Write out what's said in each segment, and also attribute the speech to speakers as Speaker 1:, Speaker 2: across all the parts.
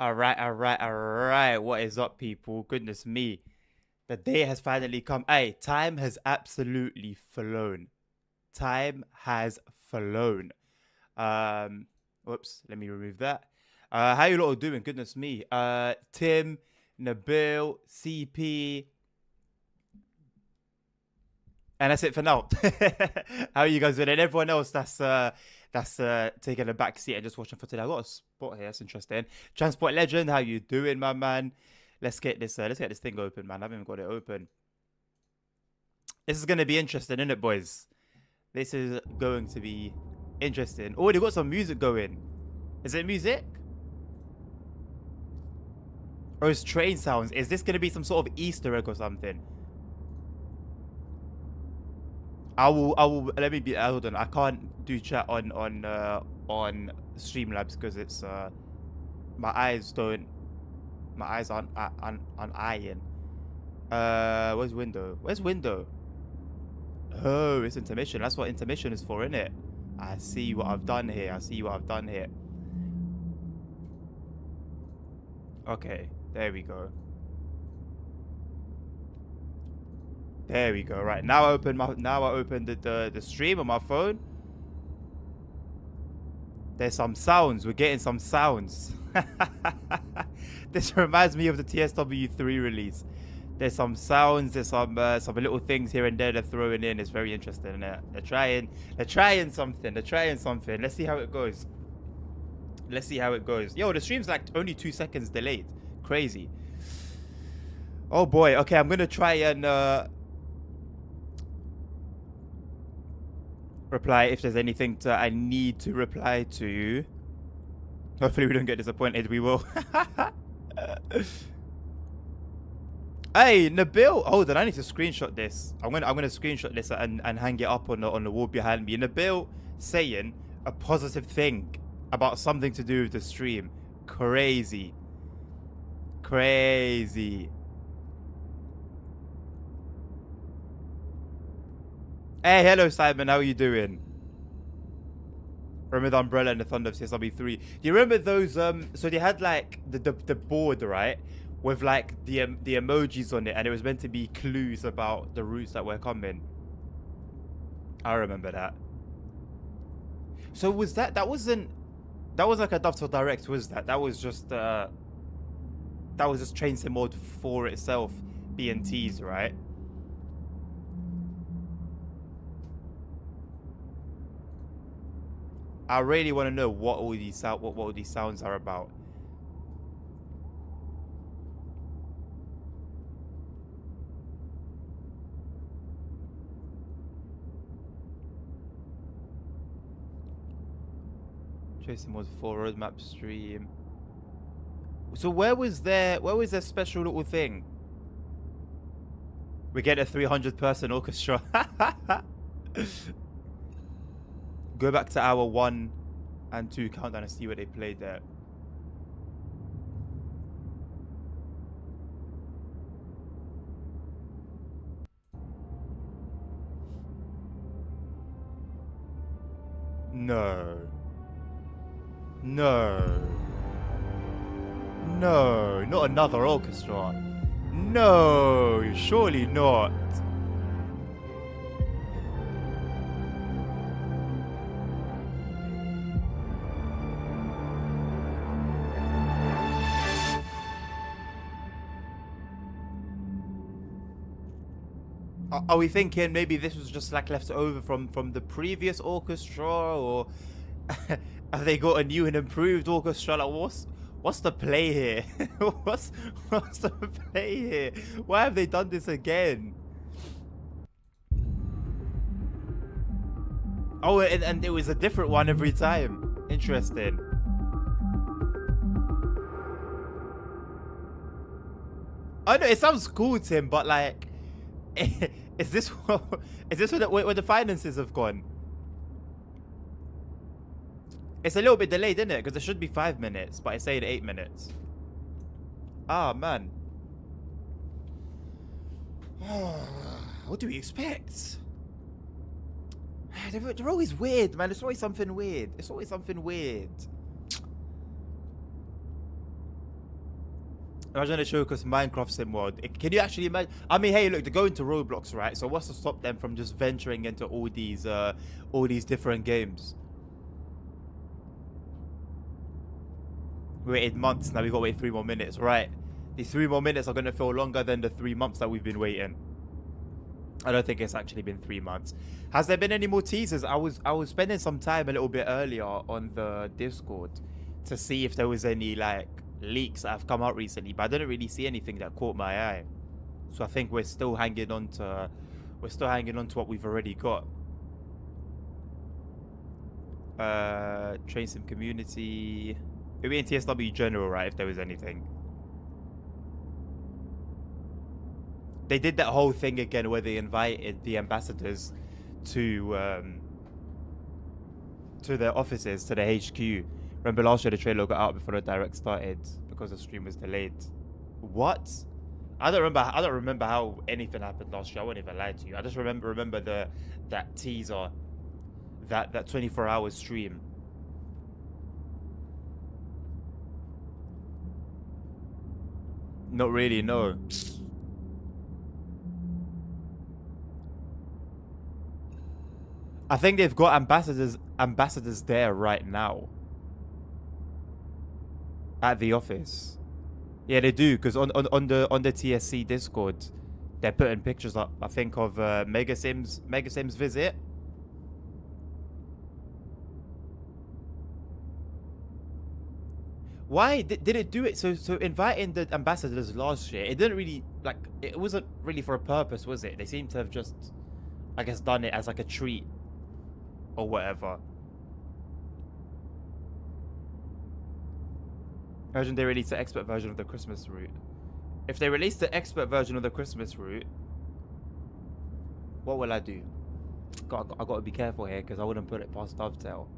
Speaker 1: All right, all right, all right. What is up, people? Goodness me. The day has finally come. Hey, time has absolutely flown. Time has flown. Um, whoops, let me remove that. How you lot doing? Goodness me. Tim, Nabil, CP, and that's it for now. How are you guys doing? And everyone else that's taking a back seat and just watching for today. I got a spot here. That's interesting. Transport Legend, how you doing, my man? Let's get this thing open, man. I haven't even got it open. This is gonna be interesting, isn't it, boys? This is going to be interesting. Already got some music going. Is it music? Or is train sounds? Is this gonna be some sort of Easter egg or something? I will let me be hold on. I can't do chat on Streamlabs because it's my eyes don't my eyes aren't iron. Where's window? Where's window? Oh, it's intermission. That's what intermission is for, isn't it? I see what I've done here. I see what I've done here. Okay, there we go. There we go. Right now, I open the stream on my phone. There's some sounds. We're getting some sounds. This reminds me of the TSW3 release. There's some sounds. There's some little things here and there they're throwing in. It's very interesting, isn't it? They're trying something. They're trying something. Let's see how it goes. Let's see how it goes. Yo, the stream's like only 2 seconds delayed. Crazy. Oh boy. Okay, I'm gonna try and reply if there's anything I need to reply to. Hopefully we don't get disappointed. We will. Hey, Nabil. Hold on, I need to screenshot this. I'm gonna screenshot this and hang it up on the wall behind me. Nabil saying a positive thing about something to do with the stream. Crazy. Crazy. Hey, hello Simon, how are you doing? Remember the umbrella and the thunder of CSW3? Do you remember those so they had like the board, right? With like the emojis on it, and it was meant to be clues about the routes that were coming. I remember that. So was that was like a Dovetail Direct, was that? That was just Train Sim Mode for itself, BNTs, right? I really want to know what all these sounds are about. Tracing Mode 4 roadmap stream. So where was their special little thing? We get a 300-person orchestra. Go back to hour 1 and 2 countdown and see what they played there. No. No. No. Not another orchestra. No. Surely not. Are we thinking maybe this was just like left over from the previous orchestra, or have they got a new and improved orchestra? Like what's the play here? what's the play here? Why have they done this again? Oh, and it was a different one every time. Interesting. I know it sounds cool, Tim, but like, is this where the finances have gone? It's a little bit delayed, isn't it? Because it should be 5 minutes, but it's saying 8 minutes. Ah, man. What do we expect? They're always weird, man. It's always something weird. It's always something weird. Imagine a Showcase Minecraft sim world. Can you actually imagine? I mean, hey, look, they're going to Roblox, right? So what's to stop them from just venturing into all these different games? We waited months, now we gotta wait 3 more minutes, right? These 3 more minutes are gonna feel longer than the 3 months that we've been waiting. I don't think it's actually been 3 months. Has there been any more teasers? I was spending some time a little bit earlier on the Discord to see if there was any like leaks that have come out recently, but I didn't really see anything that caught my eye. So I think we're still hanging on to what we've already got. Train Sim Community. It'd be in TSW General, right? If there was anything. They did that whole thing again where they invited the ambassadors to their offices, to the HQ. Remember last year the trailer got out before the direct started because the stream was delayed. What? I don't remember how anything happened last year. I won't even lie to you. I just remember that teaser, that 24-hour stream. Not really, no. I think they've got ambassadors there right now at the office. Yeah, they do, because on the TSC Discord, they're putting pictures up. I think of Megasim's visit. Why did it do it? So inviting the ambassadors last year, it didn't really like. It wasn't really for a purpose, was it? They seem to have just, I guess, done it as like a treat or whatever. Imagine they released the expert version of the Christmas route. If they release the expert version of the Christmas route, what will I do? I got to be careful here because I wouldn't put it past Dovetail.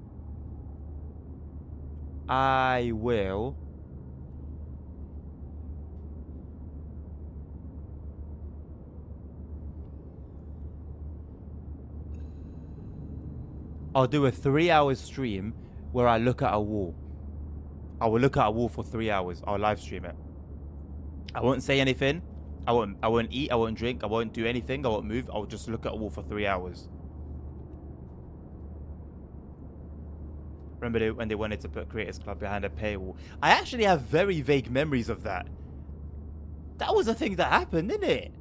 Speaker 1: I will. I'll do a 3-hour stream where I look at a wall. I will look at a wall for 3 hours. I'll live stream it. I won't say anything. I won't eat. I won't drink. I won't do anything. I won't move. I'll just look at a wall for 3 hours. Remember when they wanted to put Creators Club behind a paywall? I actually have very vague memories of that. That was a thing that happened, didn't it?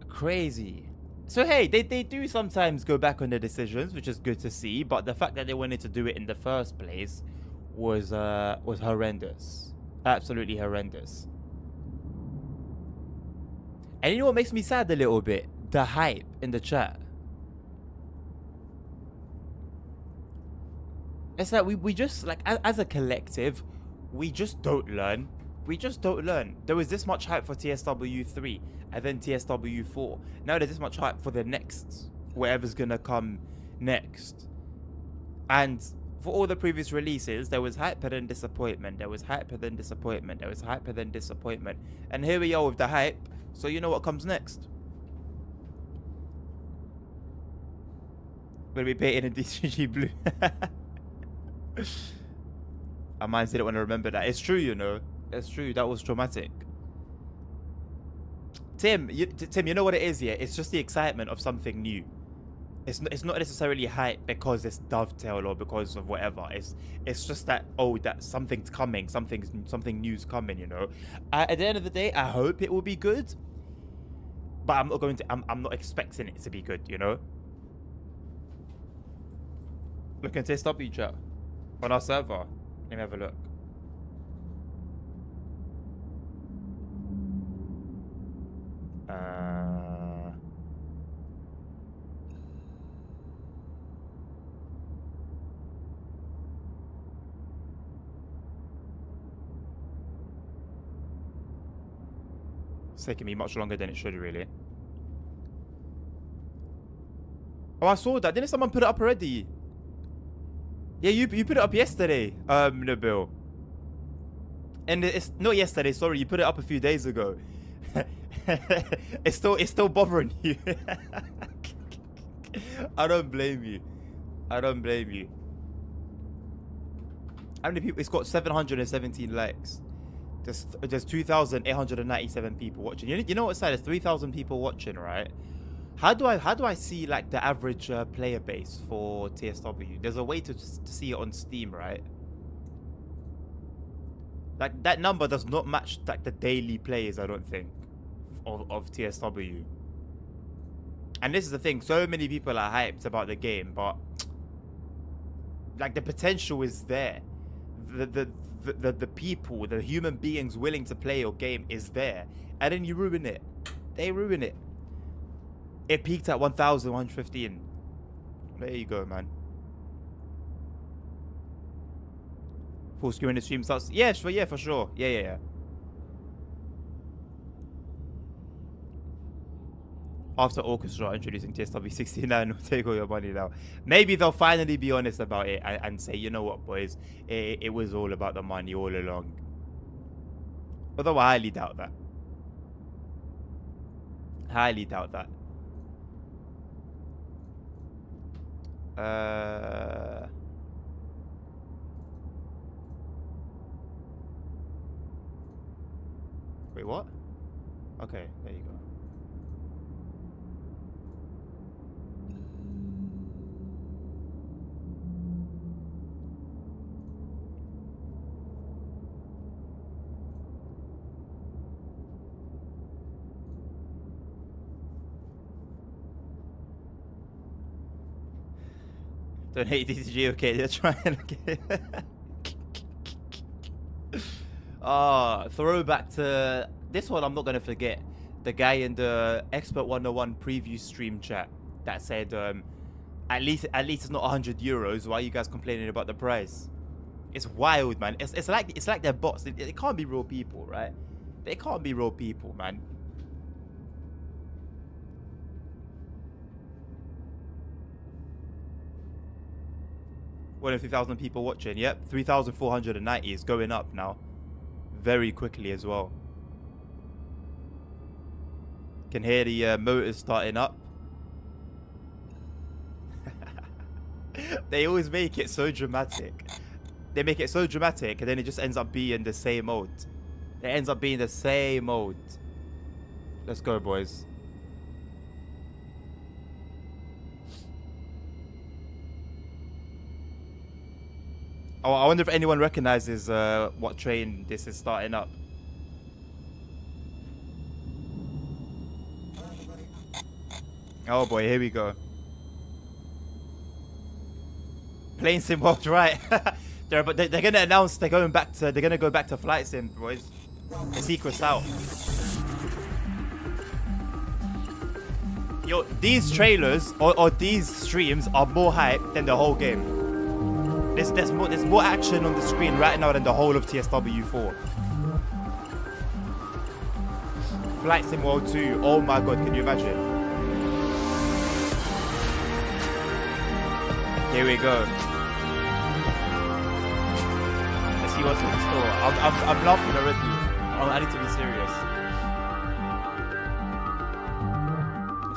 Speaker 1: Crazy. So hey, they do sometimes go back on their decisions, which is good to see. But the fact that they wanted to do it in the first place was horrendous. Absolutely horrendous. And you know what makes me sad a little bit? The hype in the chat. It's like we just, like, as a collective, we just don't learn. We just don't learn. There was this much hype for TSW 3 and then TSW 4. Now there's this much hype for the next, whatever's gonna come next. And for all the previous releases, there was hype and then disappointment. There was hype and then disappointment. There was hype and then disappointment. And here we are with the hype. So you know what comes next. We'll be painted in DCG blue. Our minds didn't want to remember that. It's true, you know. It's true. That was traumatic. Tim, you know what it is, yeah? It's just the excitement of something new. It's not necessarily hype because it's Dovetail or because of whatever. It's just that, oh, that something's coming, something new's coming, you know. At the end of the day, I hope it will be good, but I'm not expecting it to be good, you know. Look at TSW chat on our server. Let me have a look. It's taking me much longer than it should, really. Oh, I saw that. Didn't someone put it up already? Yeah, you put it up yesterday, Nabil. And it's not yesterday. Sorry, you put it up a few days ago. It's still bothering you. I don't blame you. I don't blame you. How many people? It's got 717 likes. There's 2,897 people watching. You know what side? There's 3,000 people watching, right? How do I see like the average player base for TSW? There's a way to see it on Steam, right? Like that number does not match like the daily players, I don't think, of TSW. And this is the thing, so many people are hyped about the game, but like the potential is there. The people, the human beings willing to play your game is there. And then you ruin it. They ruin it. It peaked at 1,115. There you go, man. Full screen in the stream starts. Yeah, for sure. Yeah. After Orchestra introducing TSW 69, will take all your money now. Maybe they'll finally be honest about it and say, you know what, boys, it was all about the money all along. Although I highly doubt that. Highly doubt that. Wait, what? Okay, there you go. Don't hate DTG, okay, they're trying again. Throwback to this one, I'm not gonna forget. The guy in the Expert 101 preview stream chat that said, at least it's not 100 euros. Why are you guys complaining about the price? It's wild, man. It's like they're bots. It can't be real people, right? They can't be real people, man. More than 3,000 people watching. Yep, 3,490 is going up now. Very quickly as well. Can hear the motors starting up. They always make it so dramatic. They make it so dramatic and then it just ends up being the same mode. It ends up being the same mode. Let's go, boys. Oh, I wonder if anyone recognizes what train this is starting up. Oh boy, here we go. Plane sim world, right? they're gonna announce they're gonna go back to flight sim, boys. The secret's out. Yo, these trailers or these streams are more hype than the whole game. There's more action on the screen right now than the whole of TSW4. Flight Sim World 2. Oh my god, can you imagine? Here we go. Let's see what's in the store. I'm laughing already. I need to be serious.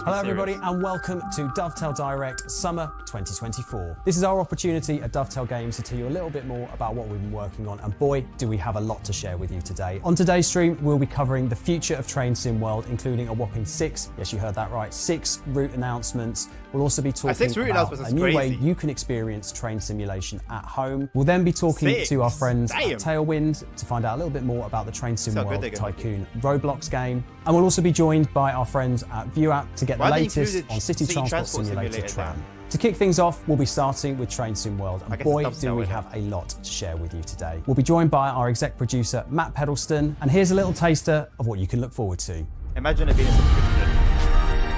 Speaker 2: Hello everybody and welcome to Dovetail Direct Summer 2024. This is our opportunity at Dovetail Games to tell you a little bit more about what we've been working on, and boy do we have a lot to share with you today. On today's stream we'll be covering the future of Train Sim World, including a whopping 6, yes you heard that right, 6 route announcements. We'll also be talking about a new way you can experience train simulation at home. We'll then be talking to our friends at Tailwind to find out a little bit more about the Train Sim World Tycoon Roblox game. And we'll also be joined by our friends at ViewApp to get the latest on City Transport Simulator Tram. To kick things off, we'll be starting with Train Sim World, and boy do we have a lot to share with you today. We'll be joined by our exec producer Matt Pedalston, and here's a little taster of what you can look forward to.
Speaker 1: Imagine it being a subscription.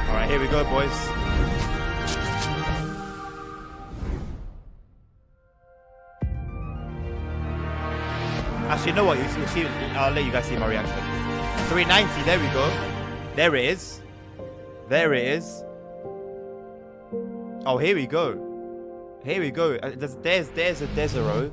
Speaker 1: Alright, here we go, boys. Actually, you know what? You see, I'll let you guys see my reaction. 390, there we go. There it is. There it is. Oh, here we go. Here we go. There's a Desero.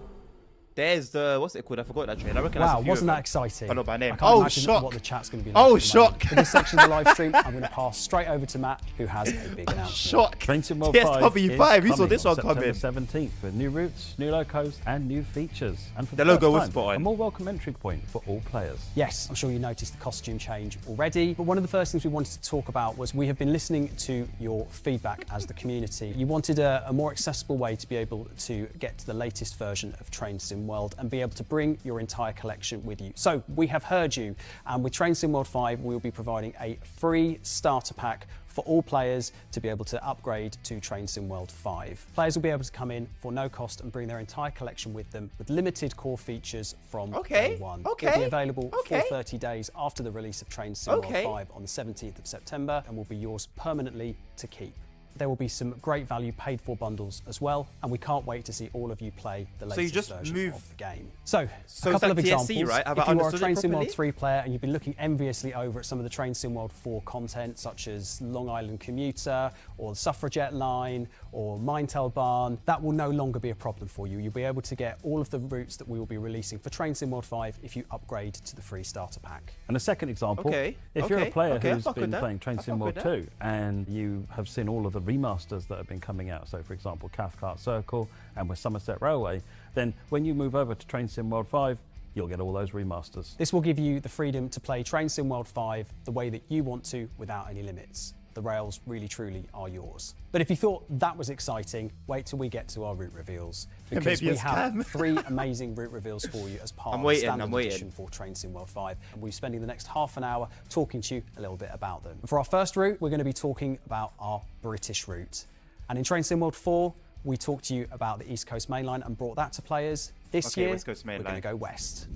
Speaker 1: there's the, what's it called? I forgot that train. I recognize
Speaker 2: Wow,
Speaker 1: a few
Speaker 2: wasn't
Speaker 1: of
Speaker 2: that
Speaker 1: them.
Speaker 2: exciting?
Speaker 1: I know by name.
Speaker 2: I can't
Speaker 1: Oh,
Speaker 2: imagine
Speaker 1: shock.
Speaker 2: what the chat's going to be like.
Speaker 1: Oh,
Speaker 2: at the moment.
Speaker 1: shock.
Speaker 2: For this section of the live stream, I'm going to pass straight over to Matt, who has a big announcement.
Speaker 1: Shock.
Speaker 3: Train Sim World 5
Speaker 1: TSW5,
Speaker 3: is
Speaker 1: who saw this one
Speaker 3: coming
Speaker 1: coming?
Speaker 3: on September 17th with new routes, new locos, and new features. And for
Speaker 1: The
Speaker 3: the
Speaker 1: logo
Speaker 3: first
Speaker 1: was
Speaker 3: time,
Speaker 1: spot on.
Speaker 3: a more welcome entry point for all players.
Speaker 2: Yes, I'm sure you noticed the costume change already, but one of the first things we wanted to talk about was we have been listening to your feedback as the community. You wanted a more accessible way to be able to get to the latest version of Train Sim World and be able to bring your entire collection with you. So we have heard you, and with Train Sim World 5, we will be providing a free starter pack for all players to be able to upgrade to Train Sim World 5. Players will be able to come in for no cost and bring their entire collection with them with limited core features from day one.
Speaker 1: Okay.
Speaker 2: It'll be available
Speaker 1: Okay.
Speaker 2: for 30 days after the release of Train Sim World 5 on the 17th of September and will be yours permanently to keep. There will be some great value paid for bundles as well, and we can't wait to see all of you play the latest
Speaker 1: you just
Speaker 2: version
Speaker 1: move-
Speaker 2: of the game. So a
Speaker 1: So
Speaker 2: couple
Speaker 1: is
Speaker 2: of
Speaker 1: that
Speaker 2: examples.
Speaker 1: TSC, right? Have I
Speaker 2: If you are a
Speaker 1: understood it
Speaker 2: Train Sim World
Speaker 1: properly?
Speaker 2: 3 player and you've been looking enviously over at some of the Train Sim World 4 content, such as Long Island Commuter, or the Suffragette Line, or Mindtail Barn, that will no longer be a problem for you. You'll be able to get all of the routes that we will be releasing for Train Sim World 5 if you upgrade to the free starter pack.
Speaker 3: And a second example,
Speaker 1: Okay,
Speaker 3: if you're a
Speaker 1: okay,
Speaker 3: player
Speaker 1: okay, I
Speaker 3: who's
Speaker 1: fuck with
Speaker 3: been
Speaker 1: that.
Speaker 3: playing Train
Speaker 1: I
Speaker 3: Sim
Speaker 1: fuck
Speaker 3: World
Speaker 1: with that.
Speaker 3: 2 and you have seen all of the remasters that have been coming out, so for example Cathcart Circle and with Somerset Railway, then when you move over to Train Sim World 5, you'll get all those remasters.
Speaker 2: This will give you the freedom to play Train Sim World 5 the way that you want to without any limits. The rails really truly are yours. But if you thought that was exciting, wait till we get to our route reveals, because
Speaker 1: Maybe
Speaker 2: we
Speaker 1: it's
Speaker 2: have
Speaker 1: Cam.
Speaker 2: 3 amazing route reveals for you as part
Speaker 1: I'm
Speaker 2: of the
Speaker 1: waiting,
Speaker 2: standard
Speaker 1: I'm waiting.
Speaker 2: edition for Train Sim World 5, and we'll be spending the next half an hour talking to you a little bit about them. For our first route, we're going to be talking about our British route. And in Train Sim World 4, we talked to you about the East Coast Main Line and brought that to players. This
Speaker 1: Okay,
Speaker 2: year,
Speaker 1: West Coast Main
Speaker 2: we're going to
Speaker 1: Line.
Speaker 2: go west.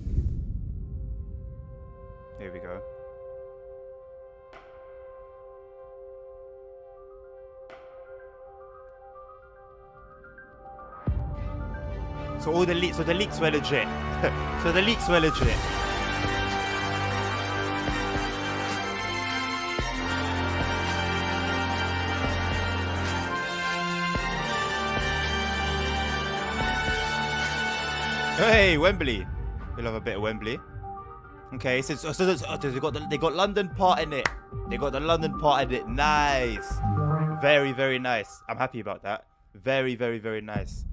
Speaker 1: Here we go. So all the leaks, so the leaks were legit. So the leaks were legit. Hey, Wembley. We love a bit of Wembley. Okay, so they got London part in it. They got the London part in it. Nice. Very, very nice. I'm happy about that. Very, very, very nice.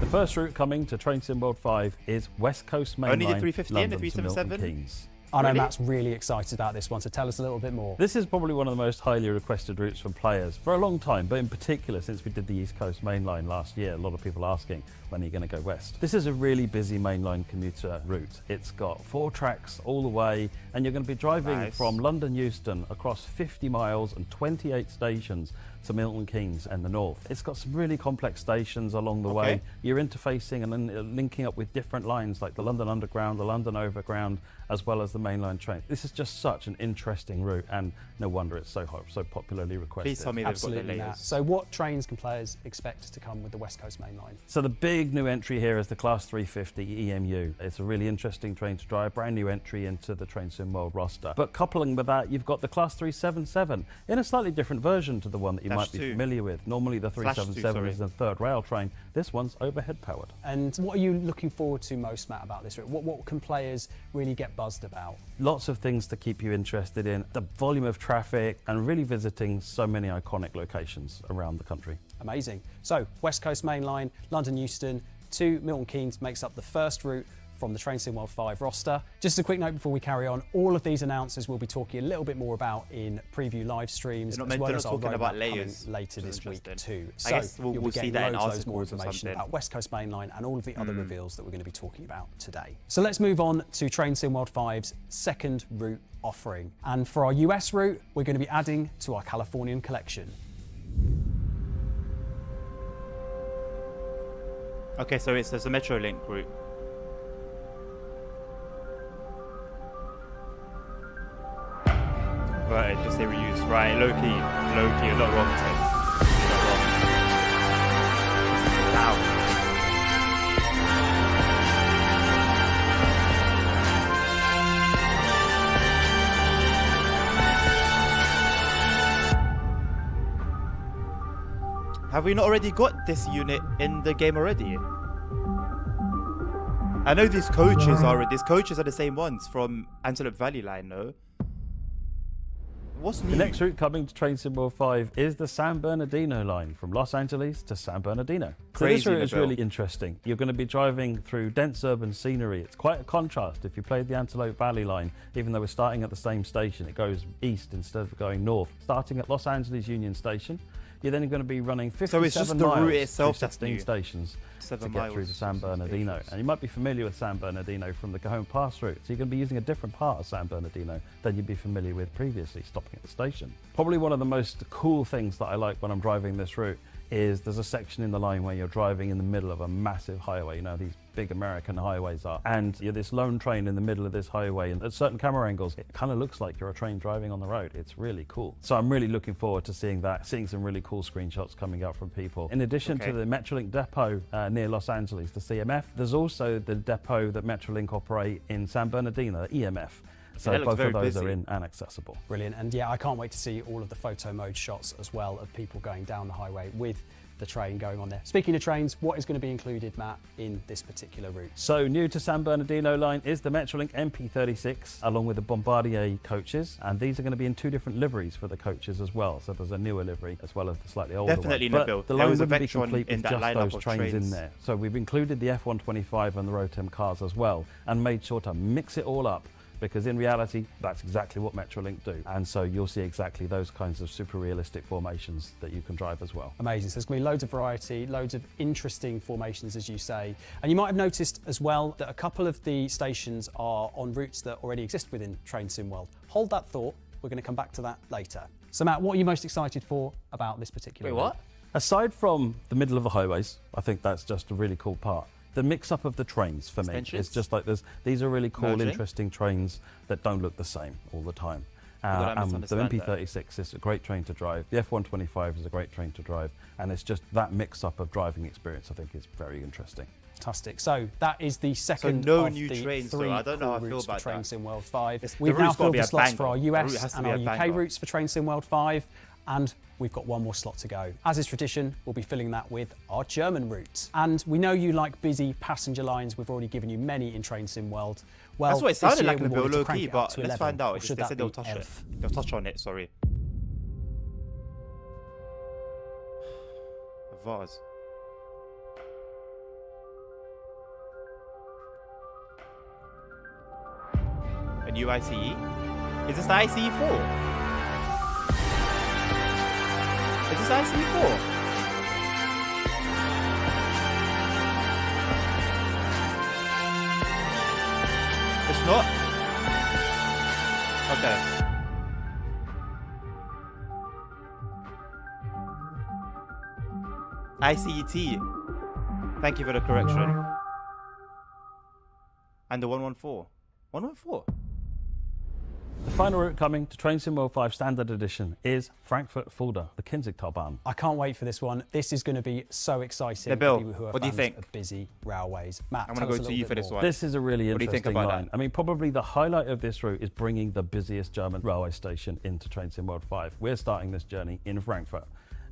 Speaker 3: The first route coming to Train Sim World 5 is West Coast Main
Speaker 1: Only the
Speaker 3: Line,
Speaker 1: 350 and the
Speaker 3: London to Milton
Speaker 1: 377?
Speaker 3: Keynes.
Speaker 2: I know
Speaker 1: Really?
Speaker 2: Matt's really excited about this one, so tell us a little bit more.
Speaker 3: This is probably one of the most highly requested routes from players for a long time, but in particular since we did the East Coast Main Line last year, a lot of people asking, when are you going to go west? This is a really busy mainline commuter route. It's got 4 tracks all the way, and you're going to be driving
Speaker 1: Nice.
Speaker 3: from London Euston across 50 miles and 28 stations to Milton Keynes and the north. It's got some really complex stations along the way. You're interfacing and then linking up with different lines like the London Underground, the London Overground, as well as the mainline train. This is just such an interesting route, and no wonder it's so popularly requested.
Speaker 1: Please tell me they've got
Speaker 2: Absolutely,
Speaker 1: the
Speaker 2: Matt.
Speaker 1: latest.
Speaker 2: So what trains can players expect to come with the West Coast Main Line?
Speaker 3: So the big new entry here is the Class 350 EMU. It's a really interesting train to drive, brand new entry into the Train Sim World roster. But coupling with that, you've got the Class 377 in a slightly different version to the one that you might be
Speaker 1: Slash 2.
Speaker 3: familiar with. Normally the
Speaker 1: Slash 2,
Speaker 3: 377 is
Speaker 1: sorry.
Speaker 3: a third rail train. This one's overhead powered.
Speaker 2: And what are you looking forward to most, Matt, about this route? What can players really get buzzed about?
Speaker 3: Lots of things to keep you interested in, the volume of traffic, and really visiting so many iconic locations around the country.
Speaker 2: Amazing. So West Coast Main Line, London Euston to Milton Keynes makes up the first route from the Train Sim World 5 roster. Just a quick note before we carry on, all of these announcements we'll be talking a little bit more about in preview live streams,
Speaker 1: They're not
Speaker 2: as
Speaker 1: meant-
Speaker 2: well
Speaker 1: they're
Speaker 2: as
Speaker 1: not
Speaker 2: our
Speaker 1: talking about
Speaker 2: roadmap
Speaker 1: layers,
Speaker 2: coming later
Speaker 1: which is
Speaker 2: this week
Speaker 1: interesting.
Speaker 2: too.
Speaker 1: I
Speaker 2: So
Speaker 1: guess
Speaker 2: you'll
Speaker 1: we'll
Speaker 2: be
Speaker 1: see
Speaker 2: getting
Speaker 1: that in
Speaker 2: loads more
Speaker 1: articles or
Speaker 2: information
Speaker 1: something.
Speaker 2: about West Coast Main Line and all of the other reveals that we're going to be talking about today. So let's move on to Train Sim World 5's second route offering. And for our US route, we're going to be adding to our Californian collection.
Speaker 1: Okay, so it's a Metrolink route. Right, just say reuse. Right, low key, a lot wrong with it. Wow. Have we not already got this unit in the game already? I know these coaches are the same ones from Antelope Valley line, no? What's new?
Speaker 3: The next route coming to Train Sim World 5 is the San Bernardino line from Los Angeles to San Bernardino. So this route is really interesting. You're going to be driving through dense urban scenery. It's quite a contrast. If you played the Antelope Valley line, even though we're starting at the same station, it goes east instead of going north. Starting at Los Angeles Union Station, you're then going to be running 57 miles. So it's just the route itself that's 16 stations to get through to San Bernardino. And you might be familiar with San Bernardino from the Cajon Pass route. So you're going to be using a different part of San Bernardino than you'd be familiar with previously, stopping at the station. Probably one of the most cool things that I like when I'm driving this route is there's a section in the line where you're driving in the middle of a massive highway. You know, these big American highways are. And you're this lone train in the middle of this highway, and at certain camera angles, it kind of looks like you're a train driving on the road. It's really cool. So I'm really looking forward to seeing that, seeing some really cool screenshots coming out from people. In addition to the Metrolink depot near Los Angeles, the CMF, there's also the depot that Metrolink operate in San Bernardino, the EMF. So both of those are in and accessible.
Speaker 2: Brilliant. And yeah, I can't wait to see all of the photo mode shots as well of people going down the highway with the train going on there. Speaking of trains, what is going to be included, Matt, in this particular route?
Speaker 3: So new to San Bernardino line is the Metrolink MP36 along with the Bombardier coaches, and these are going to be in two different liveries for the coaches as well. So there's a newer livery as well as the slightly older
Speaker 1: Definitely
Speaker 3: one.
Speaker 1: But
Speaker 3: the line wouldn't be complete with just those trains in there. So we've included the F125 and the Rotem cars as well and made sure to mix it all up, because in reality, that's exactly what Metrolink do. And so you'll see exactly those kinds of super realistic formations that you can drive as well.
Speaker 2: Amazing. So there's going to be loads of variety, loads of interesting formations, as you say. And you might have noticed as well that a couple of the stations are on routes that already exist within Train Sim World. Hold that thought. We're going to come back to that later. So Matt, what are you most excited for about this particular route?
Speaker 1: what?
Speaker 3: Aside from the middle of the highways, I think that's just a really cool part. The mix-up of the trains for me is just like these are really cool, interesting trains that don't look the same all the time. The MP36 is a great train to drive. The F125 is a great train to drive, and it's just that mix-up of driving experience. I think is very interesting.
Speaker 2: Fantastic. So that is the second
Speaker 1: of
Speaker 2: new
Speaker 1: the
Speaker 2: trains,
Speaker 1: three
Speaker 2: I
Speaker 1: don't know how I feel
Speaker 2: routes
Speaker 1: about
Speaker 2: for Train
Speaker 1: that.
Speaker 2: Sim World 5.
Speaker 1: We've
Speaker 2: now filled the slots for our
Speaker 1: The route has
Speaker 2: US
Speaker 1: to
Speaker 2: and
Speaker 1: be
Speaker 2: our
Speaker 1: a
Speaker 2: UK
Speaker 1: banger.
Speaker 2: routes for Train Sim World 5, and we've got one more slot to go. As is tradition, we'll be filling that with our German route. And we know you like busy passenger lines. We've already given you many in Train Sim World. Well,
Speaker 1: That's what it sounded like in the
Speaker 2: we wanted
Speaker 1: bill,
Speaker 2: to crank
Speaker 1: low-key,
Speaker 2: it up
Speaker 1: but
Speaker 2: to
Speaker 1: let's
Speaker 2: 11,
Speaker 1: find out.
Speaker 2: or should
Speaker 1: They
Speaker 2: that
Speaker 1: said they'll
Speaker 2: be
Speaker 1: touch it.
Speaker 2: elf?
Speaker 1: They'll touch on it, sorry. A vase. A new ICE? Is this the ICE 4? Is this ICE 4? It's not? Okay. ICET. Thank you for the correction. And the 114. 114?
Speaker 3: The final route coming to Train Sim World 5 Standard Edition is Frankfurt-Fulda, the Kinzigtalbahn.
Speaker 2: I can't wait for this one. This is going to be so exciting
Speaker 1: Bill,
Speaker 2: for people who are
Speaker 1: what do you
Speaker 2: fans
Speaker 1: think?
Speaker 2: of busy railways. Matt,
Speaker 1: I'm going to go to you for this one.
Speaker 3: This is a really
Speaker 1: What do you think
Speaker 3: interesting
Speaker 1: about
Speaker 3: line.
Speaker 1: that?
Speaker 3: I mean, probably the highlight of this route is bringing the busiest German railway station into Train Sim World 5. We're starting this journey in Frankfurt.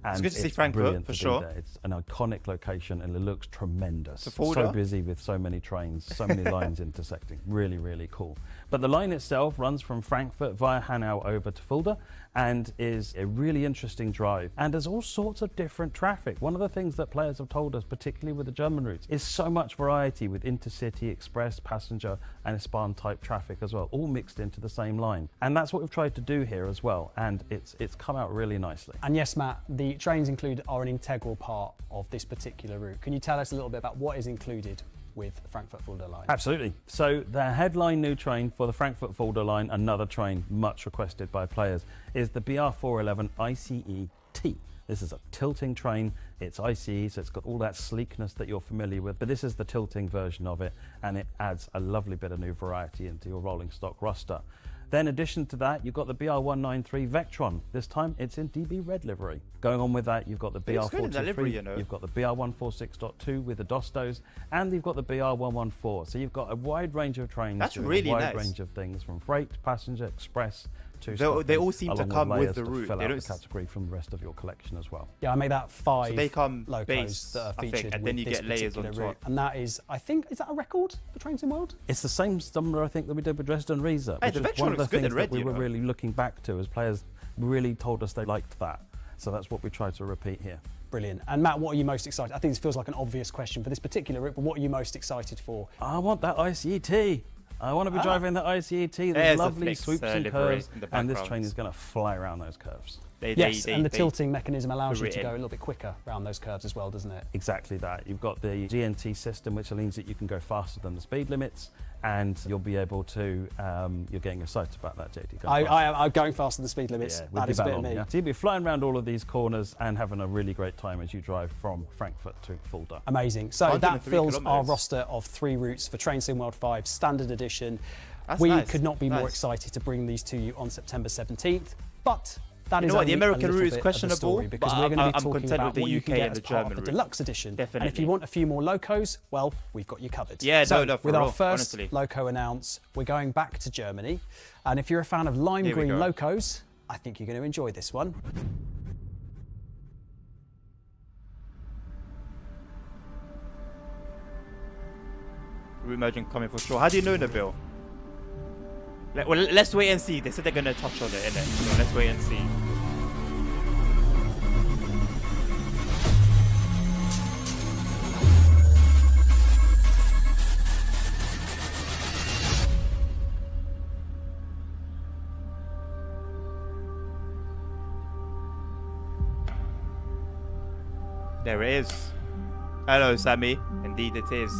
Speaker 3: And
Speaker 1: It's good to see Frankfurt,
Speaker 3: brilliant
Speaker 1: for
Speaker 3: to be
Speaker 1: sure.
Speaker 3: there. It's an iconic location and it looks tremendous.
Speaker 1: To Fulda.
Speaker 3: So busy with so many trains, so many lines intersecting. Really, really cool. But the line itself runs from Frankfurt via Hanau over to Fulda and is a really interesting drive. And there's all sorts of different traffic. One of the things that players have told us, particularly with the German routes, is so much variety with intercity, express, passenger and S-Bahn type traffic as well, all mixed into the same line. And that's what we've tried to do here as well. And it's come out really nicely.
Speaker 2: And yes, Matt, the trains included are an integral part of this particular route. Can you tell us a little bit about what is included with the Frankfurt-Fulda line?
Speaker 3: Absolutely. So the headline new train for the Frankfurt-Fulda line, another train much requested by players, is the BR411 ICE-T. This is a tilting train. It's ICE, so it's got all that sleekness that you're familiar with, but this is the tilting version of it, and it adds a lovely bit of new variety into your rolling stock roster. Then in addition to that, you've got the BR193 Vectron. This time it's in DB red livery. Going on with that, you've got the BR423,
Speaker 1: livery, you know.
Speaker 3: You've got the BR146.2 with the Dostos, and you've got the BR114. So you've got a wide range of trains.
Speaker 1: That's
Speaker 3: doing
Speaker 1: really
Speaker 3: a wide
Speaker 1: nice.
Speaker 3: range of things from freight, passenger, express,
Speaker 1: They all seem to come with the route.
Speaker 3: Fill
Speaker 1: They
Speaker 3: out
Speaker 1: don't
Speaker 3: the category from the rest of your collection as well.
Speaker 2: Yeah, I made that 5
Speaker 1: So they come
Speaker 2: locos
Speaker 1: base,
Speaker 2: that are
Speaker 1: I think,
Speaker 2: featured
Speaker 1: and
Speaker 2: with
Speaker 1: then you
Speaker 2: this
Speaker 1: get layers on
Speaker 2: particular route.
Speaker 1: top.
Speaker 2: And that is, I think, is that a record for Train Sim World?
Speaker 3: It's the same number I think that we did with Dresden Riesa,
Speaker 1: Hey,
Speaker 3: which
Speaker 1: the
Speaker 3: is
Speaker 1: Vectron
Speaker 3: one of the
Speaker 1: looks good in
Speaker 3: things
Speaker 1: red,
Speaker 3: that we
Speaker 1: you
Speaker 3: were
Speaker 1: know.
Speaker 3: really looking back to as players really told us they liked that. So that's what we tried to repeat here.
Speaker 2: Brilliant. And Matt, what are you most excited? I think this feels like an obvious question for this particular route, but what are you most excited for?
Speaker 3: I want that ICET. I want to be driving that ICET.
Speaker 1: There's
Speaker 3: There's
Speaker 1: the
Speaker 3: lovely
Speaker 1: flex,
Speaker 3: swoops and
Speaker 1: livery
Speaker 3: curves,
Speaker 1: in the
Speaker 3: and this
Speaker 1: background.
Speaker 3: train is going to fly around those curves.
Speaker 2: Yes, and the tilting mechanism allows you
Speaker 1: threw it
Speaker 2: to
Speaker 1: in.
Speaker 2: go a little bit quicker around those curves as well, doesn't it?
Speaker 3: Exactly that. You've got the GNT system, which means that you can go faster than the speed limits, and you'll be able to, you're getting excited about that, JD.
Speaker 2: I'm going faster than the speed limits.
Speaker 3: Yeah,
Speaker 2: That is a bit of me.
Speaker 3: So you'll be flying around all of these corners and having a really great time as you drive from Frankfurt to Fulda.
Speaker 2: Amazing. So that
Speaker 1: 103
Speaker 2: fills our
Speaker 1: kilometres.
Speaker 2: roster of 3 routes for Train Sim World 5 Standard Edition.
Speaker 1: That's
Speaker 2: We
Speaker 1: nice,
Speaker 2: could not be more
Speaker 1: nice.
Speaker 2: excited to bring these to you on September 17th, but that
Speaker 1: You
Speaker 2: is
Speaker 1: know what, the
Speaker 2: only
Speaker 1: American
Speaker 2: a little
Speaker 1: route is
Speaker 2: bit of the
Speaker 1: questionable,
Speaker 2: story, because
Speaker 1: but
Speaker 2: we're going to be
Speaker 1: I'm
Speaker 2: talking
Speaker 1: content
Speaker 2: about
Speaker 1: with the
Speaker 2: what you can
Speaker 1: UK
Speaker 2: get
Speaker 1: and
Speaker 2: as
Speaker 1: the
Speaker 2: part of
Speaker 1: German
Speaker 2: the
Speaker 1: route.
Speaker 2: deluxe edition. And if
Speaker 1: Definitely.
Speaker 2: you want a few more locos, well, we've got you covered.
Speaker 1: Yeah,
Speaker 2: so
Speaker 1: no, for
Speaker 2: with our
Speaker 1: real,
Speaker 2: first
Speaker 1: honestly.
Speaker 2: loco announce, we're going back to Germany, and if you're a fan of lime
Speaker 1: Here we
Speaker 2: green
Speaker 1: go.
Speaker 2: locos, I think you're going to enjoy this one.
Speaker 1: Route merging coming for sure. How do you know, Nabil? Well, let's wait and see. They said they're going to touch on it, innit? So let's wait and see. There it is. Hello, Sammy. Indeed it is.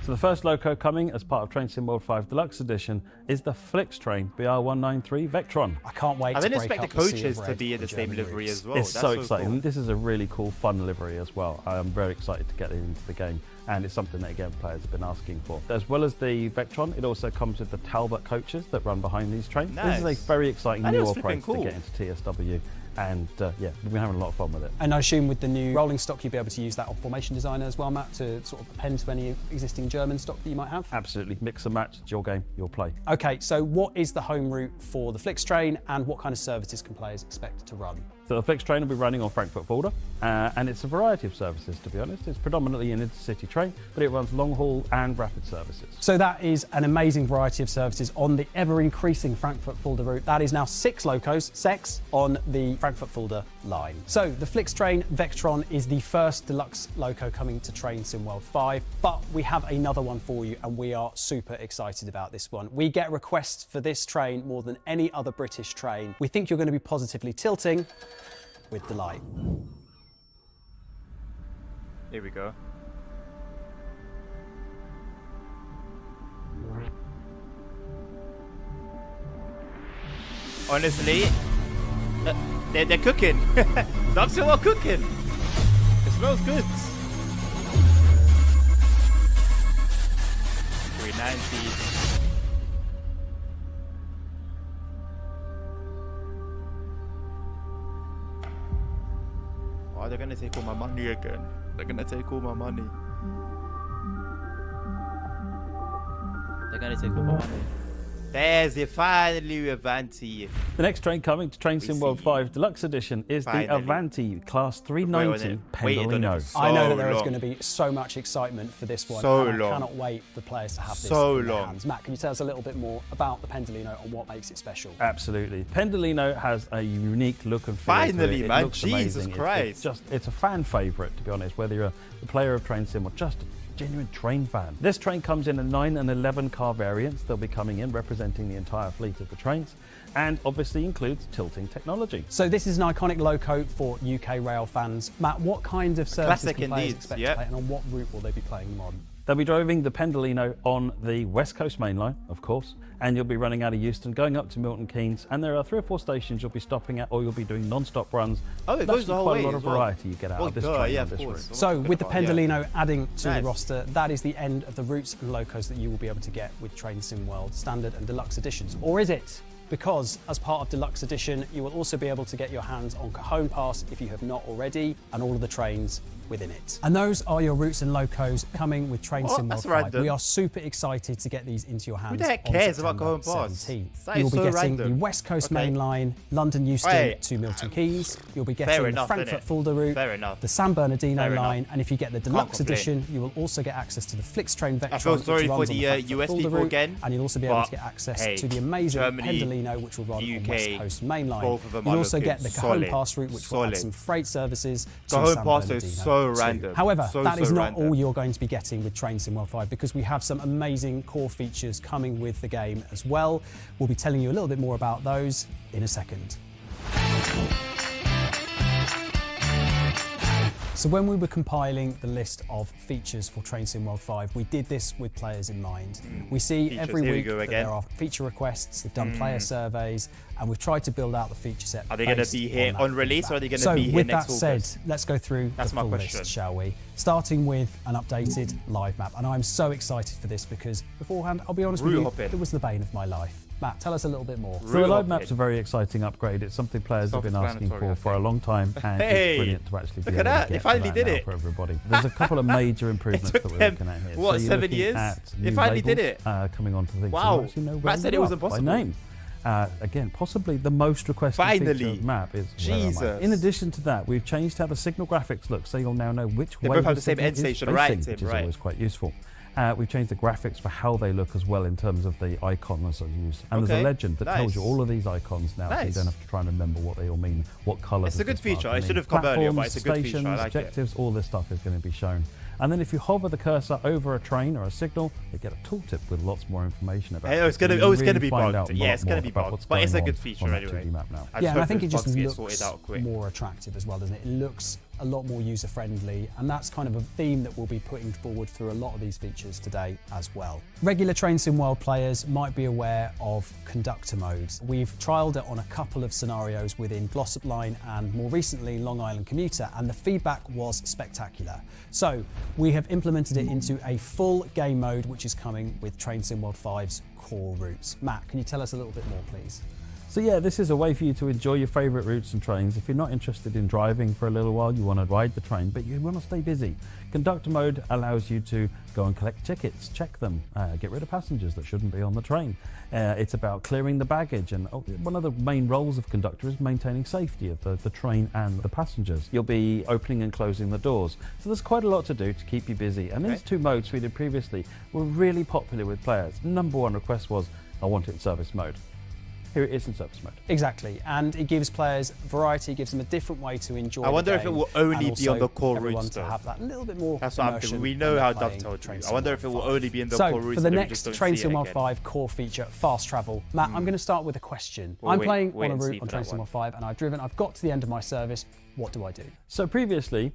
Speaker 3: So the first loco coming as part of Train Sim World 5 Deluxe Edition is the Flix Train BR193 Vectron.
Speaker 2: I can't wait
Speaker 1: I
Speaker 2: to
Speaker 1: didn't
Speaker 2: break
Speaker 1: expect
Speaker 2: up
Speaker 1: the
Speaker 2: sea of
Speaker 1: coaches to
Speaker 2: red
Speaker 1: be in the
Speaker 2: for
Speaker 1: same
Speaker 2: German
Speaker 1: livery
Speaker 2: routes.
Speaker 1: as well.
Speaker 3: It's
Speaker 1: That's
Speaker 3: so exciting.
Speaker 1: cool.
Speaker 3: This is a really cool, fun livery as well. I am very excited to get it into the game, and it's something that, again, players have been asking for. As well as the Vectron, it also comes with the Talbot coaches that run behind these trains. This is
Speaker 1: Nice.
Speaker 3: a very exciting
Speaker 1: That
Speaker 3: new
Speaker 1: looks flipping
Speaker 3: operator to
Speaker 1: cool.
Speaker 3: get into TSW, and yeah, we've been having a lot of fun with it.
Speaker 2: And I assume with the new rolling stock, you'll be able to use that on Formation Designer as well, Matt, to sort of append to any existing German stock that you might have?
Speaker 3: Absolutely, mix and match. It's your game, your play.
Speaker 2: Okay, so what is the home route for the Flix train, and what kind of services can players expect to run?
Speaker 3: So the Flix train will be running on Frankfurt Fulda, and it's a variety of services, to be honest. It's predominantly an intercity train, but it runs long haul and rapid services.
Speaker 2: So that is an amazing variety of services on the ever-increasing Frankfurt Fulda route. That is now 6 locos, 6, on the Frankfurt Fulda line. So the Flix train Vectron is the first deluxe loco coming to Train Sim World 5, but we have another one for you, and we are super excited about this one. We get requests for this train more than any other British train. We think you're going to be positively tilting with delight.
Speaker 1: Here we go. Honestly, they're cooking. Dovetail are cooking. It smells good. 390. Oh, they're gonna take all my money again. They're gonna take all my money. They're gonna take all my money. There's it, finally, Avanti.
Speaker 3: The next train coming to Train Sim World
Speaker 1: see.
Speaker 3: 5 Deluxe Edition is
Speaker 1: Finally.
Speaker 3: the Avanti Class 390
Speaker 1: Waited on it
Speaker 3: Pendolino.
Speaker 1: for so
Speaker 2: I know that there is
Speaker 1: long.
Speaker 2: going to be so much excitement for this one.
Speaker 1: So
Speaker 2: and I
Speaker 1: long.
Speaker 2: cannot wait for players to have this
Speaker 1: So
Speaker 2: in their
Speaker 1: long.
Speaker 2: hands. Matt, can you tell us a little bit more about the Pendolino and what makes it special?
Speaker 3: Absolutely. Pendolino has a unique look and feel. to
Speaker 1: Finally,
Speaker 3: it. It
Speaker 1: man.
Speaker 3: looks
Speaker 1: Jesus
Speaker 3: amazing.
Speaker 1: Christ.
Speaker 3: It's a fan favourite, to be honest, whether you're a player of Train Sim or just a genuine train fan. This train comes in a 9 and 11 car variants. They'll be coming in representing the entire fleet of the trains, and obviously includes tilting technology.
Speaker 2: So this is an iconic loco for UK rail fans. Matt, what kind of services
Speaker 1: classic
Speaker 2: can players
Speaker 1: indeed,
Speaker 2: expect
Speaker 1: yep.
Speaker 2: to play, and on what route will they be playing them on?
Speaker 3: They'll be driving the Pendolino on the West Coast main line, of course, and you'll be running out of Euston, going up to Milton Keynes, and there are 3 or 4 stations you'll be stopping at, or you'll be doing non-stop runs.
Speaker 1: Oh, it
Speaker 3: That's
Speaker 1: goes the whole
Speaker 3: quite
Speaker 1: way
Speaker 3: a lot
Speaker 1: as
Speaker 3: of
Speaker 1: well.
Speaker 3: variety you get out
Speaker 1: Oh,
Speaker 3: of this
Speaker 1: duh,
Speaker 3: train
Speaker 1: yeah,
Speaker 3: on
Speaker 1: of
Speaker 3: this
Speaker 1: course.
Speaker 3: route.
Speaker 2: So with the Pendolino adding to
Speaker 1: Nice.
Speaker 2: the roster, that is the end of the routes and locos that you will be able to get with Train Sim World Standard and Deluxe editions. Or is it? because as part of Deluxe Edition, you will also be able to get your hands on Cajon Pass if you have not already, and all of the trains within it. And those are your routes and locos coming with Train Sim World 5.
Speaker 1: Random.
Speaker 2: We are super excited to get these into your hands.
Speaker 1: Who the heck cares about Cajon Pass?
Speaker 2: You'll be getting the West Coast Main Line, London Euston to Milton Keynes. You'll be getting the Frankfurt Fulda route, the San Bernardino line, and if you get the Deluxe Edition, you will also get access to the Flixtrain Vectron,
Speaker 1: I feel sorry for the US
Speaker 2: Fulda
Speaker 1: people
Speaker 2: route,
Speaker 1: again,
Speaker 2: and you'll also be able to get access to the amazing
Speaker 1: Germany,
Speaker 2: Pendolino, which will run on West Coast Main Line.
Speaker 1: both of them
Speaker 2: You'll
Speaker 1: are
Speaker 2: also get the Cajon
Speaker 1: solid,
Speaker 2: Pass route, which will add some freight services to
Speaker 1: Cajon
Speaker 2: San
Speaker 1: Pass
Speaker 2: Bernardino
Speaker 1: is so
Speaker 2: too.
Speaker 1: random.
Speaker 2: However, that is not
Speaker 1: random.
Speaker 2: all you're going to be getting with Train Sim World 5, because we have some amazing core features coming with the game as well. We'll be telling you a little bit more about those in a second. So when we were compiling the list of features for Train Sim World 5, we did this with players in mind. We see
Speaker 1: Features,
Speaker 2: every
Speaker 1: here we
Speaker 2: week
Speaker 1: go
Speaker 2: that
Speaker 1: again.
Speaker 2: there are feature requests, they've done player surveys, and we've tried to build out the feature set.
Speaker 1: Are they going to be here on release, or are they going to be here
Speaker 2: with
Speaker 1: next
Speaker 2: that
Speaker 1: August?
Speaker 2: said, let's go through
Speaker 1: That's
Speaker 2: the
Speaker 1: my
Speaker 2: full
Speaker 1: question.
Speaker 2: list, shall we? Starting with an updated live map. And I'm so excited for this because beforehand, I'll be honest with
Speaker 1: Route
Speaker 2: you,
Speaker 1: hopping.
Speaker 2: it was the bane of my life. Matt, tell us a little bit more.
Speaker 3: So the live map's a very exciting upgrade. It's something players have been asking for a long time, and it's brilliant to actually be able to get
Speaker 1: They finally did
Speaker 3: now
Speaker 1: it
Speaker 3: for everybody. There's a couple of major improvements that we're looking at here.
Speaker 1: What,
Speaker 3: so you're
Speaker 1: 7
Speaker 3: looking
Speaker 1: years?
Speaker 3: at
Speaker 1: They
Speaker 3: new
Speaker 1: finally did
Speaker 3: labels,
Speaker 1: it.
Speaker 3: coming onto things.
Speaker 1: Wow.
Speaker 3: So you actually know where
Speaker 1: Matt said
Speaker 3: you
Speaker 1: it was
Speaker 3: are
Speaker 1: impossible.
Speaker 3: by name. Again, possibly the most requested feature
Speaker 1: Finally.
Speaker 3: of map is
Speaker 1: Jesus.
Speaker 3: where am I? In addition to that, we've changed how the signal graphics look, so you'll now know which
Speaker 1: They
Speaker 3: way
Speaker 1: both have the same
Speaker 3: signal
Speaker 1: end
Speaker 3: is
Speaker 1: station,
Speaker 3: facing,
Speaker 1: right,
Speaker 3: which
Speaker 1: Tim,
Speaker 3: is
Speaker 1: right.
Speaker 3: always quite useful. We've changed the graphics for how they look as well in terms of the icons that are used. And there's a legend that tells you all of these icons now, so you don't have to try and remember what they all mean, what colours.
Speaker 1: It's a good feature. It should have come earlier, but it's a good feature. I like it.
Speaker 3: Objectives, all this stuff is going to be shown. And then if you hover the cursor over a train or a signal, you get a tooltip with lots more information about it.
Speaker 1: It's going to be bugged. Yeah, it's going to be bugged. But it's a good feature anyway.
Speaker 3: Map now.
Speaker 2: Yeah, and I think it just
Speaker 1: get
Speaker 2: looks
Speaker 1: sorted out quick.
Speaker 2: more attractive as well, doesn't it? It looks a lot more user-friendly, and that's kind of a theme that we'll be putting forward through a lot of these features today as well. Regular Train Sim World players might be aware of conductor modes. We've trialled it on a couple of scenarios within Glossop Line and more recently Long Island Commuter, and the feedback was spectacular. So we have implemented it into a full game mode, which is coming with Train Sim World 5's core routes. Matt, can you tell us a little bit more, please?
Speaker 3: So yeah, this is a way for you to enjoy your favourite routes and trains. If you're not interested in driving for a little while, you want to ride the train, but you want to stay busy. Conductor mode allows you to go and collect tickets, check them, get rid of passengers that shouldn't be on the train. It's about clearing the baggage, and one of the main roles of conductor is maintaining safety of the train and the passengers. You'll be opening and closing the doors. So there's quite a lot to do to keep you busy. And these two modes we did previously were really popular with players. Number one request was, I want it in service mode. Here it is in service mode.
Speaker 2: Exactly, and it gives players variety, gives them a different way to enjoy
Speaker 1: I wonder
Speaker 2: the
Speaker 1: if it
Speaker 2: game,
Speaker 1: will only
Speaker 2: and
Speaker 1: be on the
Speaker 2: also
Speaker 1: core
Speaker 2: everyone
Speaker 1: routes
Speaker 2: to
Speaker 1: though.
Speaker 2: have that little bit more
Speaker 1: That's what I'm thinking. We know how Dovetail do. I wonder if it will only be in the core routes.
Speaker 2: So for the
Speaker 1: and we
Speaker 2: next
Speaker 1: just don't
Speaker 2: Train
Speaker 1: see
Speaker 2: Sim
Speaker 1: it
Speaker 2: World
Speaker 1: again.
Speaker 2: 5 core feature, fast travel. Matt, I'm going to start with a question.
Speaker 1: Well,
Speaker 2: I'm
Speaker 1: wait
Speaker 2: playing on a
Speaker 1: and see
Speaker 2: route on
Speaker 1: for
Speaker 2: Train
Speaker 1: that
Speaker 2: Sim
Speaker 1: one.
Speaker 2: World 5 and I've got to the end of my service. What do I do?
Speaker 3: So previously,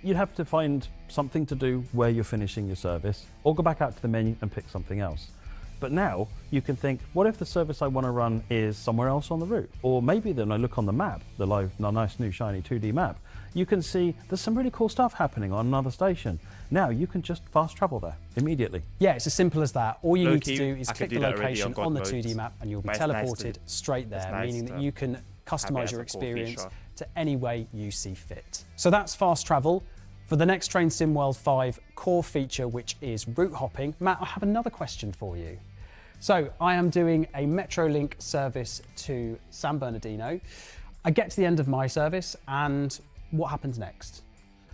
Speaker 3: you'd have to find something to do where you're finishing your service, or go back out to the menu and pick something else. But now you can think, what if the service I want to run is somewhere else on the route? Or maybe then I look on the map, the nice new shiny 2D map, you can see there's some really cool stuff happening on another station. Now you can just fast travel there immediately.
Speaker 2: Yeah, it's as simple as that. All you need to
Speaker 1: Low-key,
Speaker 2: do is
Speaker 1: I
Speaker 2: click
Speaker 1: could
Speaker 2: the
Speaker 1: do that already
Speaker 2: location
Speaker 1: on
Speaker 2: on the
Speaker 1: God
Speaker 2: 2D
Speaker 1: modes.
Speaker 2: map and you'll be
Speaker 1: But it's nice
Speaker 2: teleported
Speaker 1: to-
Speaker 2: straight there,
Speaker 1: nice
Speaker 2: meaning
Speaker 1: to
Speaker 2: that you can
Speaker 1: have it
Speaker 2: customize
Speaker 1: as
Speaker 2: your
Speaker 1: a core
Speaker 2: experience
Speaker 1: feature.
Speaker 2: to any way you see fit. So that's fast travel. For the next Train Sim World 5 core feature, which is route hopping, Matt, I have another question for you. So I am doing a Metrolink service to San Bernardino. I get to the end of my service, and what happens next?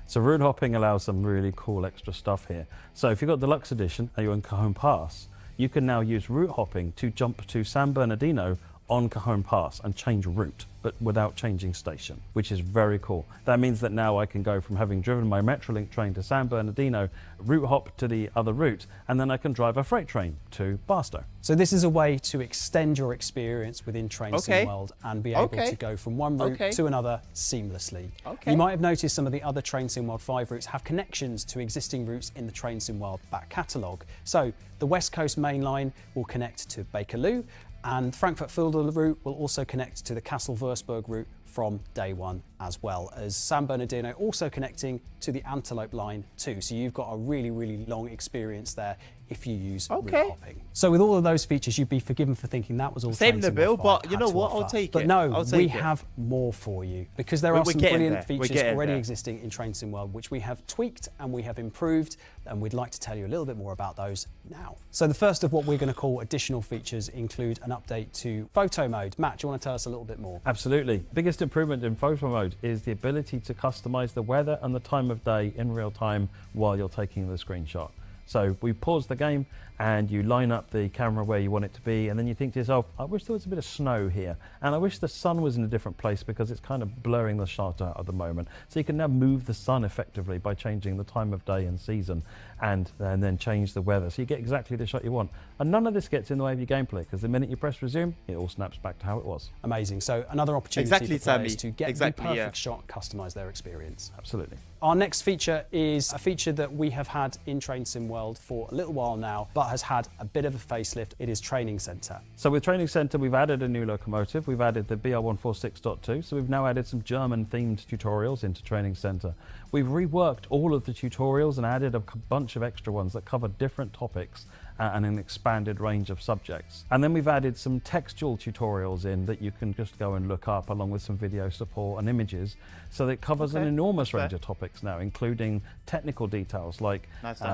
Speaker 3: So route hopping allows some really cool extra stuff here. So if you've got Deluxe Edition and you're in Cajon Pass, you can now use route hopping to jump to San Bernardino on Cajon Pass and change route, but without changing station, which is very cool. That means that now I can go from having driven my Metrolink train to San Bernardino, route hop to the other route, and then I can drive a freight train to Barstow.
Speaker 2: So this is a way to extend your experience within Train Sim
Speaker 1: Okay.
Speaker 2: World and be able
Speaker 1: Okay.
Speaker 2: to go from one route
Speaker 1: Okay.
Speaker 2: to another seamlessly.
Speaker 1: Okay.
Speaker 2: You might have noticed some of the other Train Sim World 5 routes have connections to existing routes in the Train Sim World back catalogue. So the West Coast Main Line will connect to Bakerloo, and Frankfurt Fulda route will also connect to the Kassel-Würzburg route from day one, as well as San Bernardino also connecting to the Antelope line too. So you've got a really, really long experience there if you use route hopping. So with all of those features, you'd be forgiven for thinking that was all
Speaker 1: same the bill, but you know what?
Speaker 2: I'll
Speaker 1: take it.
Speaker 2: But no, we have more for you, because there are some brilliant features already existing in Train Sim World, which we have tweaked and we have improved, and we'd like to tell you a little bit more about those now. So the first of what we're going to call additional features include an update to photo mode. Matt, do you want to tell us a little bit more?
Speaker 3: Absolutely. Biggest improvement in photo mode is the ability to customize the weather and the time of day in real time while you're taking the screenshot. So we pause the game and you line up the camera where you want it to be, and then you think to yourself, I wish there was a bit of snow here, and I wish the sun was in a different place because it's kind of blurring the shot out at the moment. So you can now move the sun effectively by changing the time of day and season, and then change the weather. So you get exactly the shot you want. And none of this gets in the way of your gameplay, because the minute you press resume, it all snaps back to how it was.
Speaker 2: Amazing. So another opportunity for players to get the perfect shot, customize their experience.
Speaker 3: Absolutely.
Speaker 2: Our next feature is a feature that we have had in Train Sim World for a little while now, but has had a bit of a facelift. It is Training Center.
Speaker 3: So with Training Center, we've added a new locomotive. We've added the BR146.2. So we've now added some German-themed tutorials into Training Center. We've reworked all of the tutorials and added a bunch of extra ones that cover different topics and an expanded range of subjects. And then we've added some textual tutorials in that you can just go and look up, along with some video support and images. So it covers an enormous range of topics now, including technical details like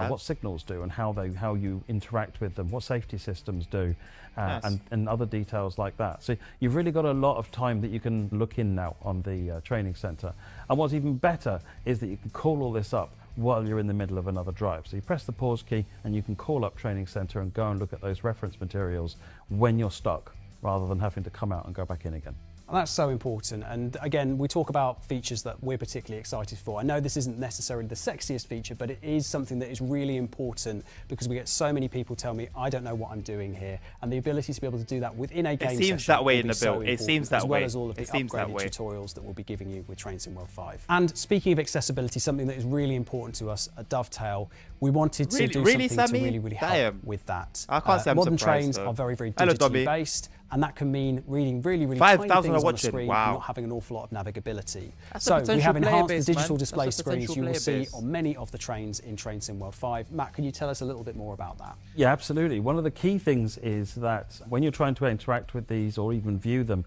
Speaker 3: what signals do and how you interact with them, what safety systems do, and other details like that. So you've really got a lot of time that you can look in now on the Training Center. And what's even better is that you can call all this up while you're in the middle of another drive. So you press the pause key and you can call up Training Center and go and look at those reference materials when you're stuck, rather than having to come out and go back in again.
Speaker 2: And that's so important. And again, we talk about features that we're particularly excited for. I know this isn't necessarily the sexiest feature, but it is something that is really important, because we get so many people tell me, I don't know what I'm doing here. And the ability to be able to do that within a game
Speaker 1: session. It seems that way in the build. It seems that way.
Speaker 2: As well as all of the upgraded tutorials that we'll be giving you with Train Sim World 5. And speaking of accessibility, something that is really important to us at Dovetail, we wanted to do something to really help with that.
Speaker 1: I can't say I'm
Speaker 2: modern
Speaker 1: surprised,
Speaker 2: trains are very digitally based, and that can mean reading really tiny things on the screen and not having an awful lot of navigability. So we have enhanced the digital display screens you will see on many of the trains in Train Sim World 5. Matt, can you tell us a little bit more about that?
Speaker 3: Yeah, absolutely. One of the key things is that when you're trying to interact with these or even view them,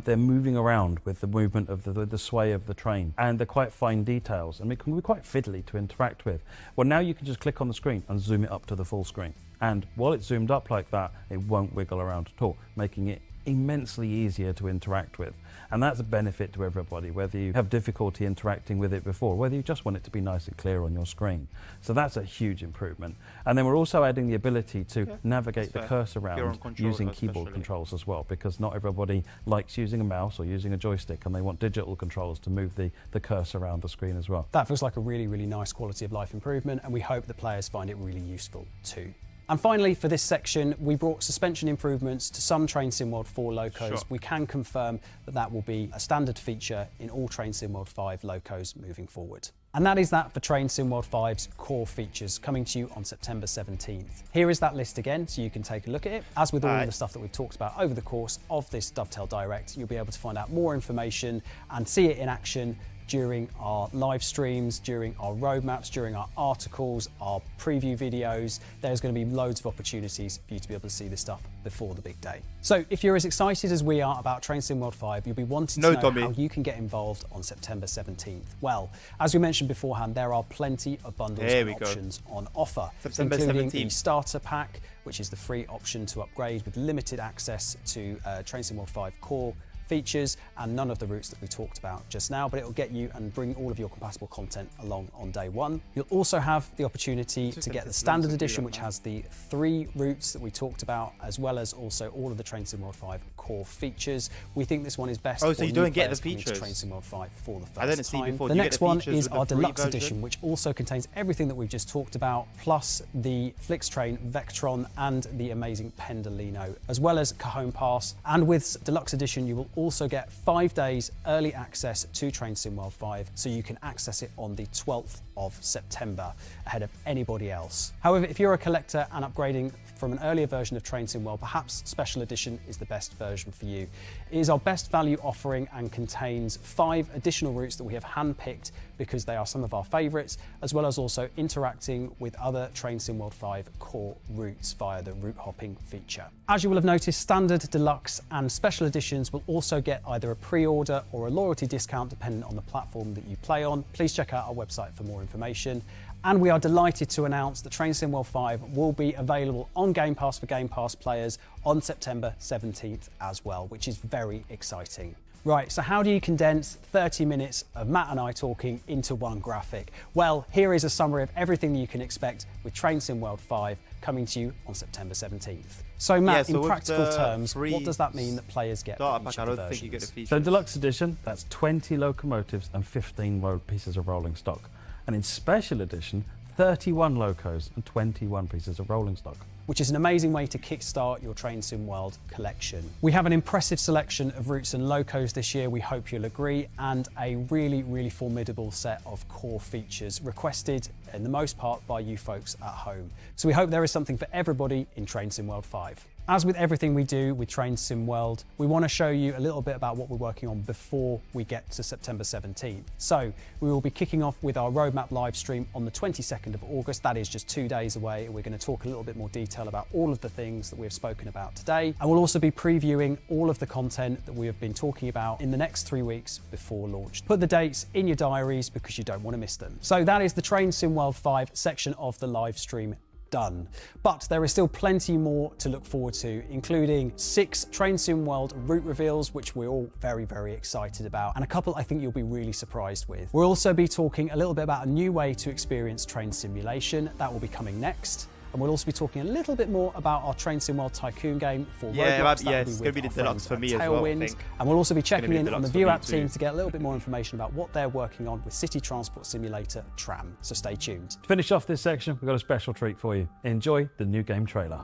Speaker 3: they're moving around with the movement of the sway of the train, and they're quite fine details, and it can be quite fiddly to interact with. Well, now you can just click on the screen and zoom it up to the full screen. And while it's zoomed up like that, it won't wiggle around at all, making it immensely easier to interact with. And that's a benefit to everybody, whether you have difficulty interacting with it before, whether you just want it to be nice and clear on your screen. So that's a huge improvement. And then we're also adding the ability to navigate the cursor around using keyboard controls as well, because not everybody likes using a mouse or using a joystick, and they want digital controls to move the cursor around the screen as well.
Speaker 2: That feels like a really nice quality of life improvement, and we hope that players find it really useful too. And finally, for this section, we brought suspension improvements to some Train Sim World 4 locos. We can confirm that that will be a standard feature in all Train Sim World 5 locos moving forward. And that is that for Train Sim World 5's core features, coming to you on September 17th. Here is that list again, so you can take a look at it. As with all of the stuff that we've talked about over the course of this Dovetail Direct, you'll be able to find out more information and see it in action during our live streams, during our roadmaps, during our articles, our preview videos. There's going to be loads of opportunities for you to be able to see this stuff before the big day. So if you're as excited as we are about Train Sim World 5, you'll be wanting to know how you can get involved on September 17th. Well, as we mentioned beforehand, there are plenty of bundles and options on offer, including the starter pack, which is the free option to upgrade with limited access to Train Sim World 5 core features and none of the routes that we talked about just now, but it will get you and bring all of your compatible content along on day one. You'll also have the opportunity to get the standard edition, which has the 3 routes that we talked about, as well as also all of the Train Sim World 5 core features. We think this one is best
Speaker 1: so you don't get the features?
Speaker 2: Train Sim World 5 for the first
Speaker 1: I didn't
Speaker 2: time.
Speaker 1: See before.
Speaker 2: The next one is our deluxe edition, which also contains everything that we've just talked about, plus the Flixtrain Vectron and the amazing Pendolino, as well as Cajon Pass. And with deluxe edition, you will also get 5 days early access to Train Sim World 5, so you can access it on the 12th of September ahead of anybody else. However, if you're a collector and upgrading from an earlier version of Train Sim World, perhaps Special Edition is the best version for you. It is our best value offering and contains 5 additional routes that we have handpicked because they are some of our favourites, as well as also interacting with other Train Sim World 5 core routes via the route hopping feature. As you will have noticed, Standard, Deluxe and Special Editions will also get either a pre-order or a loyalty discount depending on the platform that you play on. Please check out our website for more information. And we are delighted to announce that Train Sim World 5 will be available on Game Pass for Game Pass players on September 17th as well, which is very exciting. Right, so how do you condense 30 minutes of Matt and I talking into one graphic? Well, here is a summary of everything you can expect with Train Sim World 5 coming to you on September 17th. So Matt, in practical terms, what does that mean that players get for each of the versions?
Speaker 3: So Deluxe Edition, that's 20 locomotives and 15 pieces of rolling stock. And in Special Edition, 31 locos and 21 pieces of rolling stock.
Speaker 2: Which is an amazing way to kickstart your Train Sim World collection. We have an impressive selection of routes and locos this year, we hope you'll agree, and a really formidable set of core features requested in the most part by you folks at home. So we hope there is something for everybody in Train Sim World 5. As with everything we do with Train Sim World, we want to show you a little bit about what we're working on before we get to September 17th. So we will be kicking off with our roadmap live stream on the 22nd of August. That is just 2 days away. We're going to talk a little bit more detail about all of the things that we've spoken about today. And we'll also be previewing all of the content that we have been talking about in the next 3 weeks before launch. Put the dates in your diaries because you don't want to miss them. So that is the Train Sim World 5 section of the live stream done. But there is still plenty more to look forward to, including 6 Train Sim World route reveals, which we're all very excited about, and a couple I think you'll be really surprised with. We'll also be talking a little bit about a new way to experience train simulation. That will be coming next. And we'll also be talking a little bit more about our Train Sim World Tycoon game for Roblox.
Speaker 1: It's going to be the Deluxe for me as well, I think.
Speaker 2: And we'll also be checking in on the View App team to get a little bit more information about what they're working on with City Transport Simulator Tram. So stay tuned.
Speaker 3: To finish off this section, we've got a special treat for you. Enjoy the new game trailer.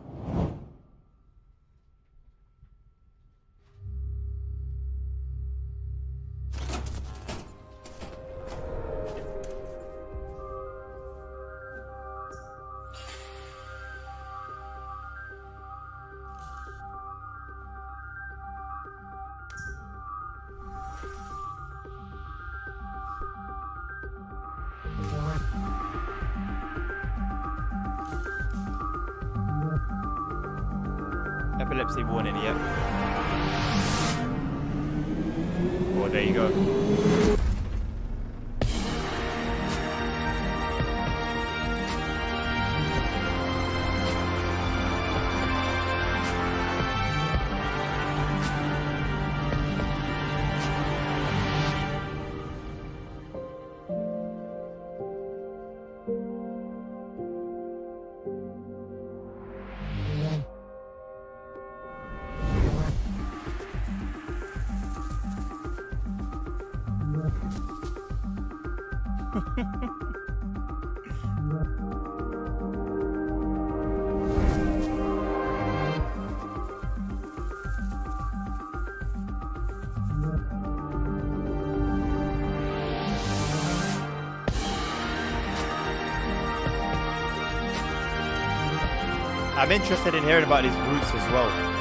Speaker 1: Epilepsy warning, yep. Oh, there you go. I'm interested in hearing about these routes as well.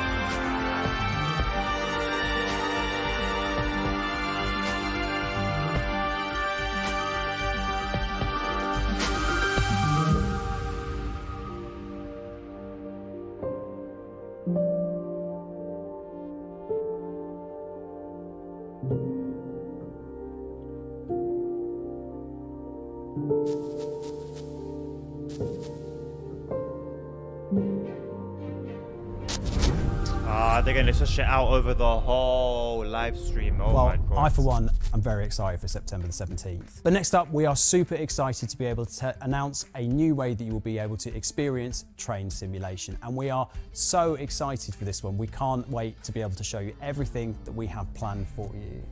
Speaker 1: They're going to just shit out over the whole live stream. Oh my God.
Speaker 2: I, for one, am very excited for September the 17th. But next up, we are super excited to be able to announce a new way that you will be able to experience train simulation. And we are so excited for this one. We can't wait to be able to show you everything that we have planned for you.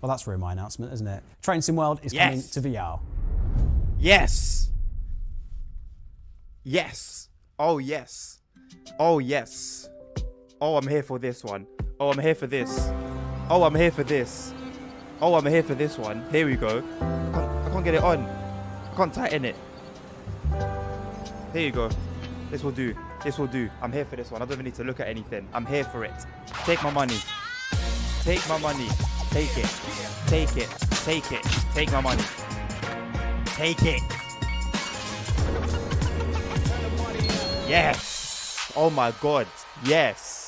Speaker 2: Well, that's really my announcement, isn't it? Train Sim World is coming to VR.
Speaker 1: Yes. Yes. Oh, yes. Oh, yes. Oh, I'm here for this one. Oh, I'm here for this. Oh, I'm here for this. Oh, I'm here for this one. Here we go. I can't get it on. I can't tighten it. Here you go. This will do. This will do. I'm here for this one. I don't even need to look at anything. I'm here for it. Take my money. Take my money. Take it. Take it. Take it. Take my money. Take it. Yes. Oh my God. Yes.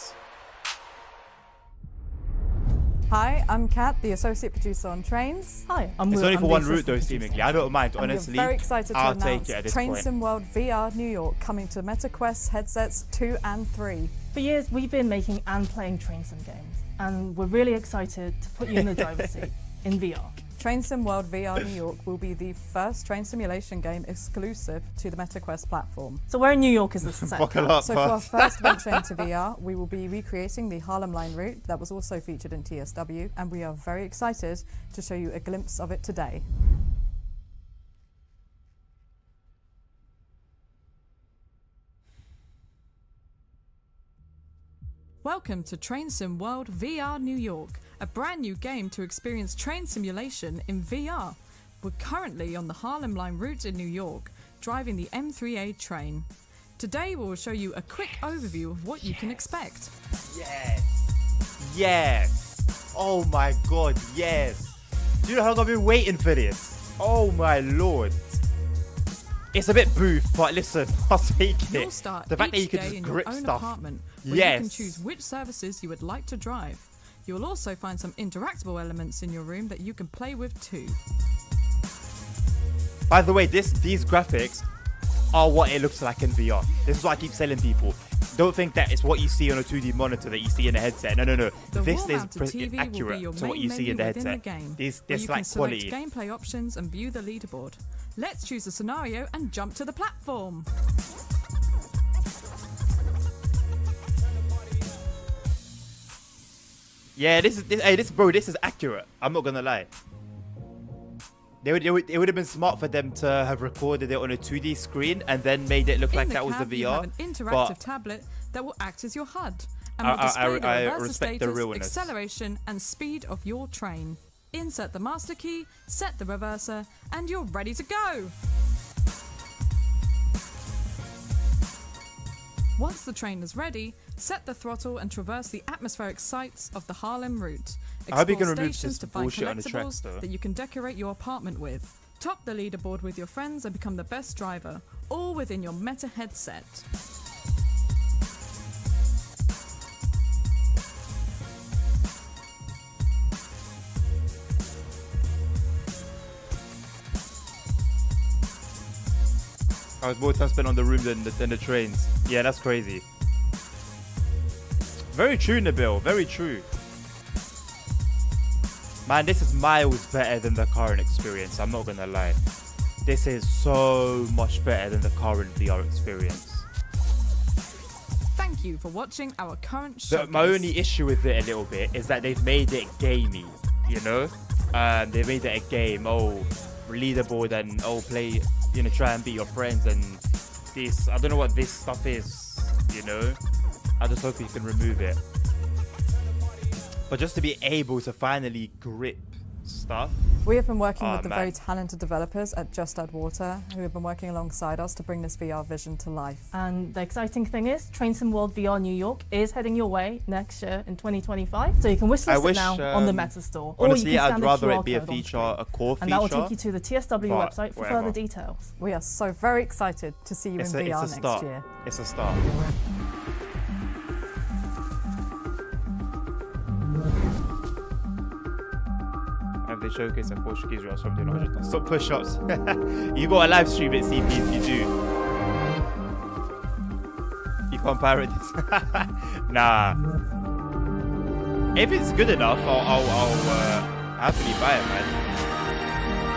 Speaker 4: Hi, I'm Kat, the associate producer on Trains.
Speaker 5: Hi, I'm
Speaker 1: It's
Speaker 5: Will.
Speaker 1: only
Speaker 5: I'm
Speaker 1: for
Speaker 5: the
Speaker 1: one route
Speaker 5: assistant
Speaker 1: though,
Speaker 5: producer.
Speaker 1: seemingly. I don't mind,
Speaker 4: And
Speaker 1: honestly.
Speaker 4: we're very excited to
Speaker 1: I'll
Speaker 4: announce
Speaker 1: take it at this
Speaker 4: Train
Speaker 1: point.
Speaker 4: Sim World VR New York coming to MetaQuest headsets 2 and 3.
Speaker 5: For years, we've been making and playing train sim games, and we're really excited to put you in the driver's seat in VR.
Speaker 4: Train Sim World VR New York will be the first train simulation game exclusive to the MetaQuest platform.
Speaker 5: So where in New York is this set?
Speaker 1: Buckle up,
Speaker 4: So for our
Speaker 1: Puff.
Speaker 4: first venture into VR, we will be recreating the Harlem Line route that was also featured in TSW, and we are very excited to show you a glimpse of it today. Welcome to Train Sim World VR New York, a brand new game to experience train simulation in VR. We're currently on the Harlem Line route in New York, driving the M3A train. Today we will show you a quick overview of what you can expect.
Speaker 1: Yes. Yes. Oh my God, yes. Do you know how long I've been waiting for this? Oh my Lord. It's a bit boof, but listen, I'll take
Speaker 4: You'll
Speaker 1: it.
Speaker 4: start
Speaker 1: The fact that
Speaker 4: each
Speaker 1: you can
Speaker 4: day
Speaker 1: just
Speaker 4: in
Speaker 1: grip
Speaker 4: your own
Speaker 1: stuff.
Speaker 4: apartment, where
Speaker 1: Yes.
Speaker 4: you can choose which services you would like to drive. You'll also find some interactable elements in your room that you can play with too.
Speaker 1: By the way, these graphics are what it looks like in VR. This is what I keep telling people. Don't think that it's what you see on a 2D monitor that you see in a headset. No.
Speaker 4: The
Speaker 1: This is
Speaker 4: wall-mounted TV will be
Speaker 1: accurate
Speaker 4: your
Speaker 1: to what
Speaker 4: main
Speaker 1: you see in the
Speaker 4: menu within
Speaker 1: headset.
Speaker 4: the game,
Speaker 1: This
Speaker 4: where you
Speaker 1: like
Speaker 4: can select
Speaker 1: quality.
Speaker 4: gameplay options and view the leaderboard. Let's choose a scenario and jump to the platform.
Speaker 1: Yeah, this is accurate. I'm not gonna lie. It would have been smart for them to have recorded it on a 2D screen and then made it look like
Speaker 4: in the
Speaker 1: that was the
Speaker 4: cab,
Speaker 1: VR.
Speaker 4: you have an interactive
Speaker 1: but
Speaker 4: tablet that will act as your HUD and will
Speaker 1: I
Speaker 4: display the reverser
Speaker 1: respect the
Speaker 4: status,
Speaker 1: realness.
Speaker 4: acceleration and speed of your train. Insert the master key, set the reverser, and you're ready to go! Once the train is ready, set the throttle and traverse the atmospheric sights of the Harlem route.
Speaker 1: I hope you
Speaker 4: Explore
Speaker 1: can remove
Speaker 4: stations
Speaker 1: this
Speaker 4: to find
Speaker 1: bullshit on the tracks,
Speaker 4: collectibles
Speaker 1: though.
Speaker 4: that you can decorate your apartment with. Top the leaderboard with your friends and become the best driver, all within your Meta headset.
Speaker 1: I was more time spent on the room than the trains. Yeah, that's crazy. Very true, Nabil. Very true. Man, this is miles better than the current experience. I'm not gonna lie. This is so much better than the current VR experience.
Speaker 4: Thank you for watching our current showcase.
Speaker 1: My only issue with it a little bit is that they've made it gamey, you know? They made it a game. Oh, leaderboard and play, try and beat your friends and this. I don't know what this stuff is, I just hope you can remove it. But just to be able to finally grip stuff.
Speaker 4: We have been working with the
Speaker 1: man.
Speaker 4: very talented developers at Just Add Water, who have been working alongside us to bring this VR vision to life.
Speaker 5: And the exciting thing is, Train Sim World VR New York is heading your way next year in 2025. So you can wishlist it now on the Meta Store.
Speaker 1: Honestly,
Speaker 5: or you can
Speaker 1: I'd
Speaker 5: scan the
Speaker 1: rather
Speaker 5: QR
Speaker 1: it be a
Speaker 5: code on
Speaker 1: feature,
Speaker 5: screen.
Speaker 1: a core feature.
Speaker 5: And that will take you to the TSW
Speaker 1: but
Speaker 5: website for
Speaker 1: whatever.
Speaker 5: further details.
Speaker 4: We are so very excited to see you in VR
Speaker 1: it's a
Speaker 4: next
Speaker 1: start.
Speaker 4: year.
Speaker 1: It's a start. Have they showcase a Portuguese or something? 100 stop push-ups. You got a live stream it, CP, if you do. You can't pirate this. Nah. If it's good enough, I'll happily buy it, man.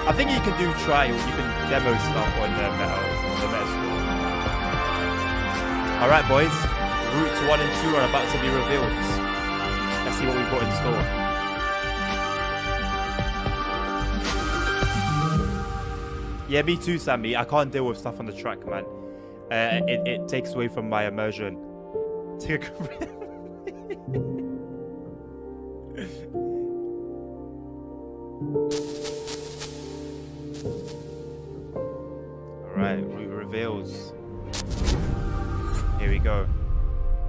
Speaker 1: I think you can do trial. You can demo stuff on the Meta Store. All right, boys. Routes 1 and 2 are about to be revealed. Let's see what we've got in store. Yeah, me too, Sammy. I can't deal with stuff on the track, man. It takes away from my immersion. Take a Alright, route reveals. Here we go.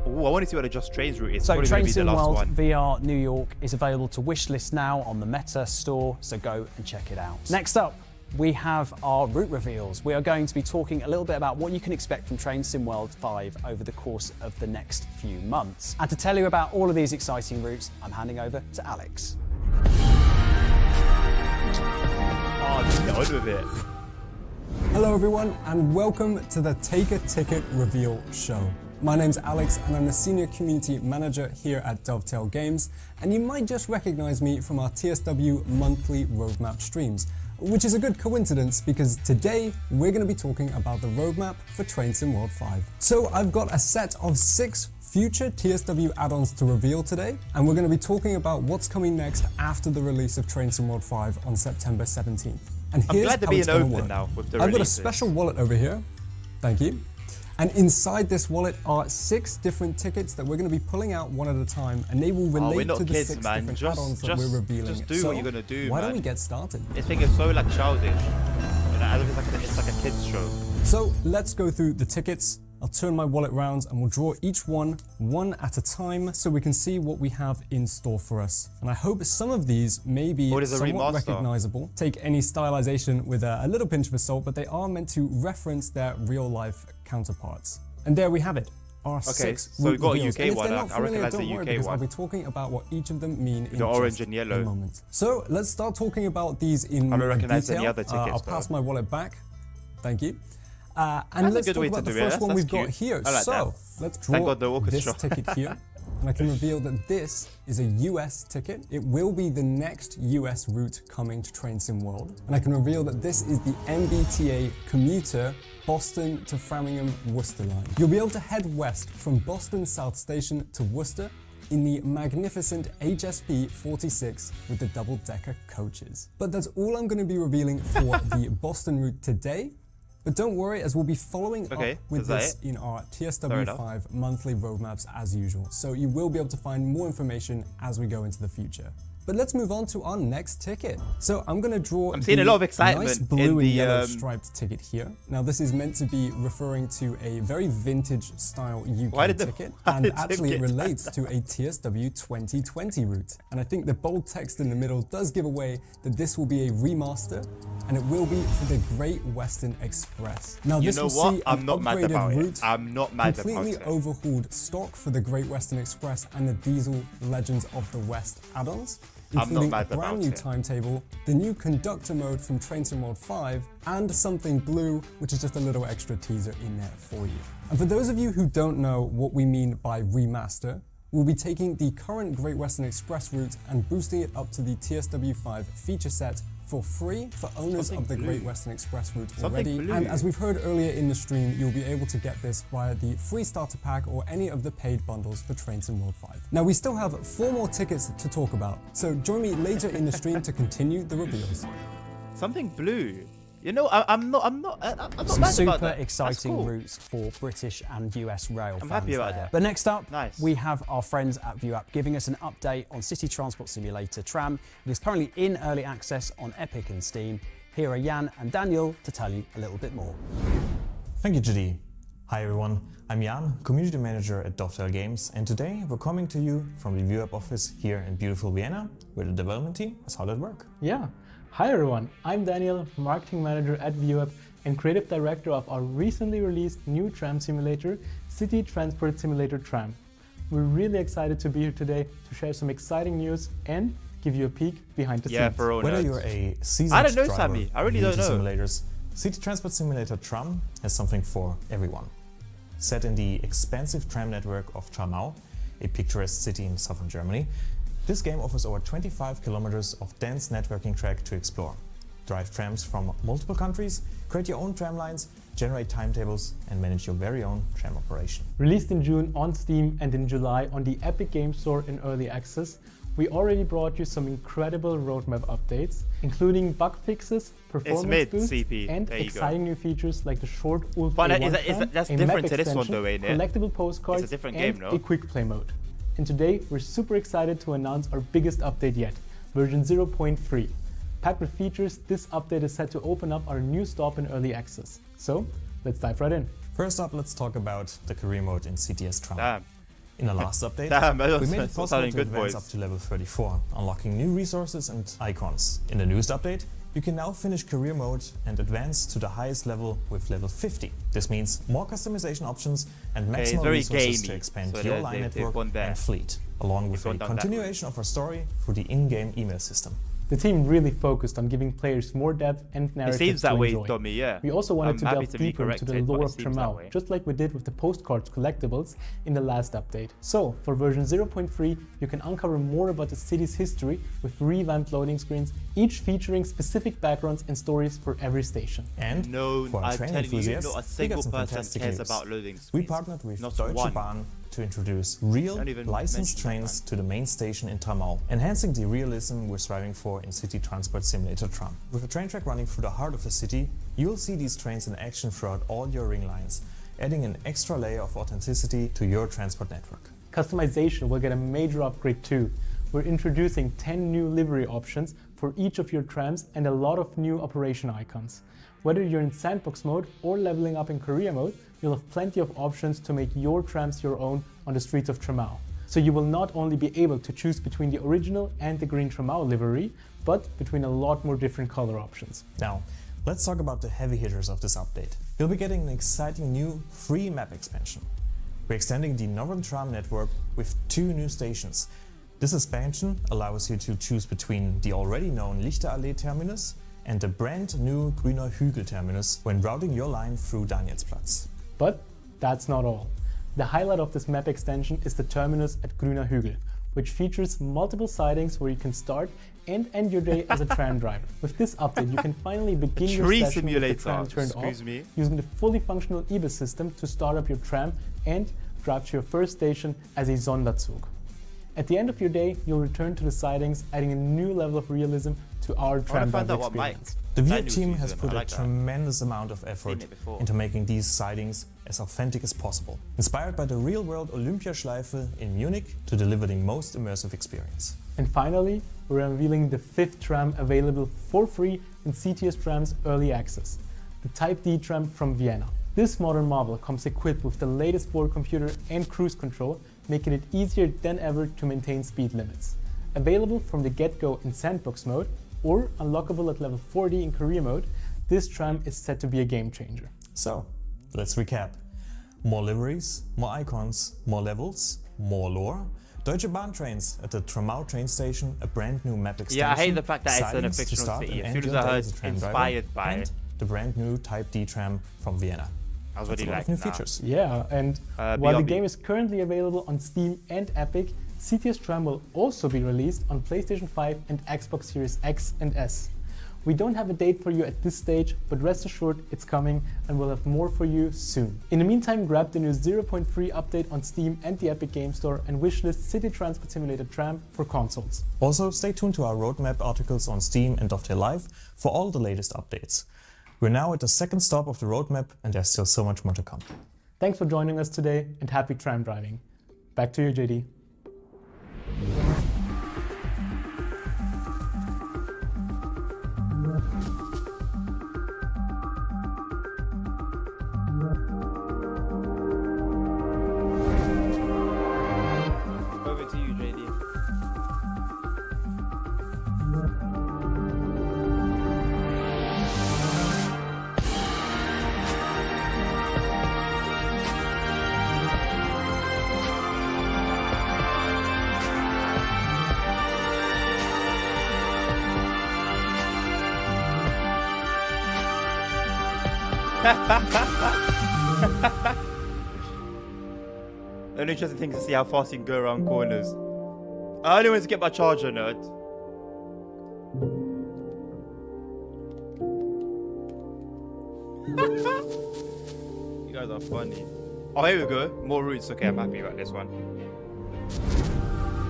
Speaker 1: Ooh, I want to see what the Just Trains route is.
Speaker 2: So
Speaker 1: Probably
Speaker 2: Train
Speaker 1: gonna be the
Speaker 2: Sim
Speaker 1: last
Speaker 2: World
Speaker 1: one.
Speaker 2: VR New York is available to wishlist now on the Meta store, so go and check it out. Next up, we have our route reveals. We are going to be talking a little bit about what you can expect from Train Sim World 5 over the course of the next few months. And to tell you about all of these exciting routes, I'm handing over to Alex.
Speaker 1: Oh, just get on with it.
Speaker 6: Hello everyone and welcome to the Take a Ticket Reveal Show. My name's Alex and I'm the Senior Community Manager here at Dovetail Games, and you might just recognize me from our TSW monthly roadmap streams, which is a good coincidence because today we're going to be talking about the roadmap for Train Sim World 5. So I've got a set of 6 future TSW add-ons to reveal today, and we're going to be talking about what's coming next after the release of Train Sim World 5 on September 17th. And
Speaker 1: I'm
Speaker 6: here's
Speaker 1: glad they're
Speaker 6: how
Speaker 1: being
Speaker 6: it's going to
Speaker 1: open
Speaker 6: work.
Speaker 1: now with the
Speaker 6: I've got a
Speaker 1: releases.
Speaker 6: special wallet over here. Thank you. And inside this wallet are 6 different tickets that we're going to be pulling out one at a time, and they will relate
Speaker 1: we're not
Speaker 6: to the
Speaker 1: kids,
Speaker 6: 6
Speaker 1: man.
Speaker 6: different
Speaker 1: Just-
Speaker 6: add-ons that
Speaker 1: just-
Speaker 6: we're revealing.
Speaker 1: just do
Speaker 6: So
Speaker 1: what you're gonna do,
Speaker 6: why don't
Speaker 1: man.
Speaker 6: we get started?
Speaker 1: This thing is so like childish. You know, as if it's like a kid's show.
Speaker 6: So let's go through the tickets. I'll turn my wallet round and we'll draw each one at a time so we can see what we have in store for us. And I hope some of these may be
Speaker 1: What is a
Speaker 6: somewhat
Speaker 1: remaster?
Speaker 6: recognizable. Take any stylization with a little pinch of salt, but they are meant to reference their real life counterparts. And there we have it. Our 6
Speaker 1: so we've got a
Speaker 6: route reveals.
Speaker 1: UK
Speaker 6: And if
Speaker 1: one.
Speaker 6: they're
Speaker 1: I
Speaker 6: not familiar,
Speaker 1: recognise the
Speaker 6: don't worry,
Speaker 1: UK
Speaker 6: because I'll
Speaker 1: one.
Speaker 6: be talking about what each of them mean in
Speaker 1: The orange
Speaker 6: just
Speaker 1: and yellow.
Speaker 6: a moment. So let's start talking about these in
Speaker 1: I don't
Speaker 6: more
Speaker 1: recognise
Speaker 6: detail.
Speaker 1: any other tickets,
Speaker 6: I'll pass
Speaker 1: though.
Speaker 6: my wallet back. Thank you. And
Speaker 1: That's a
Speaker 6: let's
Speaker 1: good
Speaker 6: talk
Speaker 1: way
Speaker 6: about
Speaker 1: to
Speaker 6: the
Speaker 1: do it.
Speaker 6: first one
Speaker 1: That's
Speaker 6: we've got
Speaker 1: cute.
Speaker 6: here.
Speaker 1: I like
Speaker 6: So
Speaker 1: that.
Speaker 6: let's
Speaker 1: Thank
Speaker 6: draw
Speaker 1: God the
Speaker 6: this
Speaker 1: orchestra.
Speaker 6: ticket here. And I can reveal that this is a US ticket. It will be the next US route coming to Train Sim World. And I can reveal that this is the MBTA commuter Boston to Framingham Worcester line. You'll be able to head west from Boston South Station to Worcester in the magnificent HSP 46 with the double-decker coaches. But that's all I'm going to be revealing for the Boston route today. But don't worry, as we'll be following up with
Speaker 1: is that
Speaker 6: this
Speaker 1: it?
Speaker 6: in our
Speaker 1: Fair
Speaker 6: TSW5 monthly roadmaps as usual. So you will be able to find more information as we go into the future. But let's move on to our next ticket. So I'm going to draw
Speaker 1: I'm seeing a lot of excitement
Speaker 6: nice
Speaker 1: in
Speaker 6: blue and
Speaker 1: the,
Speaker 6: yellow striped ticket here. Now this is meant to be referring to a very vintage style
Speaker 1: Why
Speaker 6: UK
Speaker 1: did the-
Speaker 6: ticket,
Speaker 1: why
Speaker 6: and
Speaker 1: did the
Speaker 6: actually it
Speaker 1: ticket-
Speaker 6: relates to a TSW 2020 route. And I think the bold text in the middle does give away that this will be a remaster, and it will be for the Great Western Express. Now
Speaker 1: You
Speaker 6: this
Speaker 1: know
Speaker 6: will
Speaker 1: what?
Speaker 6: see
Speaker 1: I'm
Speaker 6: an
Speaker 1: not mad
Speaker 6: upgraded
Speaker 1: about it.
Speaker 6: route,
Speaker 1: I'm not mad about
Speaker 6: completely
Speaker 1: it.
Speaker 6: overhauled stock for the Great Western Express and the Diesel Legends of the West add-ons,
Speaker 1: I'm not
Speaker 6: including
Speaker 1: mad
Speaker 6: a brand
Speaker 1: about
Speaker 6: new
Speaker 1: it.
Speaker 6: timetable, the new conductor mode from Train Sim World 5, and something blue, which is just a little extra teaser in there for you. And for those of you who don't know what we mean by remaster, we'll be taking the current Great Western Express route and boosting it up to the TSW5 feature set for free for owners
Speaker 1: Something
Speaker 6: of the
Speaker 1: blue.
Speaker 6: Great Western Express route
Speaker 1: Something
Speaker 6: already.
Speaker 1: blue.
Speaker 6: And as we've heard earlier in the stream, you'll be able to get this via the free starter pack or any of the paid bundles for Train Sim World 5. Now we still have 4 more tickets to talk about, so join me later in the stream to continue the reveals.
Speaker 1: Something blue. You know, I'm not
Speaker 2: Some
Speaker 1: mad about
Speaker 2: super
Speaker 1: that. That's
Speaker 2: exciting
Speaker 1: cool.
Speaker 2: routes for British and US rail fans
Speaker 1: happy about
Speaker 2: there.
Speaker 1: that.
Speaker 2: But next up,
Speaker 1: Nice.
Speaker 2: we have our friends at ViewApp giving us an update on City Transport Simulator Tram. It is currently in early access on Epic and Steam. Here are Jan and Daniel to tell you a little bit more.
Speaker 7: Thank you, JD. Hi everyone, I'm Jan, Community Manager at Dovetail Games, and today we're coming to you from the ViewApp office here in beautiful Vienna, where the development team is hard at work.
Speaker 8: Yeah. Hi everyone, I'm Daniel, Marketing Manager at ViewApp and Creative Director of our recently released new tram simulator, City Transport Simulator Tram. We're really excited to be here today to share some exciting news and give you a peek behind the
Speaker 1: Yeah,
Speaker 8: scenes.
Speaker 1: for all
Speaker 7: Whether
Speaker 1: nerds.
Speaker 7: you're a seasoned
Speaker 1: I don't know,
Speaker 7: driver
Speaker 1: Sammy. I really
Speaker 7: new
Speaker 1: don't
Speaker 7: to
Speaker 1: know.
Speaker 7: simulators, City Transport Simulator Tram has something for everyone. Set in the expansive tram network of Tramau, a picturesque city in southern Germany, this game offers over 25 kilometers of dense networking track to explore. Drive trams from multiple countries, create your own tram lines, generate timetables, and manage your very own tram operation.
Speaker 8: Released in June on Steam and in July on the Epic Games Store in early access, we already brought you some incredible roadmap updates, including bug fixes, performance
Speaker 1: mid,
Speaker 8: boosts,
Speaker 1: CP.
Speaker 8: and
Speaker 1: There you go.
Speaker 8: exciting new features like the short Ulf
Speaker 1: But
Speaker 8: A1
Speaker 1: is that-
Speaker 8: tram,
Speaker 1: that's
Speaker 8: a
Speaker 1: different
Speaker 8: map
Speaker 1: to this one
Speaker 8: extension,
Speaker 1: though, ain't it?
Speaker 8: collectible postcards,
Speaker 1: It's a different
Speaker 8: and
Speaker 1: game, no?
Speaker 8: a quick play mode. and today we're super excited to announce our biggest update yet, version 0.3. Packed with features, this update is set to open up our new stop in early access. So, let's dive right in.
Speaker 7: First up, let's talk about the career mode in CTS Tram.
Speaker 1: Damn.
Speaker 7: In the last update, we made it possible to advance up to level 34, unlocking new resources and icons. In the newest update, you can now finish career mode and advance to the highest level with level 50. This means more customization options and maximum resources to expand your line network and fleet, along with a continuation of our story through the in-game email system.
Speaker 8: The team really focused on giving players more depth and narrative
Speaker 1: It seems that way,
Speaker 8: enjoy.
Speaker 1: Tommy, yeah.
Speaker 8: We also wanted to delve
Speaker 1: be
Speaker 8: deeper into the lore of Tramau, just like we did with the postcards collectibles in the last update. So, for version 0.3, you can uncover more about the city's history with revamped loading screens, each featuring specific backgrounds and stories for every station.
Speaker 7: And for our train enthusiasts,
Speaker 1: not a single person cares about loading screens.
Speaker 7: We partnered with Deutsche Bahn to introduce real, licensed trains to the main station in Tramau, enhancing the realism we're striving for in City Transport Simulator Tram. With a train track running through the heart of the city, you'll see these trains in action throughout all your ring lines, adding an extra layer of authenticity to your transport network.
Speaker 8: Customization will get a major upgrade too. We're introducing 10 new livery options for each of your trams and a lot of new operation icons. Whether you're in sandbox mode or leveling up in career mode, you'll have plenty of options to make your trams your own on the streets of Tramau. So you will not only be able to choose between the original and the green Tramau livery, but between a lot more different color options.
Speaker 7: Now, let's talk about the heavy hitters of this update. You'll be getting an exciting new free map expansion. We're extending the Northern Tram network with 2 new stations. This expansion allows you to choose between the already known Lichterallee terminus and the brand new Grüner Hügel terminus when routing your line through Danielsplatz.
Speaker 8: But that's not all. The highlight of this map extension is the terminus at Grüner Hügel, which features multiple sidings where you can start and end your day as a tram driver. With this update, you can finally begin your session with the tram turned off, using the fully functional EBIS system to start up your tram and drive to your first station as a Sonderzug. At the end of your day, you'll return to the sidings, adding a new level of realism to our tram driver experience.
Speaker 7: The Viet team has put a tremendous amount of effort into making these sidings as authentic as possible, inspired by the real-world Olympiaschleife in Munich to deliver the most immersive experience.
Speaker 8: And finally, we're unveiling the 5th tram available for free in CTS Tram's early access, the Type D tram from Vienna. This modern marvel comes equipped with the latest board computer and cruise control, making it easier than ever to maintain speed limits. Available from the get-go in sandbox mode, or unlockable at level 40 in career mode, this tram is set to be a game changer.
Speaker 7: So, let's recap. More liveries, more icons, more levels, more lore, Deutsche Bahn trains at the Tramau train station, a brand new map extension.
Speaker 1: Yeah, I hate the fact that it's in a fictional city. As soon as I heard inspired by it.
Speaker 7: The brand new Type D tram from Vienna.
Speaker 1: I was already like,
Speaker 7: new features.
Speaker 8: Yeah, and while the game is currently available on Steam and Epic, CTS Tram will also be released on PlayStation 5 and Xbox Series X and S. We don't have a date for you at this stage, but rest assured it's coming and we'll have more for you soon. In the meantime, grab the new 0.3 update on Steam and the Epic Game Store and wishlist City Transport Simulator Tram for consoles.
Speaker 7: Also, stay tuned to our roadmap articles on Steam and Dovetail Live for all the latest updates. We're now at the 2nd stop of the roadmap and there's still so much more to come.
Speaker 8: Thanks for joining us today and happy tram driving. Back to you, JD.
Speaker 1: Over to you, JD. The only interesting thing is to see how fast you can go around corners. I only want to get my charger, nerd. You guys are funny. Oh, here we go. More routes. Okay, I'm happy about this one. It's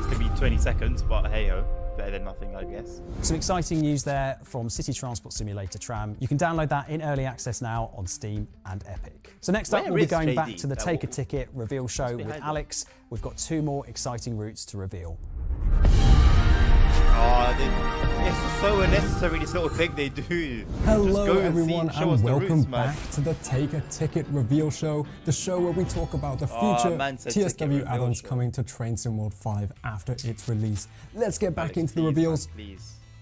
Speaker 1: gonna be 20 seconds, but hey ho. better than nothing, I guess.
Speaker 2: Some exciting news there from City Transport Simulator Tram. You can download that in early access now on Steam and Epic. So next up, we'll be going back to the Take a Ticket reveal show with Alex. We've got 2 more exciting routes to reveal.
Speaker 1: Oh, it's so unnecessary, this little thing they do.
Speaker 6: Hello everyone and welcome back to the Take a Ticket reveal show, the show where we talk about the future TSW add-ons coming to Train Sim World 5 after its release. Let's get back into the reveals.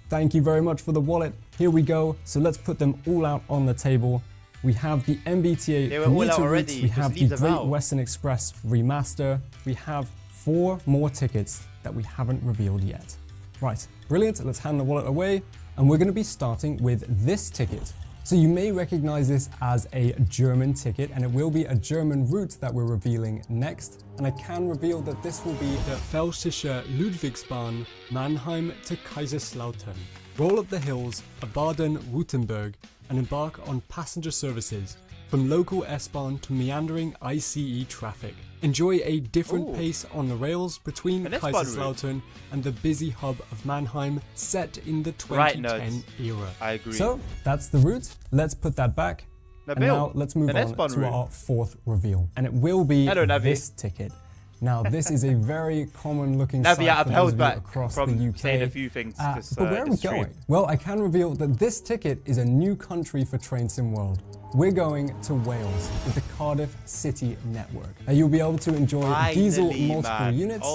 Speaker 6: Thank you very much for the wallet. Here we go. So let's put them all out on the table. We have the MBTA commuter routes, we have the Great Western Express remaster, we have 4 more tickets that we haven't revealed yet. Right, brilliant, let's hand the wallet away, and we're going to be starting with this ticket. So you may recognize this as a German ticket, and it will be a German route that we're revealing next. And I can reveal that this will be the Pfälzische Ludwigsbahn, Mannheim to Kaiserslautern. Roll up the hills of Baden-Württemberg and embark on passenger services from local S-Bahn to meandering ICE traffic. Enjoy a different pace on the rails between Kaiserslautern and the busy hub of Mannheim, set in the 2010 era.
Speaker 1: I agree.
Speaker 6: So that's the route. Let's put that back. And now let's move on to our 4th reveal. And it will be this ticket. Now this is a very common looking site
Speaker 1: I've held back
Speaker 6: across
Speaker 1: from
Speaker 6: the UK.
Speaker 1: saying a few things
Speaker 6: But where are we going? Well, I can reveal that this ticket is a new country for Train Sim World. We're going to Wales with the Cardiff City Network. You'll be able to enjoy diesel multiple units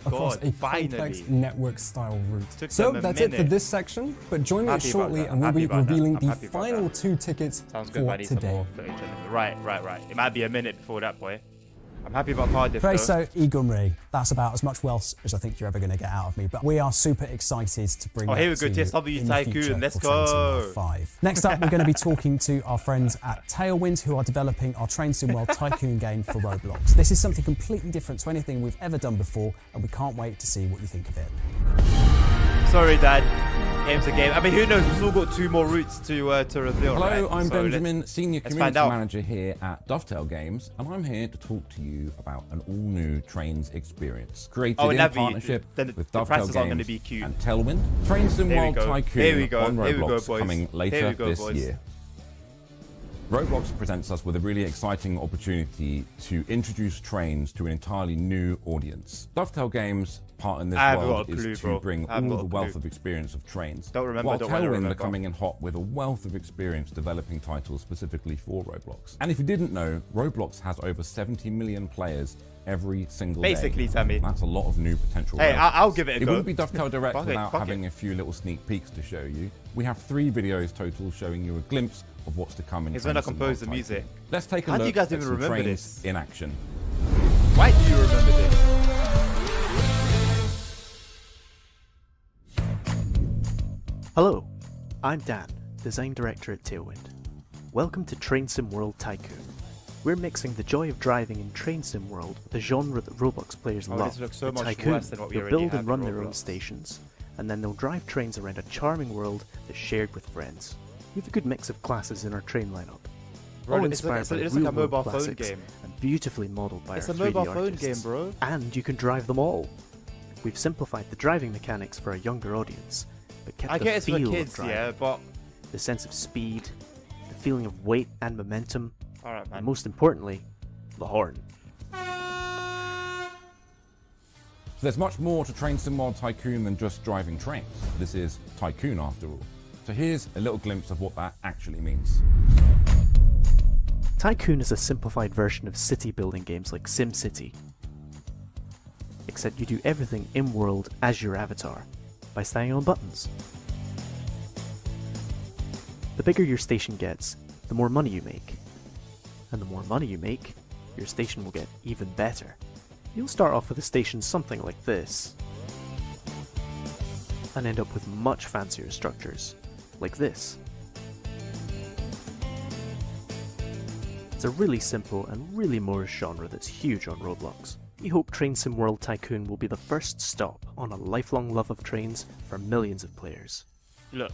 Speaker 6: across a complex network style route. So that's it for this section, but join me shortly and we'll be revealing the final 2 tickets for today.
Speaker 1: Right. It might be a minute before that, boy. I'm happy about Cardiff.
Speaker 2: So, Igumri, that's about as much Welsh as I think you're ever going to get out of me. But we are super excited to bring that
Speaker 1: here we
Speaker 2: to
Speaker 1: go, TSW Tycoon, let's
Speaker 2: go. 5. Next up, we're going to be talking to our friends at Tailwind, who are developing our Train Sim World Tycoon game for Roblox. This is something completely different to anything we've ever done before, and we can't wait to see what you think of it.
Speaker 1: Sorry, Dad. Game's a game. I mean, who knows? We've still got 2 more routes to reveal.
Speaker 9: Hello, I'm Benjamin, Senior Community Manager here at Dovetail Games, and I'm here to talk to you about an all-new Trains experience created in partnership with Dovetail Games and Tailwind. Train Sim World Tycoon on Roblox coming later this year. Roblox presents us with a really exciting opportunity to introduce trains to an entirely new audience. Dovetail Games' part in this world is to bring all the wealth of experience of trains, while Tailwind are coming in hot with a wealth of experience developing titles specifically for Roblox. And if you didn't know, Roblox has over 70 million players every single day.
Speaker 1: Basically, Sammy.
Speaker 9: That's a lot of new potential.
Speaker 1: Hey, I'll give it a go.
Speaker 9: It wouldn't be Dovetail Direct without having a few little sneak peeks to show you. We have 3 videos total showing you a glimpse of what's to come in.
Speaker 1: It's when I compose the music.
Speaker 9: Let's take a look.
Speaker 1: How do you guys even
Speaker 9: some
Speaker 1: remember
Speaker 9: trains
Speaker 1: this
Speaker 9: in action?
Speaker 1: Why do you remember this?
Speaker 10: Hello, I'm Dan, Design Director at Tailwind. Welcome to Train Sim World Tycoon. We're mixing the joy of driving in Train Sim World with a genre that Roblox players love.
Speaker 1: So
Speaker 10: the Tycoon, they'll build and run their own stations, and then they'll drive trains around a charming world that's shared with friends. We have a good mix of classes in our train lineup. All inspired by real-world classics and beautifully modelled by our 3D artists. It's a mobile phone game, bro. And you can drive them all. We've simplified the driving mechanics for a younger audience, but kept the feel of driving.
Speaker 1: But
Speaker 10: the sense of speed, the feeling of weight and momentum,
Speaker 1: man.
Speaker 10: And most importantly, the horn.
Speaker 9: So there's much more to Train Sim World Tycoon than just driving trains. This is Tycoon after all. So here's a little glimpse of what that actually means.
Speaker 10: Tycoon is a simplified version of city building games like SimCity. Except you do everything in-world as your avatar, by standing on buttons. The bigger your station gets, the more money you make. And the more money you make, your station will get even better. You'll start off with a station something like this, and end up with much fancier structures, like this. It's a really simple and really Moorish genre that's huge on Roblox. We hope Train Sim World Tycoon will be the first stop on a lifelong love of trains for millions of players.
Speaker 1: Look,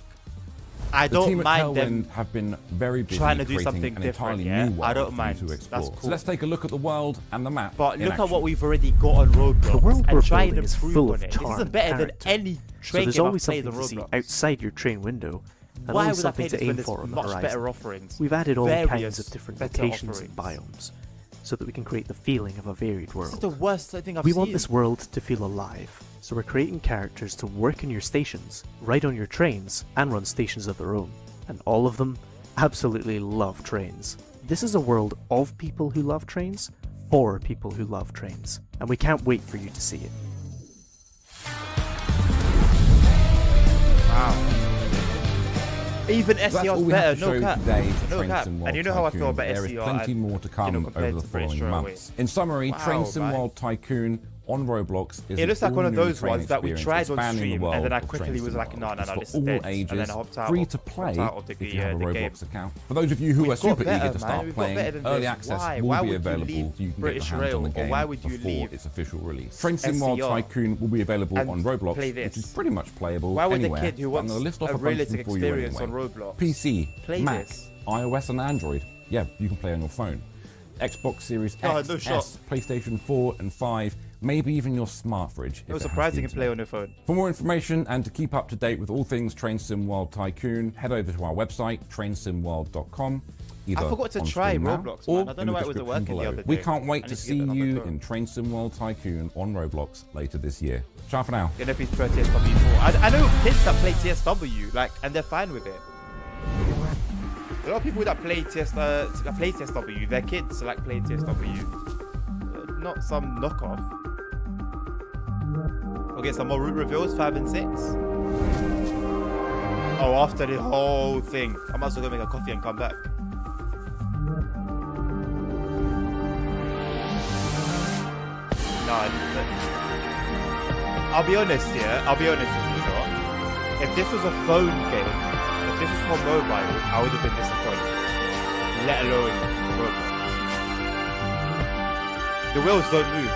Speaker 1: I don't mind them
Speaker 9: have been very busy
Speaker 1: trying to do
Speaker 9: creating
Speaker 1: something
Speaker 9: an
Speaker 1: different.
Speaker 9: entirely new world
Speaker 1: I don't mind.
Speaker 9: to explore.
Speaker 1: That's cool.
Speaker 9: So let's take a look at the world and the map.
Speaker 1: But
Speaker 9: in
Speaker 1: look
Speaker 9: action.
Speaker 1: at what we've already got on Roblox.
Speaker 10: The world we're
Speaker 1: and try and
Speaker 10: building is
Speaker 1: improve
Speaker 10: full
Speaker 1: on
Speaker 10: of
Speaker 1: it.
Speaker 10: charm
Speaker 1: This is better than
Speaker 10: character.
Speaker 1: any
Speaker 10: So there's always something to see outside your train window, and always something to aim for on the horizon. We've added all kinds of different locations and biomes, so that we can create the feeling of a varied world.
Speaker 1: This is the worst thing I've seen.
Speaker 10: We want this world to feel alive, so we're creating characters to work in your stations, ride on your trains, and run stations of their own. And all of them absolutely love trains. This is a world of people who love trains, for people who love trains, and we can't wait for you to see it.
Speaker 1: Wow. Even SCR's better, no cap. No cap. And you know how I feel about SCR.
Speaker 9: There is plenty more to come over the following months. In summary, Train Sim World Tycoon on Roblox is
Speaker 1: it looks like one of those ones that we tried on stream and then I quickly was like, no, this is dead.
Speaker 9: Ages,
Speaker 1: and then I hopped out
Speaker 9: free to play if you have a Roblox account. For those of you who are super eager to start playing, early access will be available so you can get your hands on the game before its official release. Train Sim World Tycoon will be available on Roblox, which is pretty much playable anywhere.
Speaker 1: Kid who wants a realistic experience on Roblox
Speaker 9: PC, Mac, iOS and Android. Yeah, you can play on your phone. Xbox Series X, S, PlayStation 4 and 5, maybe even your smart fridge.
Speaker 1: It was surprising you can play on your phone.
Speaker 9: For more information and to keep up to date with all things Train Sim World Tycoon, head over to our website, trainsimworld.com.
Speaker 1: I forgot to try Roblox, man. I don't know why it wasn't working the other day.
Speaker 9: We can't wait to see you in Train Sim World Tycoon on Roblox later this year. Ciao for now.
Speaker 1: I don't know if he's pro TSW4. I know kids that play TSW, and they're fine with it. A lot of people that play TSW, their kids play TSW. Not some knockoff. Okay, some more route reveals, 5 and 6. Oh, after the whole thing. I might as well go make a coffee and come back. No, I'll be honest here. I'll be honest with you, though. If this was a phone game, if this was for mobile, I would have been disappointed. Let alone Roblox. The wheels don't move.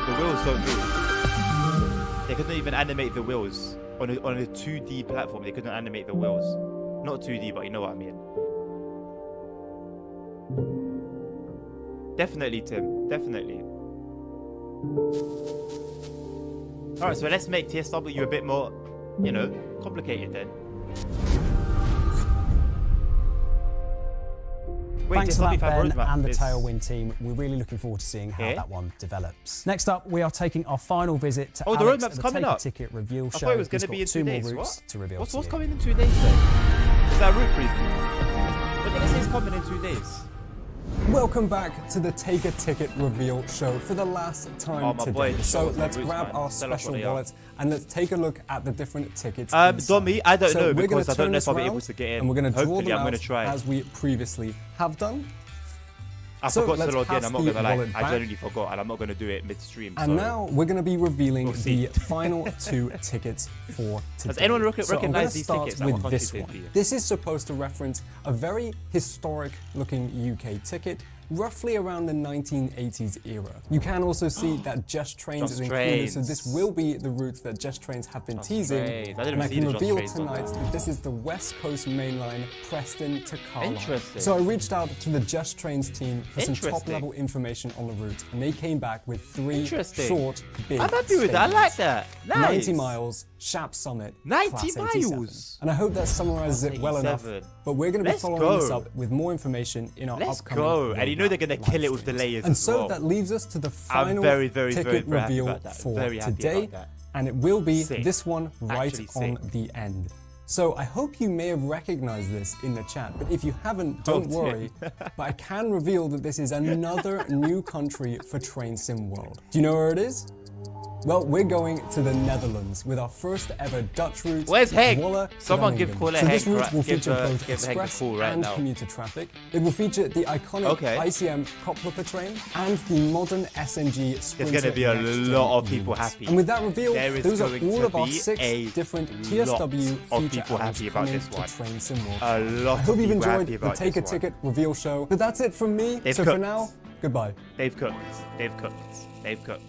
Speaker 1: The wheels don't move. They couldn't even animate the wheels on a 2D platform. They couldn't animate the wheels. Not 2D, but you know what I mean. Definitely, Tim. Definitely. Alright, so let's make TSW a bit more, complicated then.
Speaker 2: Thanks to that, Ben and the Tailwind team. We're really looking forward to seeing how that one develops. Next up, we are taking our final visit to Alex at the Take a Ticket reveal show.
Speaker 1: I thought it was going to be in 2 days.
Speaker 2: To reveal
Speaker 1: what's coming in 2 days then? Is that route preview? What did it say is coming in 2 days?
Speaker 6: Welcome back to the Take a Ticket reveal show for the last time today. So let's grab our special wallet and let's take a look at the different tickets.
Speaker 1: Dommy, I don't know because I don't know if I'll be able to get in.
Speaker 6: And we're going to draw them out
Speaker 1: try.
Speaker 6: as we previously have done.
Speaker 1: I forgot to log in, I'm not going to lie. I genuinely forgot and I'm not going to do it midstream.
Speaker 6: And now we're going to be revealing the final 2 tickets for today.
Speaker 1: Has anyone recognized these tickets?
Speaker 6: With this one. This is supposed to reference a very historic looking UK ticket, roughly around the 1980s era. You can also see that Just Trains is included, so this will be the route that Just Trains have been teasing. And I can reveal tonight that this is the West Coast Main Line, Preston to Carlisle. So I reached out to the Just Trains team for some top-level information on the route, and they came back with 3 short, big
Speaker 1: I'm happy with that. I like that. Nice.
Speaker 6: 90 miles, Shap Summit,
Speaker 1: 90 miles.
Speaker 6: And I hope that summarizes it well enough. But we're going to be following this up with more information in our upcoming.
Speaker 1: And you know they're going to kill it with the layers.
Speaker 6: And so that leaves us to the final ticket reveal for today, and it will be this one right on the end. So I hope you may have recognized this in the chat, but if you haven't, don't worry. But I can reveal that this is another new country for Train Sim World. Do you know where it is? Well, we're going to the Netherlands with our first ever Dutch route.
Speaker 1: Where's Heg?
Speaker 6: Wolle
Speaker 1: Someone give Paul a Heg.
Speaker 6: So this route will feature both express and commuter traffic. It will feature the iconic ICM Koploper train and the modern SNG Sprinter.
Speaker 1: There's going to be a lot of people happy.
Speaker 6: And with that reveal, those are all of our 6 different TSW feature
Speaker 1: happy about this one.
Speaker 6: Train Sim World.
Speaker 1: A lot
Speaker 6: I hope you've enjoyed the Take a Ticket reveal show. But that's it from me. So for now, goodbye.
Speaker 1: They've cooked. They've cooked. They've cooked.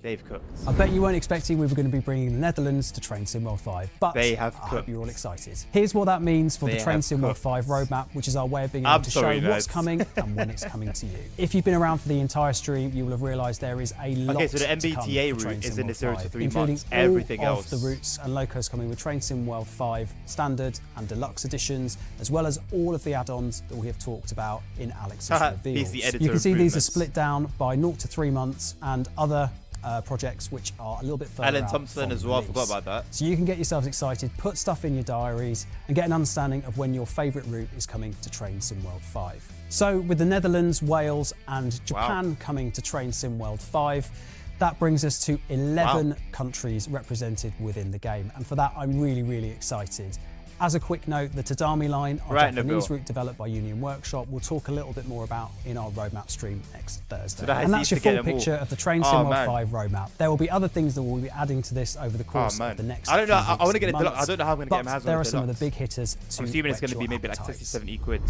Speaker 1: They've cooked.
Speaker 2: I bet you weren't expecting we were going to be bringing the Netherlands to Train Sim World 5, but
Speaker 1: they have
Speaker 2: I
Speaker 1: cooked.
Speaker 2: hope you're all excited. Here's what that means for the Train Sim World 5 roadmap, which is our way of being able to show what's coming and when it's coming to you. If you've been around for the entire stream, you will have realised there is a lot
Speaker 1: so the MBTA route is in the 0 to 3 months. Everything else.
Speaker 2: All of the routes and locos coming with Train Sim World 5 Standard and Deluxe editions, as well as all of the add-ons that we have talked about in Alex's reveals. You can see these are split down by 0 to 3 months and other projects which are a little bit further
Speaker 1: Alan
Speaker 2: out
Speaker 1: Thompson as well, I forgot about that.
Speaker 2: So you can get yourselves excited, put stuff in your diaries and get an understanding of when your favourite route is coming to Train Sim World 5. So with the Netherlands, Wales and Japan coming to Train Sim World 5, that brings us to 11 countries represented within the game, and for that I'm really excited. As a quick note, the Tadami line, our Japanese route developed by Union Workshop, we'll talk a little bit more about in our roadmap stream next Thursday. And that's your full picture of the Train Sim World 5 roadmap. There will be other things that we'll be adding to this over the course of the next
Speaker 1: I don't know.
Speaker 2: few
Speaker 1: I want to get
Speaker 2: weeks
Speaker 1: it.
Speaker 2: and months,
Speaker 1: I don't know how I'm going to get my hands on it.
Speaker 2: There are some of the big hitters.
Speaker 1: I'm assuming it's going to be maybe like 60, 70 quid.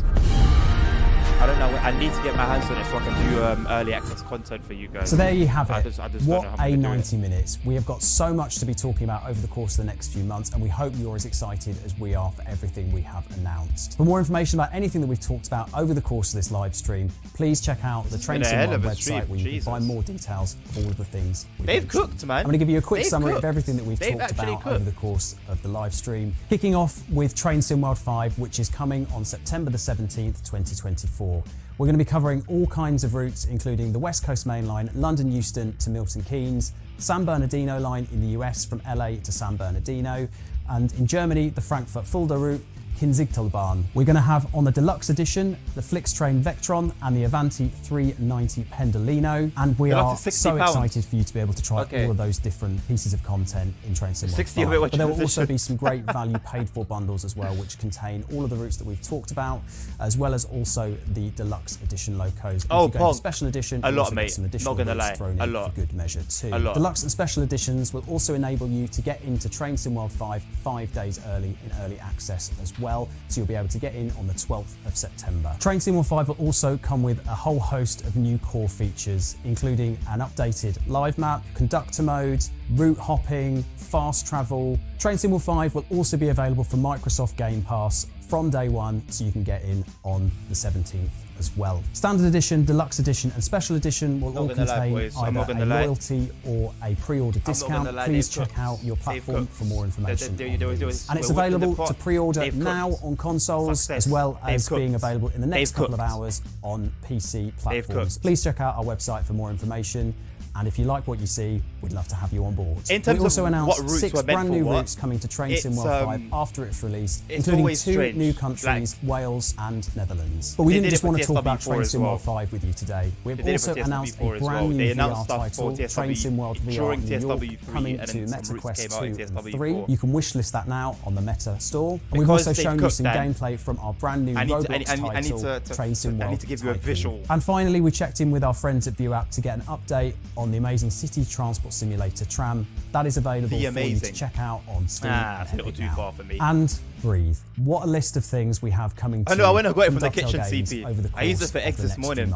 Speaker 1: I don't know. I need to get my hands on it so I can do early access content for you guys.
Speaker 2: So there you have it. What a 90 minutes. We have got so much to be talking about over the course of the next few months, and we hope you're as excited as we are for everything we have announced. For more information about anything that we've talked about over the course of this live stream, please check out the Train Sim World website where you can find more details of all of the things
Speaker 1: they've cooked, man.
Speaker 2: I'm going to give you a quick summary of everything that we've talked about over the course of the live stream. Kicking off with Train Sim World 5, which is coming on September the 17th, 2024. We're going to be covering all kinds of routes, including the West Coast Main Line, London Euston to Milton Keynes, San Bernardino line in the US from LA to San Bernardino, and in Germany, the Frankfurt Fulda route, Kinzigtalbahn. We're going to have on the deluxe edition the Flixtrain Vectron and the Avanti 390 Pendolino, and we are so excited for you to be able to try all of those different pieces of content in Train Sim World 5. But there will also be some great value paid for bundles as well, which contain all of the routes that we've talked about, as well as also the deluxe edition locos.
Speaker 1: Oh,
Speaker 2: if you go to special edition,
Speaker 1: a lot, mate.
Speaker 2: Some additional
Speaker 1: not gonna lie,
Speaker 2: thrown
Speaker 1: a
Speaker 2: in
Speaker 1: lot.
Speaker 2: For good measure too.
Speaker 1: A lot.
Speaker 2: Deluxe and special editions will also enable you to get into Train Sim World 5 5 days early in early access as well, so you'll be able to get in on the 12th of September. Train Sim World 5 will also come with a whole host of new core features, including an updated live map, conductor mode, route hopping, fast travel. Train Sim World 5 will also be available for Microsoft Game Pass from day one, so you can get in on the 17th as well. Standard edition, deluxe edition and special edition will all contain either a loyalty or a pre-order discount. Please check out your platform for more information. And it's available to pre-order now on consoles as well as being available in the next couple of hours on PC platforms. Please check out our website for more information. And if you like what you see, we'd love to have you on board.
Speaker 1: In terms
Speaker 2: we also
Speaker 1: of
Speaker 2: announced
Speaker 1: what routes
Speaker 2: 6
Speaker 1: were meant
Speaker 2: brand
Speaker 1: for
Speaker 2: new
Speaker 1: what,
Speaker 2: routes coming to Train Sim World 5 after its release, including 2
Speaker 1: strange.
Speaker 2: new countries, Wales and Netherlands. But we didn't just want to talk about Train Sim World 5 with you today. We've also announced a brand new VR title, Train Sim World VR New York, coming to Meta Quest 2 and 3. You can wishlist that now on the Meta store. And we've also shown you some gameplay from our brand new Roblox title, Train Sim World.
Speaker 1: I need to give you a visual.
Speaker 2: And finally, we checked in with our friends at ViewApp to get an update on the amazing City Transport Simulator Tram. That is available for you to check out on Steam.
Speaker 1: It's a little too far for me.
Speaker 2: And breathe. What a list of things we have coming to you.
Speaker 1: I know, I went and got it from the kitchen CP. I used it for eggs this morning.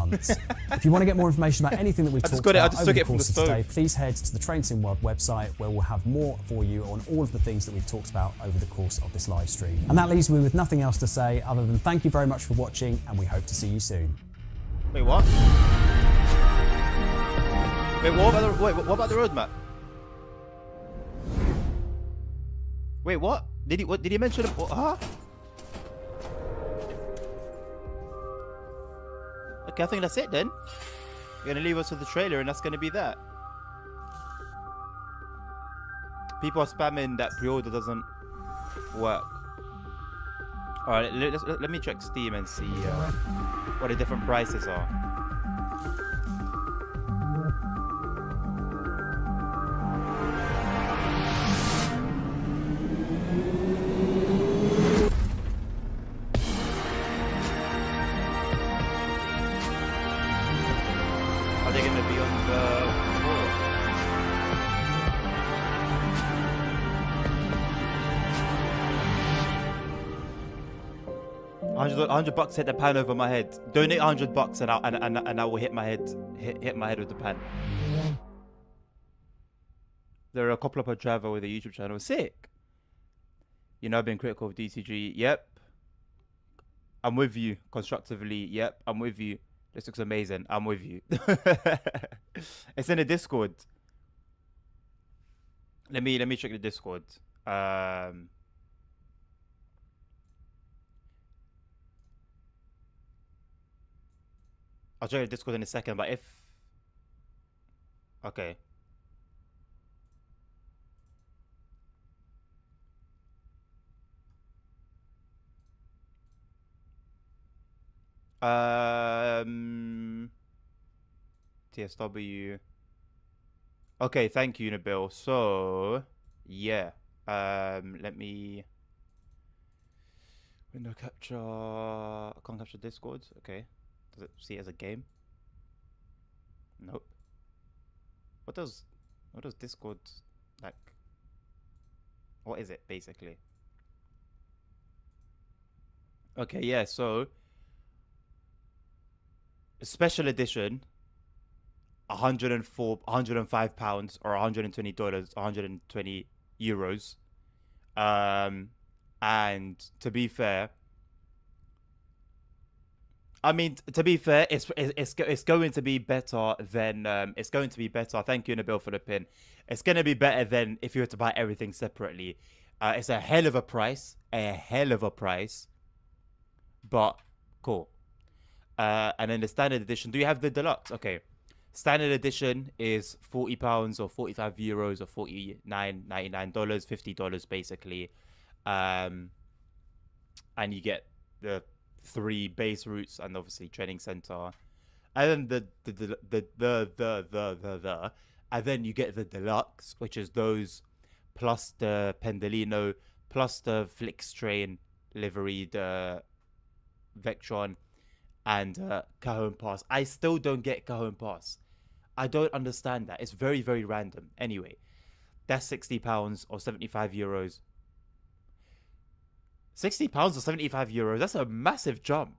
Speaker 2: If you want to get more information about anything that we've talked about over the course of today,
Speaker 1: stove.
Speaker 2: please head to the Train Sim World website where we'll have more for you on all of the things that we've talked about over the course of this live stream. And that leaves me with nothing else to say other than thank you very much for watching, and we hope to see you soon.
Speaker 1: Wait, what? Wait, what about the roadmap? Wait, what? Did he mention it? Huh? Okay, I think that's it then. You're gonna leave us with the trailer, and that's gonna be that. People are spamming that pre-order doesn't work. All right, let me check Steam and see what the different prices are. Are they going to be on the floor? $100 hit the pan over my head. Donate $100 and I will hit my head with the pan. They're a couple up a driver with a YouTube channel. Sick. You know, I've been critical of DCG. Yep. I'm with you constructively. Yep, I'm with you. This looks amazing. I'm with you. It's in the Discord. Let me check the Discord. I'll check the Discord in a second, but if... Okay. TSW. Okay, thank you, Nabil. So, yeah. Let me... Window capture... I can't capture Discord. Okay. Does it see it as a game? Nope. What does Discord, like... What is it, basically? Okay, yeah, so... Special edition, £105 or $120, €120. And to be fair, I mean, to be fair, it's going to be better than it's going to be better. Thank you, Nabil, for the pin. It's going to be better than if you were to buy everything separately. It's a hell of a price, but cool. And then the standard edition. Do you have the deluxe? Okay. Standard edition is £40 or €45 or $49.99, $50 basically. And you get the 3 base routes and obviously training center. And then and then you get the deluxe, which is those plus the Pendolino, plus the Flixtrain livery, the Vectron, and Cajon Pass. I still don't get Cajon Pass. I don't understand that. It's very, very random. Anyway, that's £60 or €75. £60 or €75. That's a massive jump.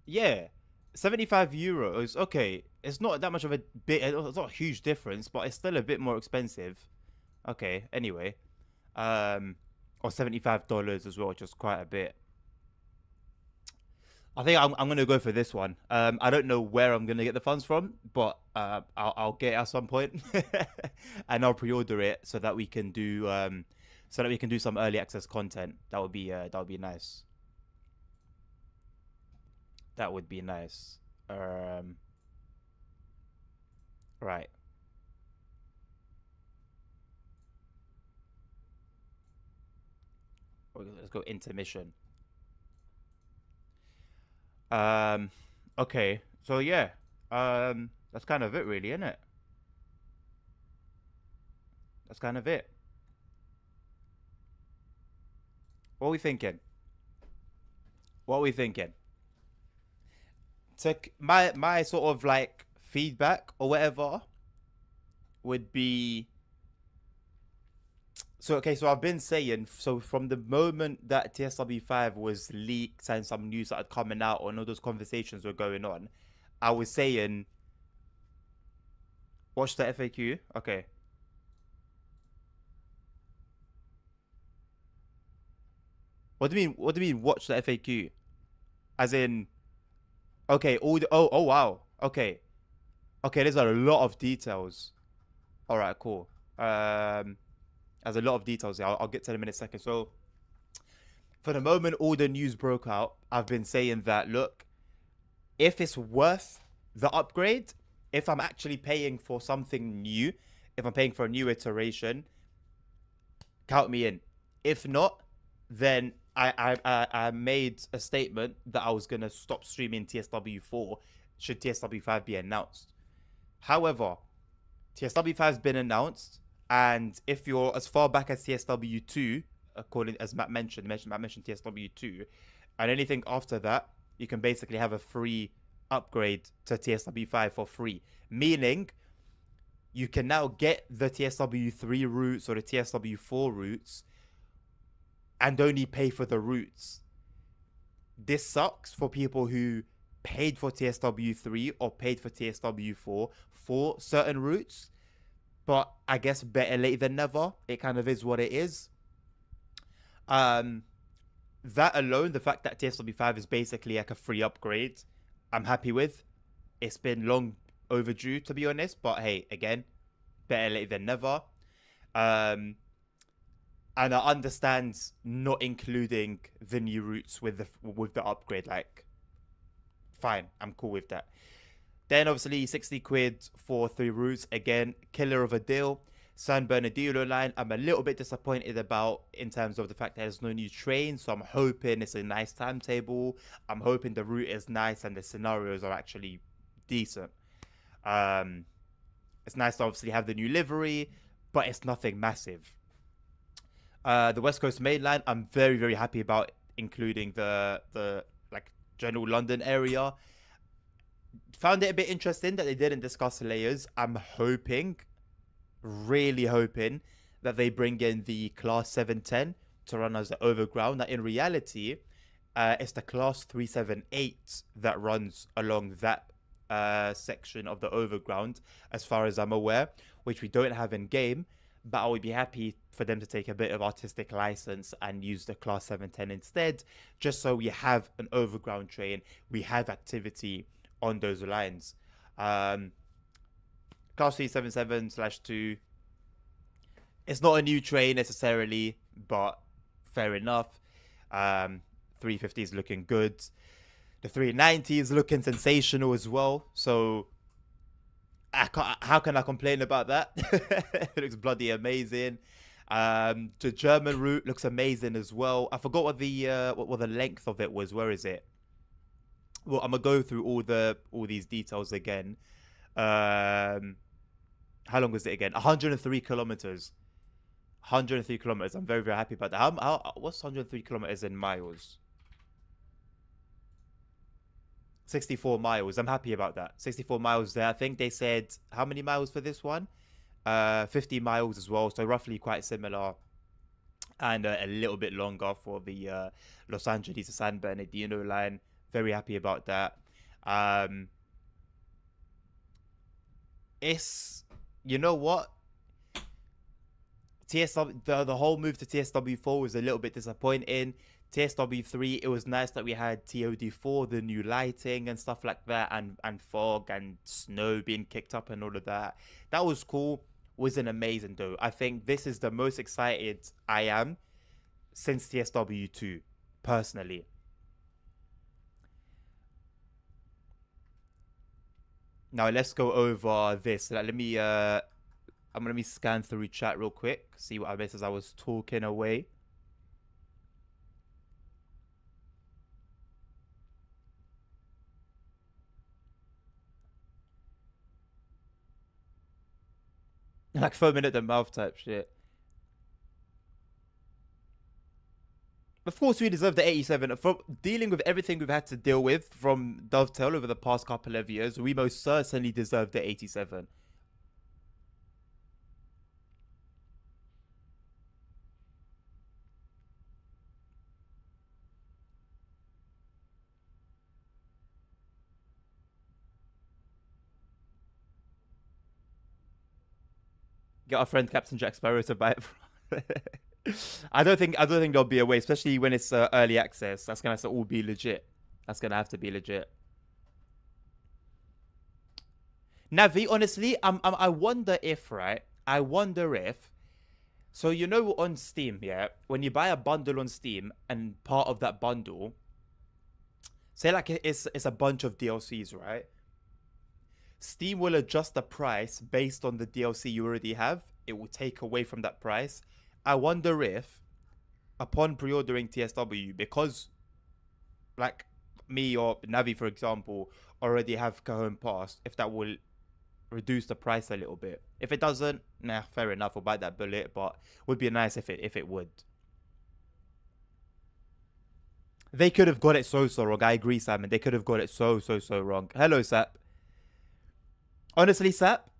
Speaker 1: Yeah. €75. Okay. It's not that much of a bit. It's not a huge difference, but it's still a bit more expensive. Okay. Anyway. Or $75 as well, which is quite a bit. I think I'm gonna go for this one. I don't know where I'm gonna get the funds from, but I'll get it at some point, and I'll pre-order it so that we can do some early access content. That would be nice. That would be nice. Right. Let's go intermission. Okay. So yeah. That's kind of it really, isn't it? That's kind of it. What are we thinking? So my sort of like feedback or whatever would be, so I've been saying, so from the moment that TSW5 was leaked and some news started coming out and all those conversations were going on, I was saying watch the FAQ. Okay. What do you mean watch the FAQ? As in, okay, all the, oh wow. Okay, there's a lot of details. All right, cool. There's a lot of details here. I'll get to them in a second. So, for the moment all the news broke out, I've been saying that, look, if it's worth the upgrade, if I'm actually paying for something new, if I'm paying for a new iteration, count me in. If not, then I made a statement that I was going to stop streaming TSW4 should TSW5 be announced. However, TSW5 has been announced, and if you're as far back as TSW2, according as Matt mentioned TSW2, and anything after that, you can basically have a free upgrade to TSW5 for free. Meaning, you can now get the TSW3 routes or the TSW4 routes and only pay for the routes. This sucks for people who paid for TSW3 or paid for TSW4 for certain routes. But I guess better late than never. It kind of is what it is. That alone, the fact that TSW5 is basically like a free upgrade, I'm happy with. It's been long overdue, to be honest. But hey, again, better late than never. And I understand not including the new routes with the upgrade. Like, fine, I'm cool with that. Then obviously 60 quid for 3 routes. Again, killer of a deal. San Bernardino line, I'm a little bit disappointed about in terms of the fact that there's no new train. So I'm hoping it's a nice timetable. I'm hoping the route is nice and the scenarios are actually decent. It's nice to obviously have the new livery, but it's nothing massive. The West Coast Main Line, I'm very, very happy about including the like general London area. Found it a bit interesting that they didn't discuss layers. I'm hoping, really hoping, that they bring in the Class 710 to run as the overground. That in reality, it's the Class 378 that runs along that section of the overground, as far as I'm aware, which we don't have in game. But I would be happy for them to take a bit of artistic license and use the Class 710 instead, just so we have an overground train, we have activity on those lines. Class 377/2, it's not a new train necessarily, but fair enough. 350 is looking good. The 390 is looking sensational as well, so how can I complain about that? It looks bloody amazing. The German route looks amazing as well. I forgot what the length of it was. Where is it? Well, I'm gonna go through all these details again. How long was it again? 103 kilometers. 103 kilometers. I'm very, very happy about that. What's 103 kilometers in miles? 64 miles. I'm happy about that. 64 miles there. I think they said how many miles for this one? 50 miles as well. So roughly quite similar. And a little bit longer for the Los Angeles to San Bernardino line. Very happy about that. It's, you know what? TSW, the whole move to TSW4 was a little bit disappointing. TSW3, it was nice that we had TOD4, the new lighting and stuff like that, and fog and snow being kicked up and all of that. That was cool. Wasn't amazing though. I think this is the most excited I am since TSW2, personally. Now let's go over this. Let me I'm gonna scan through chat real quick, see what I missed as I was talking away. Like foaming at the mouth type shit. Of course, we deserve the 87. For dealing with everything we've had to deal with from Dovetail over the past couple of years, we most certainly deserve the 87. Get our friend Captain Jack Sparrow to buy it from. I don't think there'll be a way, especially when it's early access. That's gonna have to all be legit. That's gonna have to be legit. Navi, honestly, I wonder if, right? I wonder if. So you know, on Steam, yeah, when you buy a bundle on Steam, and part of that bundle, say like it's a bunch of DLCs, right? Steam will adjust the price based on the DLC you already have. It will take away from that price. I wonder if, upon pre-ordering TSW, because like me or Navi, for example, already have Cajon Pass, if that will reduce the price a little bit. If it doesn't, nah, fair enough, we'll bite that bullet, but would be nice if it would. They could have got it so wrong. I agree, Simon. They could have got it so wrong. Hello, Sap. Honestly, Sap,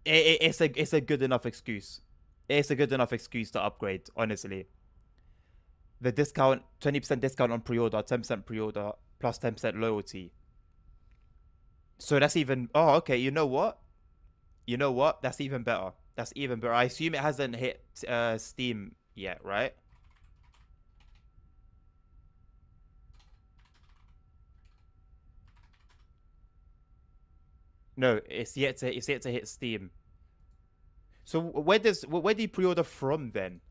Speaker 1: it's a good enough excuse. It's a good enough excuse to upgrade, honestly. the discount, 20% discount on pre-order, 10% pre-order, plus 10% loyalty. So that's even, oh, okay, you know what? You know what? That's even better. That's even better. I assume it hasn't hit Steam yet, right? No, it's yet to hit Steam. So where do you pre-order from then?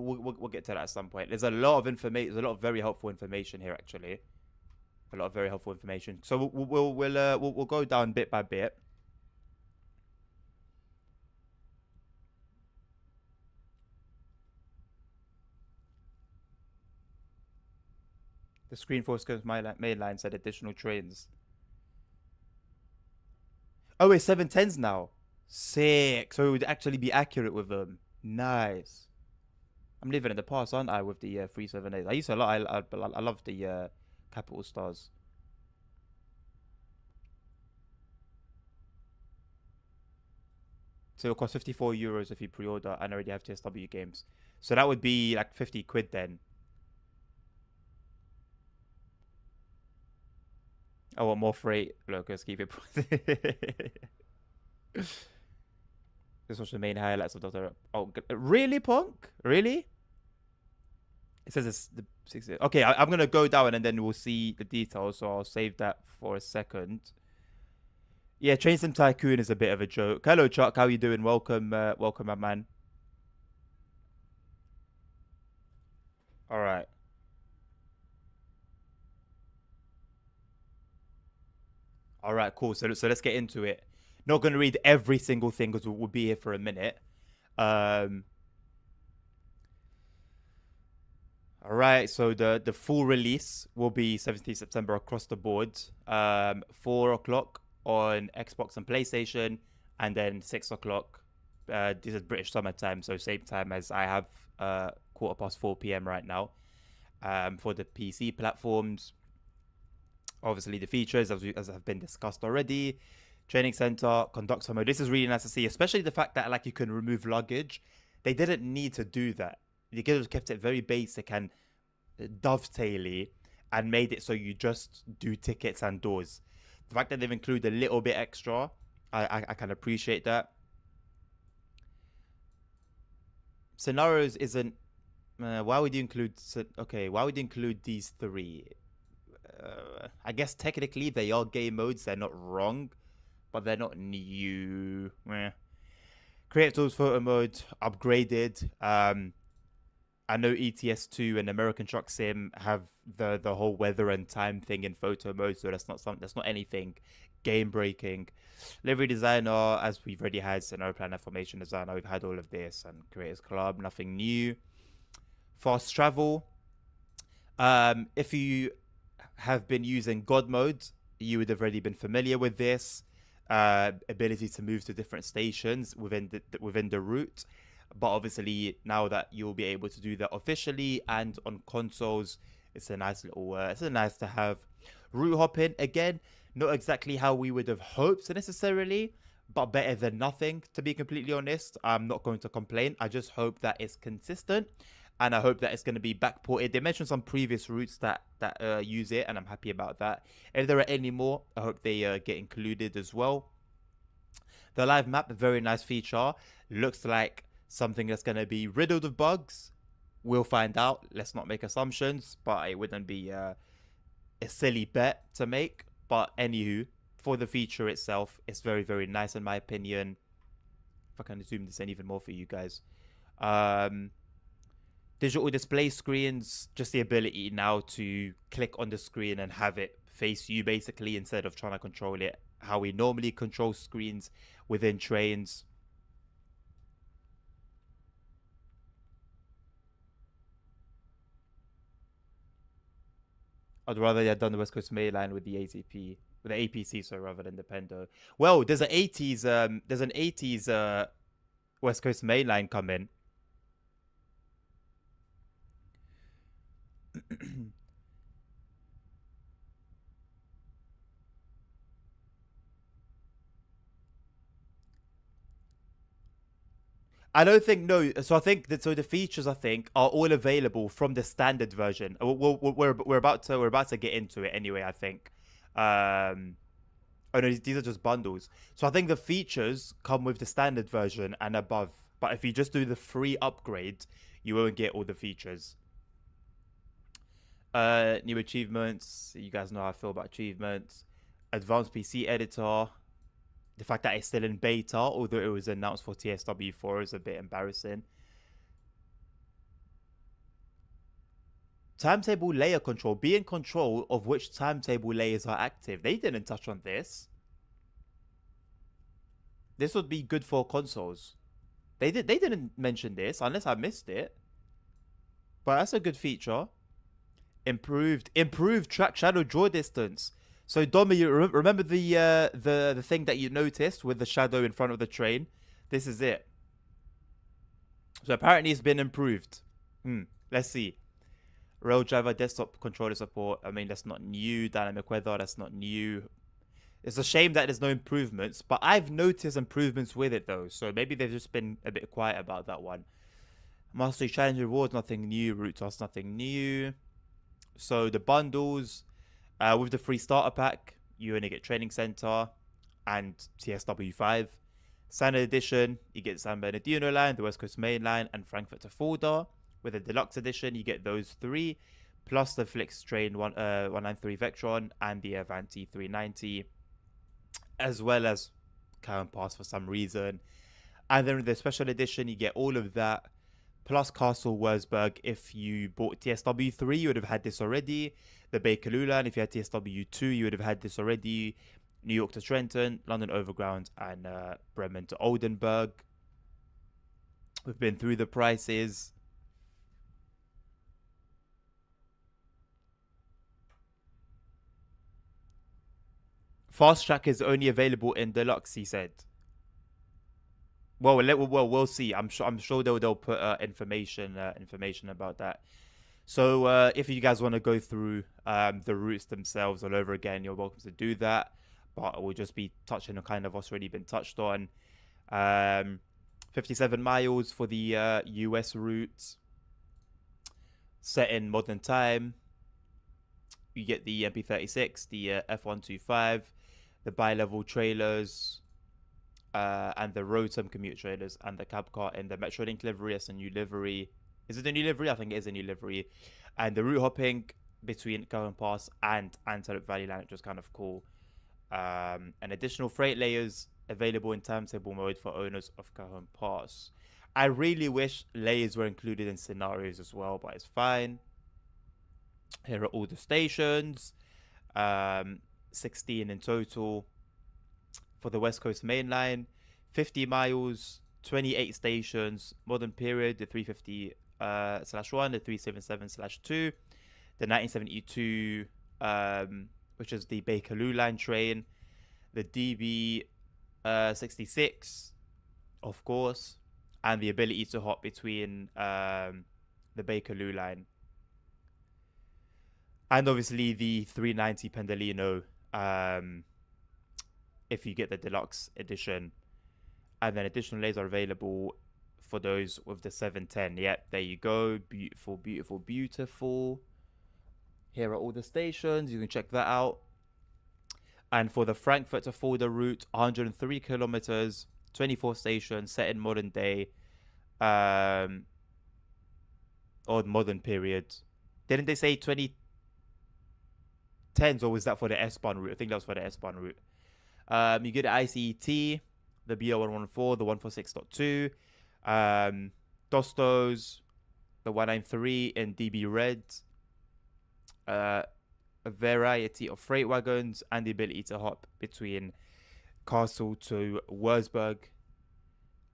Speaker 1: We'll get to that at some point. There's a lot of information. There's a lot of very helpful information here, actually. A lot of very helpful information. So we'll go down bit by bit. The screen force goes mainline said additional trains. Oh, it's 710s now. Sick. So it would actually be accurate with them. Nice. I'm living in the past, aren't I, with the 378s? I used to I love the Capital Stars. So it'll cost 54 euros if you pre-order and already have TSW games. So that would be like 50 quid then. I want more freight. Look, let's keep it. This was the main highlights of Dr. Oh, really, Punk? Really? It says it's the 60. Okay, I'm going to go down and then we'll see the details. So I'll save that for a second. Yeah, Train Sim Tycoon is a bit of a joke. Hello, Chuck. How you doing? Welcome, welcome, my man. All right. All right, cool. So let's get into it. Not going to read every single thing because we'll be here for a minute. All right, so the full release will be 17th September across the board. 4 o'clock on Xbox and PlayStation, and then 6 o'clock. This is British summertime, so same time as I have 4 p.m. right now. For the PC platforms, obviously the features as have been discussed already. Training center, conductor mode. This is really nice to see, especially the fact that like you can remove luggage. They didn't need to do that. They could have kept it very basic and dovetaily and made it so you just do tickets and doors. The fact that they've included a little bit extra, I can appreciate that. Scenarios isn't. Why would you include? Okay, why would you include these three? I guess technically they are game modes. They're not wrong, but they're not new. Creative Tools photo mode upgraded. I know ETS2 and American Truck Sim have the whole weather and time thing in photo mode, so that's not anything game breaking. Livery designer, as we've already had, scenario planner, formation designer, we've had all of this, and Creators Club, nothing new. Fast travel. If you have been using God mode, you would have already been familiar with this. Ability to move to different stations within the route. But obviously, now that you'll be able to do that officially and on consoles, it's a nice little, it's a nice to have. Route hopping, again, not exactly how we would have hoped necessarily, but better than nothing, to be completely honest. I'm not going to complain. I just hope that it's consistent, and I hope that it's going to be backported. They mentioned some previous routes that use it, and I'm happy about that. If there are any more, I hope they get included as well. The live map, a very nice feature. Looks like something that's going to be riddled with bugs. We'll find out. Let's not make assumptions, but it wouldn't be a silly bet to make. But anywho, for the feature itself, it's very, very nice in my opinion. If I can zoom this in even more for you guys. Digital display screens, just the ability now to click on the screen and have it face you basically, instead of trying to control it how we normally control screens within trains. I'd rather they had done the West Coast Main Line with the ATP, with the APC, so rather than the Pendo. Well, there's an 80s West Coast Main Line come in. I don't think no. So I think that the features are all available from the standard version. We're about to get into it anyway. I think. Oh no, these are just bundles. So I think the features come with the standard version and above. But if you just do the free upgrade, you won't get all the features. New achievements. You guys know how I feel about achievements. Advanced PC editor. The fact that it's still in beta, although it was announced for TSW4, is a bit embarrassing. Timetable layer control. Be in control of which timetable layers are active. They didn't touch on this. This would be good for consoles. They didn't mention this unless I missed it. But that's a good feature. Improved track shadow draw distance. So Dom, you remember the thing that you noticed with the shadow in front of the train? This is it. So apparently it's been improved. Let's see. Rail driver desktop controller support. I mean, that's not new. Dynamic weather, that's not new. It's a shame that there's no improvements, but I've noticed improvements with it though. So maybe they've just been a bit quiet about that one. Mastery challenge rewards, nothing new. Route task, nothing new. So the bundles. With the free starter pack, you only get Training Center and TSW5. Standard edition, you get San Bernardino line, the West Coast Main Line, and Frankfurt to Fulda. With the deluxe edition, you get those three, plus the Flix Train 193 Vectron and the Avanti 390, as well as Current Pass for some reason. And then with the special edition, you get all of that, plus Castle Wurzburg. If you bought TSW3, you would have had this already. The Bakerloo line, if you had TSW2, you would have had this already. New York to Trenton, London Overground, and Bremen to Oldenburg. We've been through the prices. Fast Track is only available in Deluxe, he said. Well, we'll see. I'm sure they'll put information about that. So if you guys want to go through the routes themselves all over again, you're welcome to do that. But we'll just be touching on kind of what's already been touched on. 57 miles for the US route. Set in modern time. You get the MP36, the F125, the bi-level trailers, and the Rotom commute trailers, and the cab car in the Metrolink livery as a new livery. Is it a new livery? I think it is a new livery. And the route hopping between Current Pass and Antelope Valley Line, which was kind of cool. And additional freight layers available in timetable mode for owners of Current Pass. I really wish layers were included in scenarios as well, but it's fine. Here are all the stations. 16 in total for the West Coast Main Line. 50 miles, 28 stations. Modern period, the 350/1, the 377/2, the 1972, which is the Bakerloo Line train, the DB66, of course, and the ability to hop between the Bakerloo Line. And obviously the 390 Pendolino, if you get the deluxe edition. And then additional layers are available for those with the 710. Yep, there you go. Beautiful, beautiful, beautiful. Here are all the stations. You can check that out. And for the Frankfurt to Fulda route, 103 kilometers, 24 stations, set in modern day, or modern period. Didn't they say 2010s, or was that for the S-Bahn route? I think that was for the S-Bahn route. You get the ICET, the BR114, the 146.2, Dostos, the 193 in DB Red, a variety of freight wagons, and the ability to hop between Castle to Wurzburg.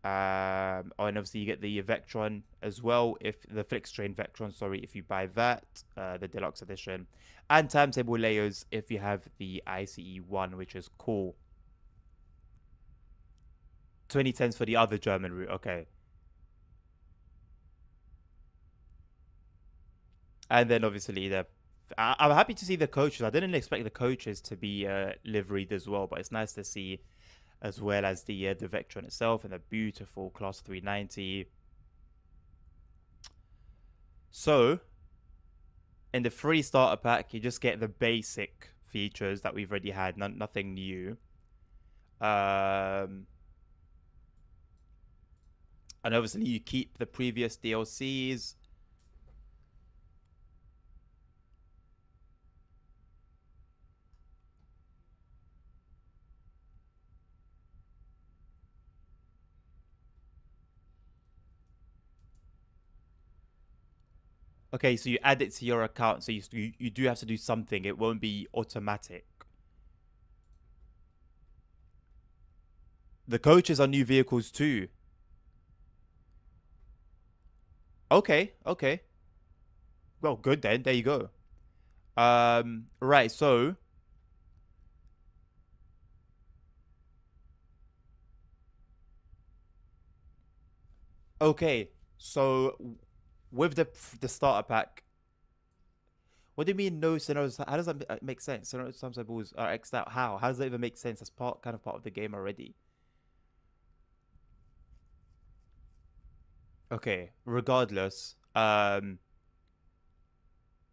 Speaker 1: And obviously you get the Vectron as well, if the Flix Train Vectron, sorry, if you buy that, the deluxe edition, and timetable layers if you have the ICE1, which is cool. 2010s for the other German route. Okay. And then obviously I'm happy to see the coaches. I didn't expect the coaches to be liveried as well, but it's nice to see, as well as the Vectron itself and the beautiful Class 390. So, in the free starter pack, you just get the basic features that we've already had, nothing new. And obviously you keep the previous DLCs. Okay, so you add it to your account, so you do have to do something. It won't be automatic. The coaches are new vehicles too. Okay. Well, good then. There you go. Right, so okay, so with the starter pack, what do you mean no scenarios? How does that make sense? Scenarios sometimes are X'd out. How does that even make sense? That's kind of part of the game already. Okay, regardless, oh,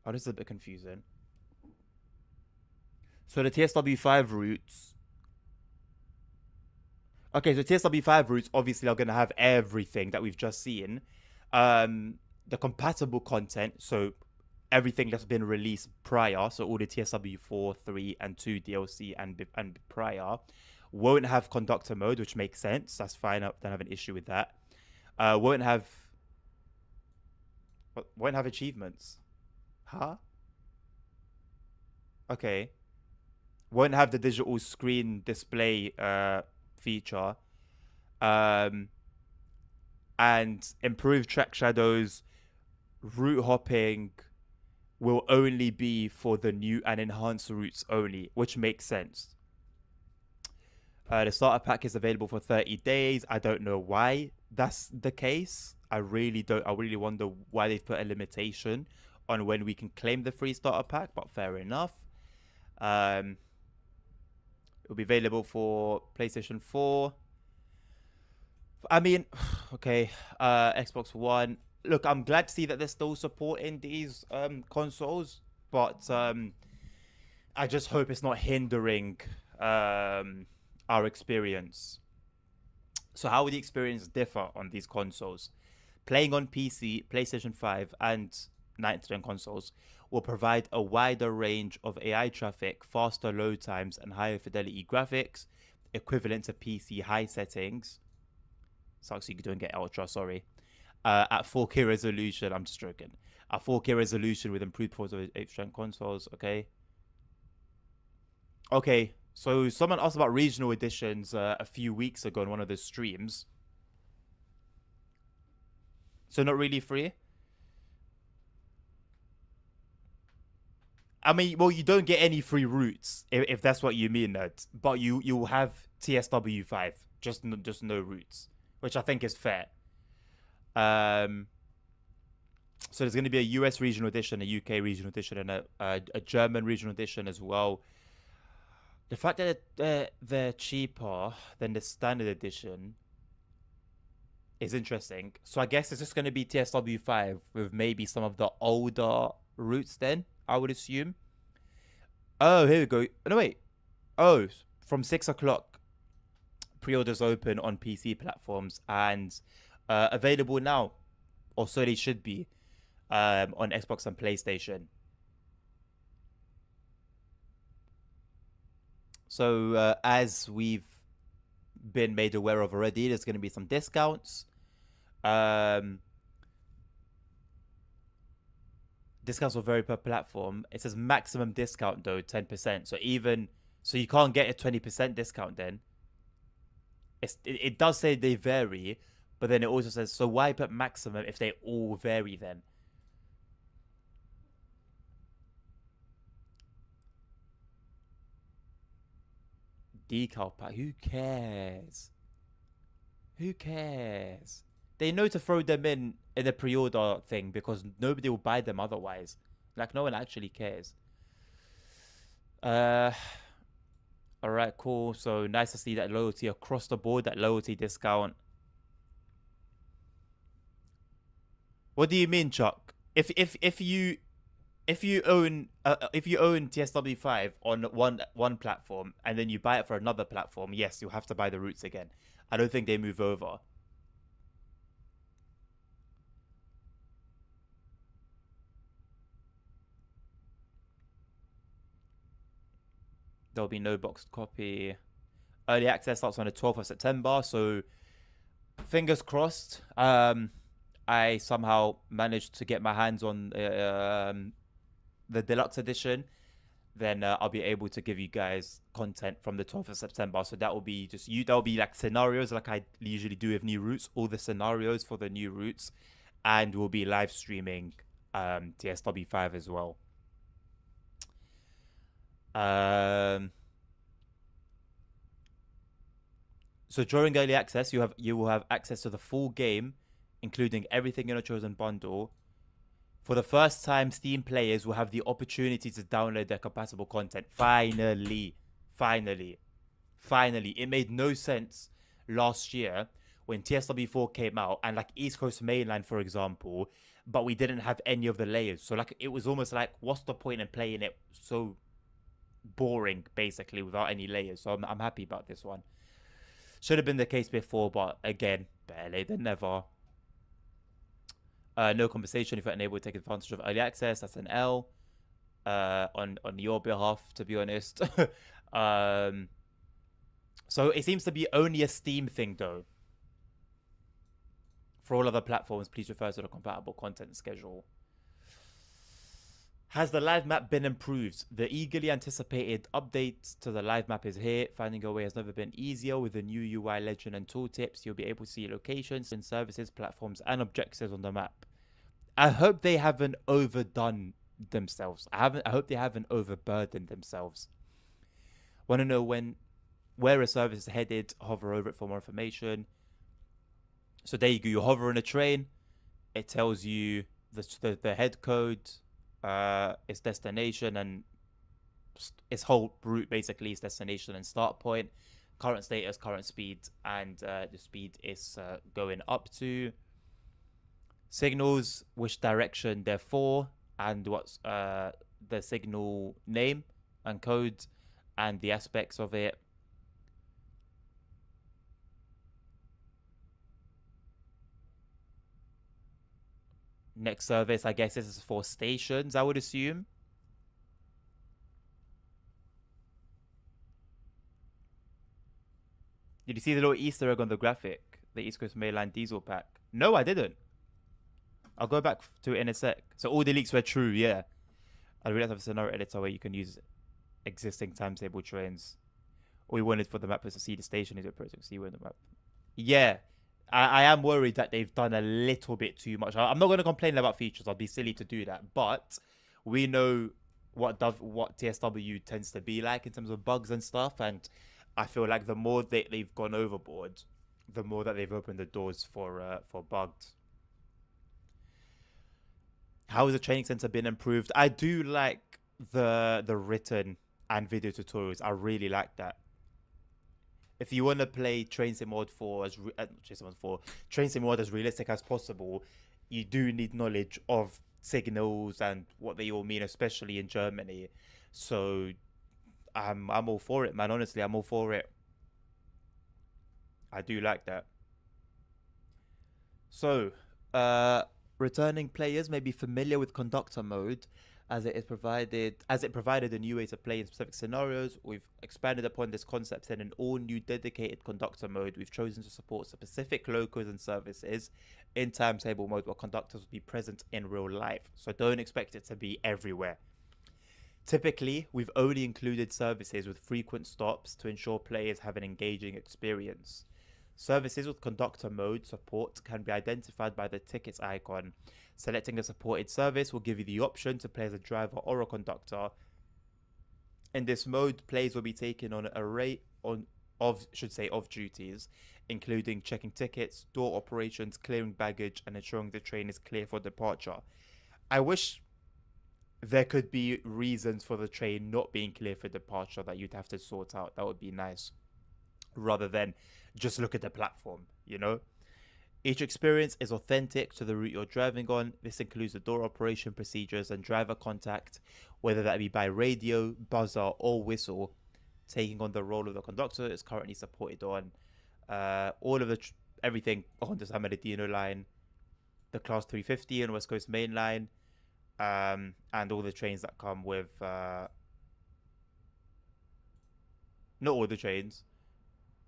Speaker 1: this is a bit confusing. So the TSW5 routes. Okay, so TSW5 routes obviously are going to have everything that we've just seen. The compatible content, so everything that's been released prior, so all the TSW4, 3, and 2 DLC and prior, won't have conductor mode, which makes sense. That's fine. I don't have an issue with that. Won't have achievements. Huh? Okay. Won't have the digital screen display feature. And improved track shadows, route hopping will only be for the new and enhanced routes only, which makes sense. The starter pack is available for 30 days. I don't know why that's the case. I really wonder why they've put a limitation on when we can claim the free starter pack, but fair enough. It will be available for PlayStation 4. I mean, okay, Xbox One. Look, I'm glad to see that they're still supporting these consoles, but I just hope it's not hindering our experience. So how will the experience differ on these consoles? Playing on PC, PlayStation 5, and 9th gen consoles will provide a wider range of AI traffic, faster load times, and higher fidelity graphics, equivalent to PC high settings. Sucks you don't get ultra, sorry. At 4K resolution, I'm just joking. At 4K resolution with improved performance of 8th gen consoles, okay? Okay, so someone asked about regional editions a few weeks ago in one of the streams. So not really free? I mean, well, you don't get any free routes, if that's what you mean, Ned. But you'll have TSW5, just no routes, which I think is fair. So there's going to be a US regional edition, a UK regional edition, and a German regional edition as well. The fact that they're cheaper than the standard edition is interesting. So I guess it's just going to be TSW5 with maybe some of the older routes then, I would assume. Oh, here we go. No, wait. Oh, from 6 o'clock, pre-orders open on PC platforms and available now, or so they should be, on Xbox and PlayStation. So as we've been made aware of already, there's going to be some discounts. Discounts will vary per platform. It says maximum discount though, 10%. So you can't get a 20% discount then. It does say they vary, but then it also says, so why put maximum if they all vary then? Decal pack, who cares? Who cares? They know to throw them in the pre-order thing because nobody will buy them otherwise. Like, no one actually cares. All right, cool. So nice to see that loyalty across the board, that loyalty discount. What do you mean, Chuck? If you own TSW5 on one platform and then you buy it for another platform, yes, you'll have to buy the roots again. I don't think they move over. There'll be no boxed copy. Early access starts on the 12th of September, so fingers crossed. I somehow managed to get my hands on the deluxe edition. Then I'll be able to give you guys content from the 12th of September. So that will be just that'll be like scenarios like I usually do with new routes, all the scenarios for the new routes, and we'll be live streaming TSW5 as well. So during early access, you will have access to the full game, including everything in a chosen bundle. For the first time, Steam players will have the opportunity to download their compatible content. Finally. It made no sense last year when TSW4 came out and like East Coast Mainline, for example, but we didn't have any of the layers. So like it was almost like, what's the point in playing it so boring, basically, without any layers? So I'm happy about this one. Should have been the case before, but again, better late than never. No compensation if you're unable to take advantage of early access. That's an L on your behalf, to be honest. So it seems to be only a Steam thing, though. For all other platforms, please refer to the compatible content schedule. Has the live map been improved? The eagerly anticipated update to the live map is here. Finding your way has never been easier. With the new UI legend and tooltips, you'll be able to see locations and services, platforms, and objectives on the map. I hope they haven't overdone themselves. I hope they haven't overburdened themselves. Want to know where a service is headed? Hover over it for more information. So there you go. You hover on a train. It tells you the head code, its destination, and its whole route, basically, its destination and start point, current status, current speed, and the speed is going up to. Signals, which direction they're for, and what's the signal name and code, and the aspects of it. Next service, I guess this is for stations, I would assume. Did you see the little Easter egg on the graphic? The East Coast Mainline diesel pack? No, I didn't. I'll go back to it in a sec. So all the leaks were true, yeah. I realized I have a scenario editor where you can use existing timetable trains. All we wanted for the map was to see the station is to see where the map. Yeah. I am worried that they've done a little bit too much. I'm not going to complain about features. I'd be silly to do that. But we know what TSW tends to be like in terms of bugs and stuff. And I feel like the more they've gone overboard, the more that they've opened the doors for bugged. How has the training center been improved? I do like the written and video tutorials. I really like that. If you want to play Train Sim Mod 4 Train Sim Mod as realistic as possible, you do need knowledge of signals and what they all mean, especially in Germany. So I'm all for it, man. Honestly, I'm all for it. I do like that. So, returning players may be familiar with conductor mode, as it provided a new way to play in specific scenarios. We've expanded upon this concept in an all-new dedicated conductor mode. We've chosen to support specific locals and services in timetable mode where conductors will be present in real life. So don't expect it to be everywhere. Typically, we've only included services with frequent stops to ensure players have an engaging experience. Services with conductor mode support can be identified by the tickets icon. Selecting a supported service will give you the option to play as a driver or a conductor. In this mode, players will be taken on an array of duties. including checking tickets, door operations, clearing baggage, and ensuring the train is clear for departure. I wish there could be reasons for the train not being clear for departure that you'd have to sort out. That would be nice, rather than just look at the platform, you know? Each experience is authentic to the route you're driving on. This includes the door operation procedures and driver contact, whether that be by radio, buzzer, or whistle. Taking on the role of the conductor is currently supported on all of the everything on the San Bernardino line, the Class 350 and West Coast Main Line, and all the trains that come with not all the trains,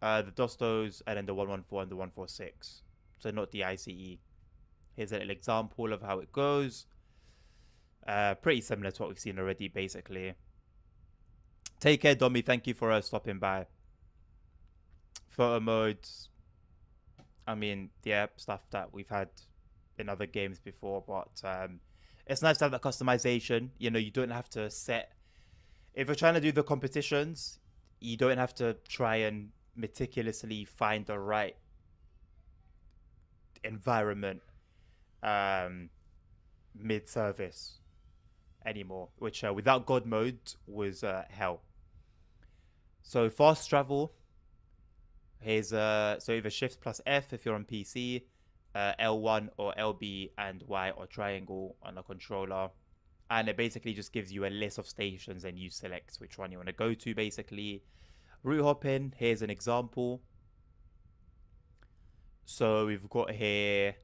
Speaker 1: the Dostos, and then the 114 and the 146. So not the ICE. Here's a little example of how it goes. Pretty similar to what we've seen already, basically. Take care, Domi. Thank you for stopping by. Photo modes. I mean, yeah, stuff that we've had in other games before, but it's nice to have that customization. You know, you don't have to set... If you're trying to do the competitions, you don't have to try and meticulously find the right environment mid-service anymore, which without God mode was hell. So fast travel, here's so either shift plus F if you're on PC, L1 or LB and Y or triangle on a controller, and it basically just gives you a list of stations and you select which one you want to go to. Basically, route hopping, here's an example. So we've got here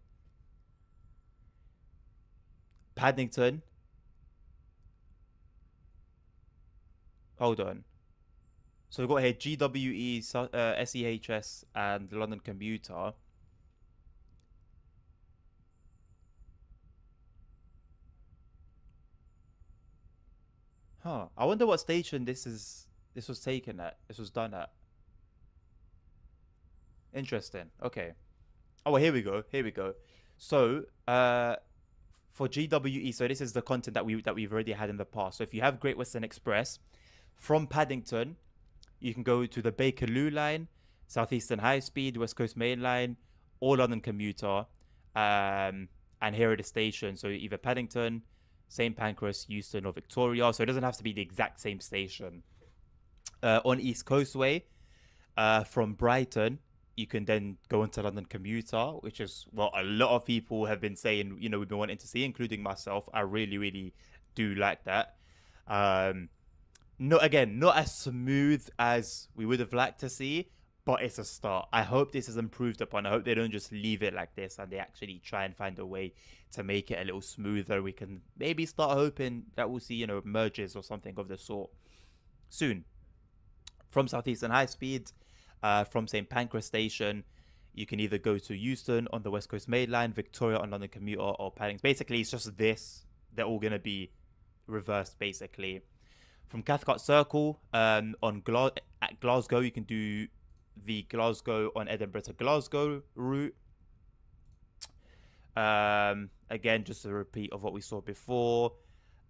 Speaker 1: Paddington. Hold on. So we've got here GWE, SEHS, and London Commuter. Huh. I wonder what station this was taken at. This was done at. Interesting. Okay. Oh, well, here we go. Here we go. So, for GWE, so this is the content that we've already had in the past. So if you have Great Western Express from Paddington, you can go to the Bakerloo line, Southeastern High Speed, West Coast Main Line, or London Commuter, and here are the stations. So either Paddington, St Pancras, Euston, or Victoria. So it doesn't have to be the exact same station. On East Coastway, from Brighton, you can then go into London Commuter, which is what a lot of people have been saying, you know, we've been wanting to see, including myself. I really, really do like that. Not as smooth as we would have liked to see, but it's a start. I hope this is improved upon. I hope they don't just leave it like this and they actually try and find a way to make it a little smoother. We can maybe start hoping that we'll see, you know, merges or something of the sort soon. From Southeastern High Speed, from St Pancras Station, you can either go to Euston on the West Coast Main Line, Victoria on London Commuter, or Paddington. Basically, it's just this. They're all going to be reversed, basically. From Cathcart Circle, at Glasgow, you can do the Glasgow on Edinburgh to Glasgow route. Again, just a repeat of what we saw before.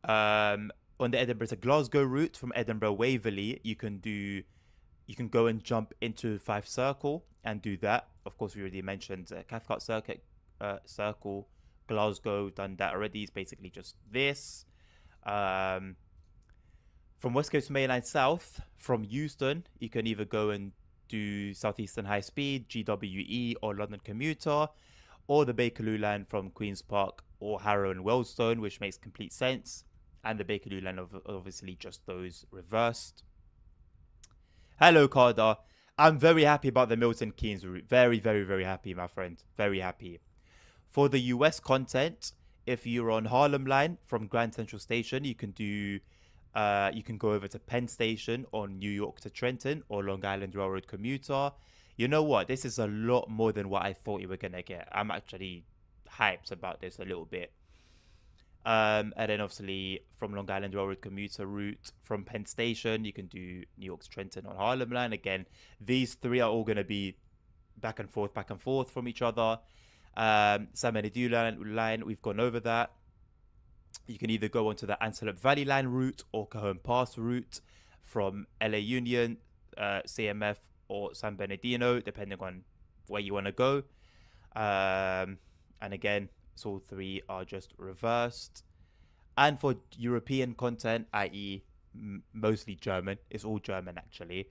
Speaker 1: On the Edinburgh to Glasgow route from Edinburgh Waverley, you can go and jump into Fife Circle and do that. Of course, we already mentioned Cathcart Circle, Glasgow, done that already. It's basically just this. From West Coast Main Line South, from Euston, you can either go and do Southeastern High Speed, GWE, or London Commuter, or the Bakerloo line from Queen's Park or Harrow and Wealdstone, which makes complete sense. And the Bakerloo line, obviously, just those reversed. Hello, Carter. I'm very happy about the Milton Keynes route. Very, very, very happy, my friend. Very happy. For the US content, if you're on Harlem line from Grand Central Station, you can do... you can go over to Penn Station on New York to Trenton or Long Island Railroad Commuter. You know what? This is a lot more than what I thought you were going to get. I'm actually hyped about this a little bit. And then obviously from Long Island Railroad Commuter route from Penn Station, you can do New York to Trenton on Harlem line. Again, these three are all going to be back and forth from each other. San Bernardino line, we've gone over that. You can either go onto the Antelope Valley Line route or Cajon Pass route from LA Union, CMF, or San Bernardino, depending on where you want to go. And again, so all three are just reversed. And for European content, i.e. mostly German, it's all German actually.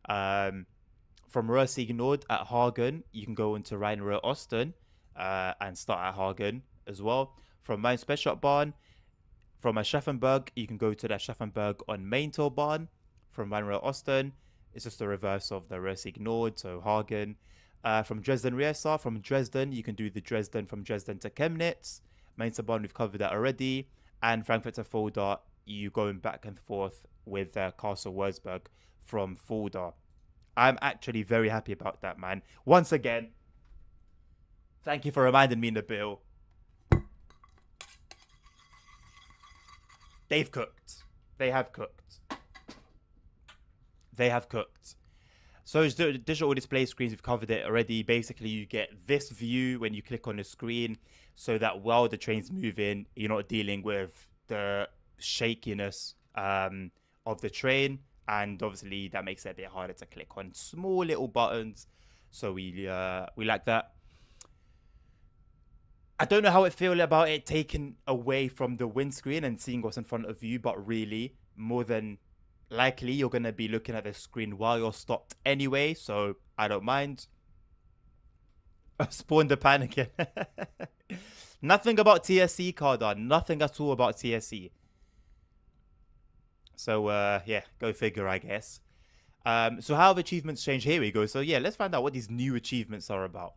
Speaker 1: From Rösig Nord at Hagen, you can go into Rhein-Ruhr Osten and start at Hagen as well. From Main-Spessartbahn, from Aschaffenburg, you can go to the Aschaffenburg on Maintalbahn. From Rhein-Ruhr Osten, it's just the reverse of the Rösig Nord, so Hagen. From Dresden-Riesa, from Dresden, you can do the Dresden from Dresden to Chemnitz. Maintalbahn, we've covered that already. And Frankfurt to Fulda, you going back and forth with Castle Wurzburg from Fulda. I'm actually very happy about that, man. Once again, thank you for reminding me, Nabil. They've cooked. They have cooked. They have cooked. So digital display screens, we've covered it already. Basically, you get this view when you click on the screen so that while the train's moving, you're not dealing with the shakiness of the train. And obviously, that makes it a bit harder to click on small little buttons. So we like that. I don't know how I feel about it taken away from the windscreen and seeing what's in front of you, but really, more than likely, you're going to be looking at the screen while you're stopped anyway, so I don't mind. Spawn the pan again. Nothing about TSC, Cardar. Nothing at all about TSC. So, yeah, go figure, I guess. So how have achievements changed? Here we go. So, yeah, let's find out what these new achievements are about.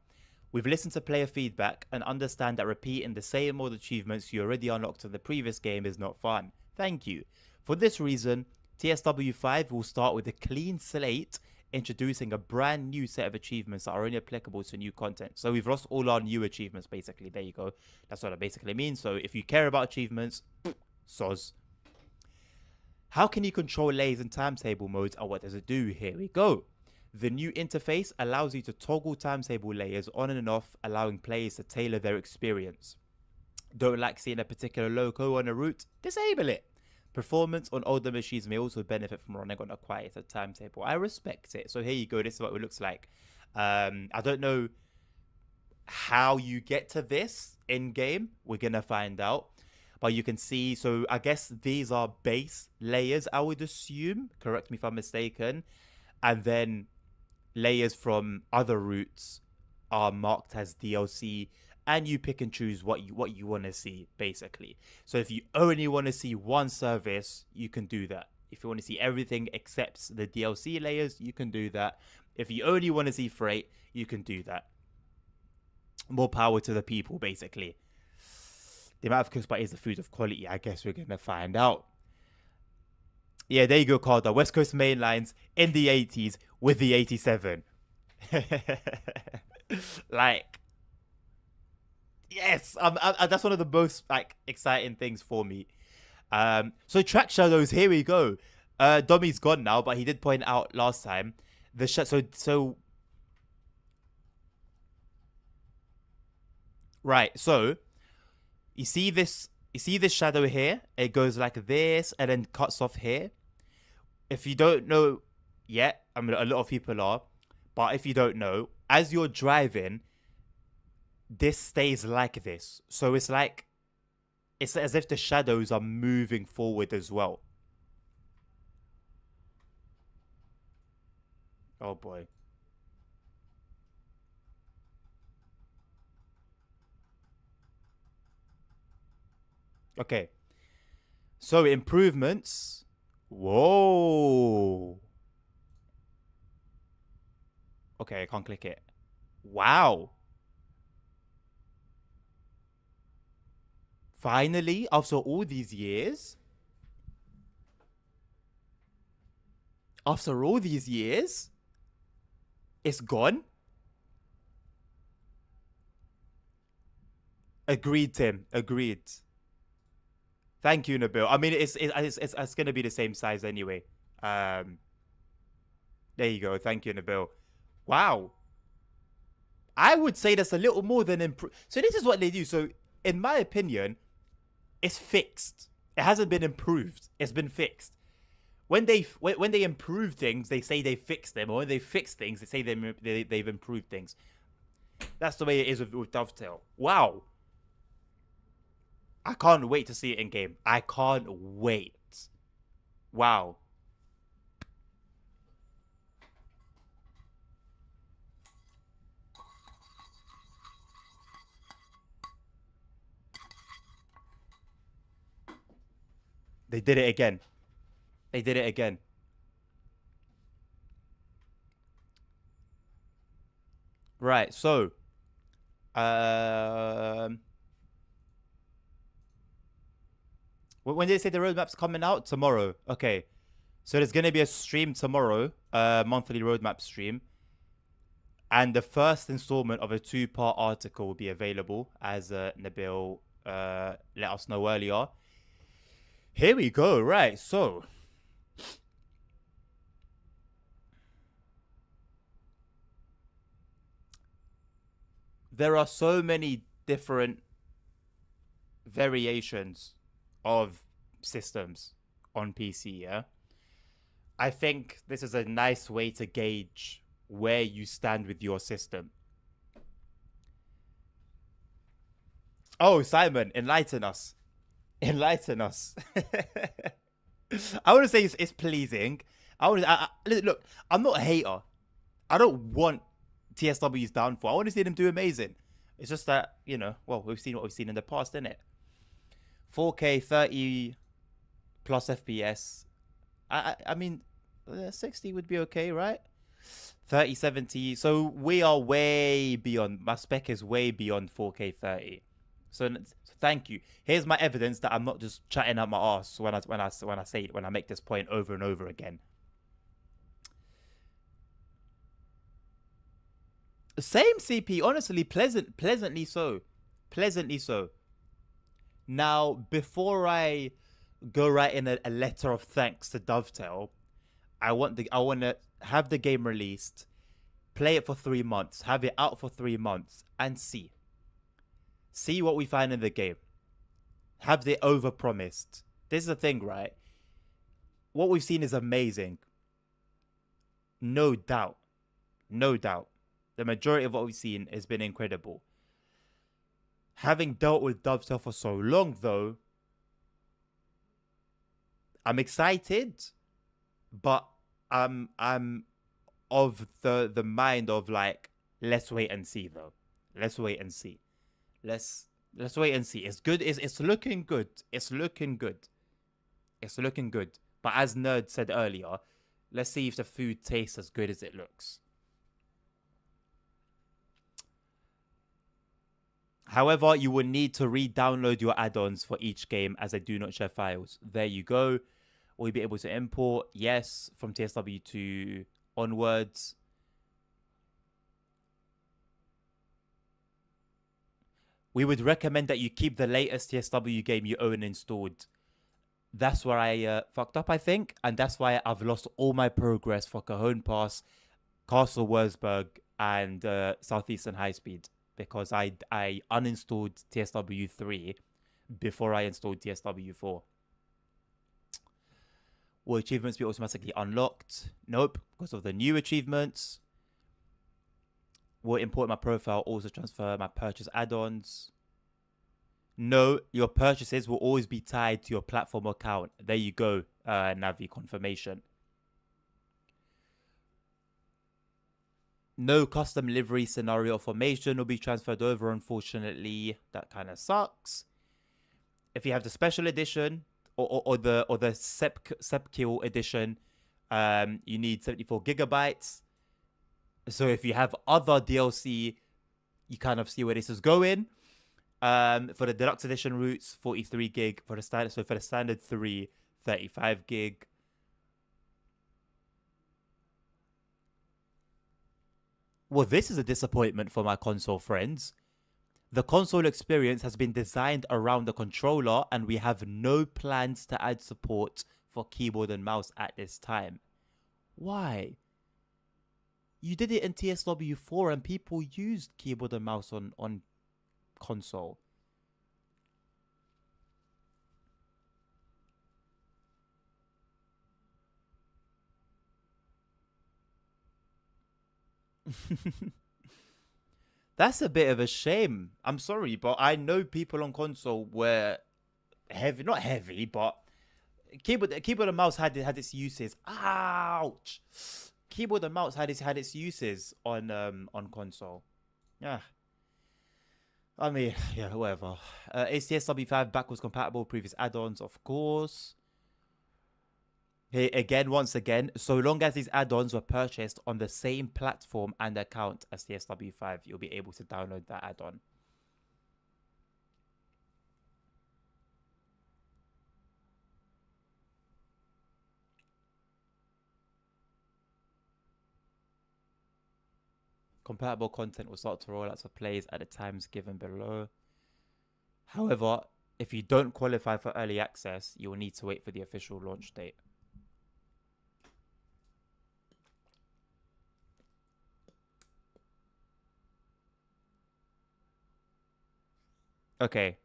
Speaker 1: We've listened to player feedback and understand that repeating the same old achievements you already unlocked in the previous game is not fun. Thank you. For this reason, TSW5 will start with a clean slate, introducing a brand new set of achievements that are only applicable to new content. So we've lost all our new achievements, basically. There you go. That's what it basically means. So if you care about achievements, soz. How can you control layers in timetable modes and what does it do? Here we go. The new interface allows you to toggle timetable layers on and off, allowing players to tailor their experience. Don't like seeing a particular logo on a route? Disable it. Performance on older machines may also benefit from running on a quieter timetable. I respect it. So here you go. This is what it looks like. I don't know how you get to this in game. We're going to find out. But you can see, so I guess these are base layers, I would assume. Correct me if I'm mistaken. And then layers from other routes are marked as DLC. And you pick and choose what you want to see, basically. So if you only want to see one service, you can do that. If you want to see everything except the DLC layers, you can do that. If you only want to see freight, you can do that. More power to the people, basically. The amount of cooked but is the food of quality. I guess we're going to find out. Yeah, there you go, Carter. West Coast main lines in the 80s with the 87. Like, yes, that's one of the most exciting things for me. So track shadows, here we go. Domi's gone now, but he did point out last time the right. So you see this shadow here? It goes like this and then cuts off here. If you don't know yet, I mean, a lot of people are, but if you don't know, as you're driving, this stays like this. So it's as if the shadows are moving forward as well. Oh boy. Okay. So improvements. Whoa. Okay, I can't click it. Wow. Finally, after all these years. After all these years. It's gone. Agreed, Tim. Agreed. Thank you, Nabil. I mean, it's going to be the same size anyway. There you go. Thank you, Nabil. Wow. I would say that's a little more than improved. So this is what they do. So in my opinion, it's fixed. It hasn't been improved. It's been fixed. When they improve things, they say they fixed them. Or when they fix things, they say they've improved things. That's the way it is with Dovetail. Wow. I can't wait to see it in game. I can't wait. Wow. They did it again. They did it again. Right, so when did they say the roadmap's coming out? Tomorrow. Okay. So there's gonna be a stream tomorrow, monthly roadmap stream. And the first installment of a 2-part article will be available, as Nabil let us know earlier. Here we go. Right, so there are so many different variations of systems on PC, yeah? I think this is a nice way to gauge where you stand with your system. Oh, Simon, enlighten us. Enlighten us. I want to say it's pleasing. Look, I'm not a hater. I don't want TSW's downfall. I want to see them do amazing. It's just that, you know, well, we've seen what we've seen in the past, innit? 4K, 30 plus FPS. I mean, 60 would be okay, right? 30, 70. So we are way beyond. My spec is way beyond 4K 30. So thank you. Here's my evidence that I'm not just chatting out my ass when I make this point over and over again. Same CP, honestly, pleasantly so. Pleasantly so. Now, before I go write in a letter of thanks to Dovetail, I want to have the game released, play it for 3 months, have it out for 3 months, and see what we find in the game. Have they overpromised? This is the thing, right? What we've seen is amazing. No doubt. No doubt. The majority of what we've seen has been incredible. Having dealt with Dovetail for so long, though, I'm excited, but I'm of the mind of like, let's wait and see, though. Let's wait and see. Let's wait and see. It's good. It's looking good. It's looking good. It's looking good. But as Nerd said earlier, let's see if the food tastes as good as it looks. However, you will need to re-download your add-ons for each game as they do not share files. There you go. Will you be able to import? Yes, from TSW2 onwards. We would recommend that you keep the latest TSW game you own installed. That's where I fucked up, I think. And that's why I've lost all my progress for Cajon Pass, Castle Wurzburg, and Southeastern High Speed. Because I uninstalled TSW3 before I installed TSW4. Will achievements be automatically unlocked? Nope, because of the new achievements. Will import my profile also transfer my purchase add-ons? No, your purchases will always be tied to your platform account. There you go, Navi confirmation. No custom livery scenario formation will be transferred over, unfortunately. That kind of sucks. If you have the special edition or the Sepkill edition, you need 74 gigabytes. So if you have other DLC, you kind of see where this is going. For the deluxe edition routes, 43 gig. For the standard, so for the standard 3, 35 gig. Well, this is a disappointment for my console friends. The console experience has been designed around the controller, and we have no plans to add support for keyboard and mouse at this time. Why? You did it in TSW4 and people used keyboard and mouse on console. That's a bit of a shame. I'm sorry, but I know people on console were heavy, not heavy, but keyboard and mouse had its uses. Ouch! Keyboard and mouse had its uses on console. Yeah. I mean, yeah, whatever. ACSW5 backwards compatible, previous add-ons, of course. Here again, once again, so long as these add-ons were purchased on the same platform and account as the SW5, you'll be able to download that add-on. Compatible content will start to roll out to players at the times given below. However, if you don't qualify for early access, you will need to wait for the official launch date. Okay.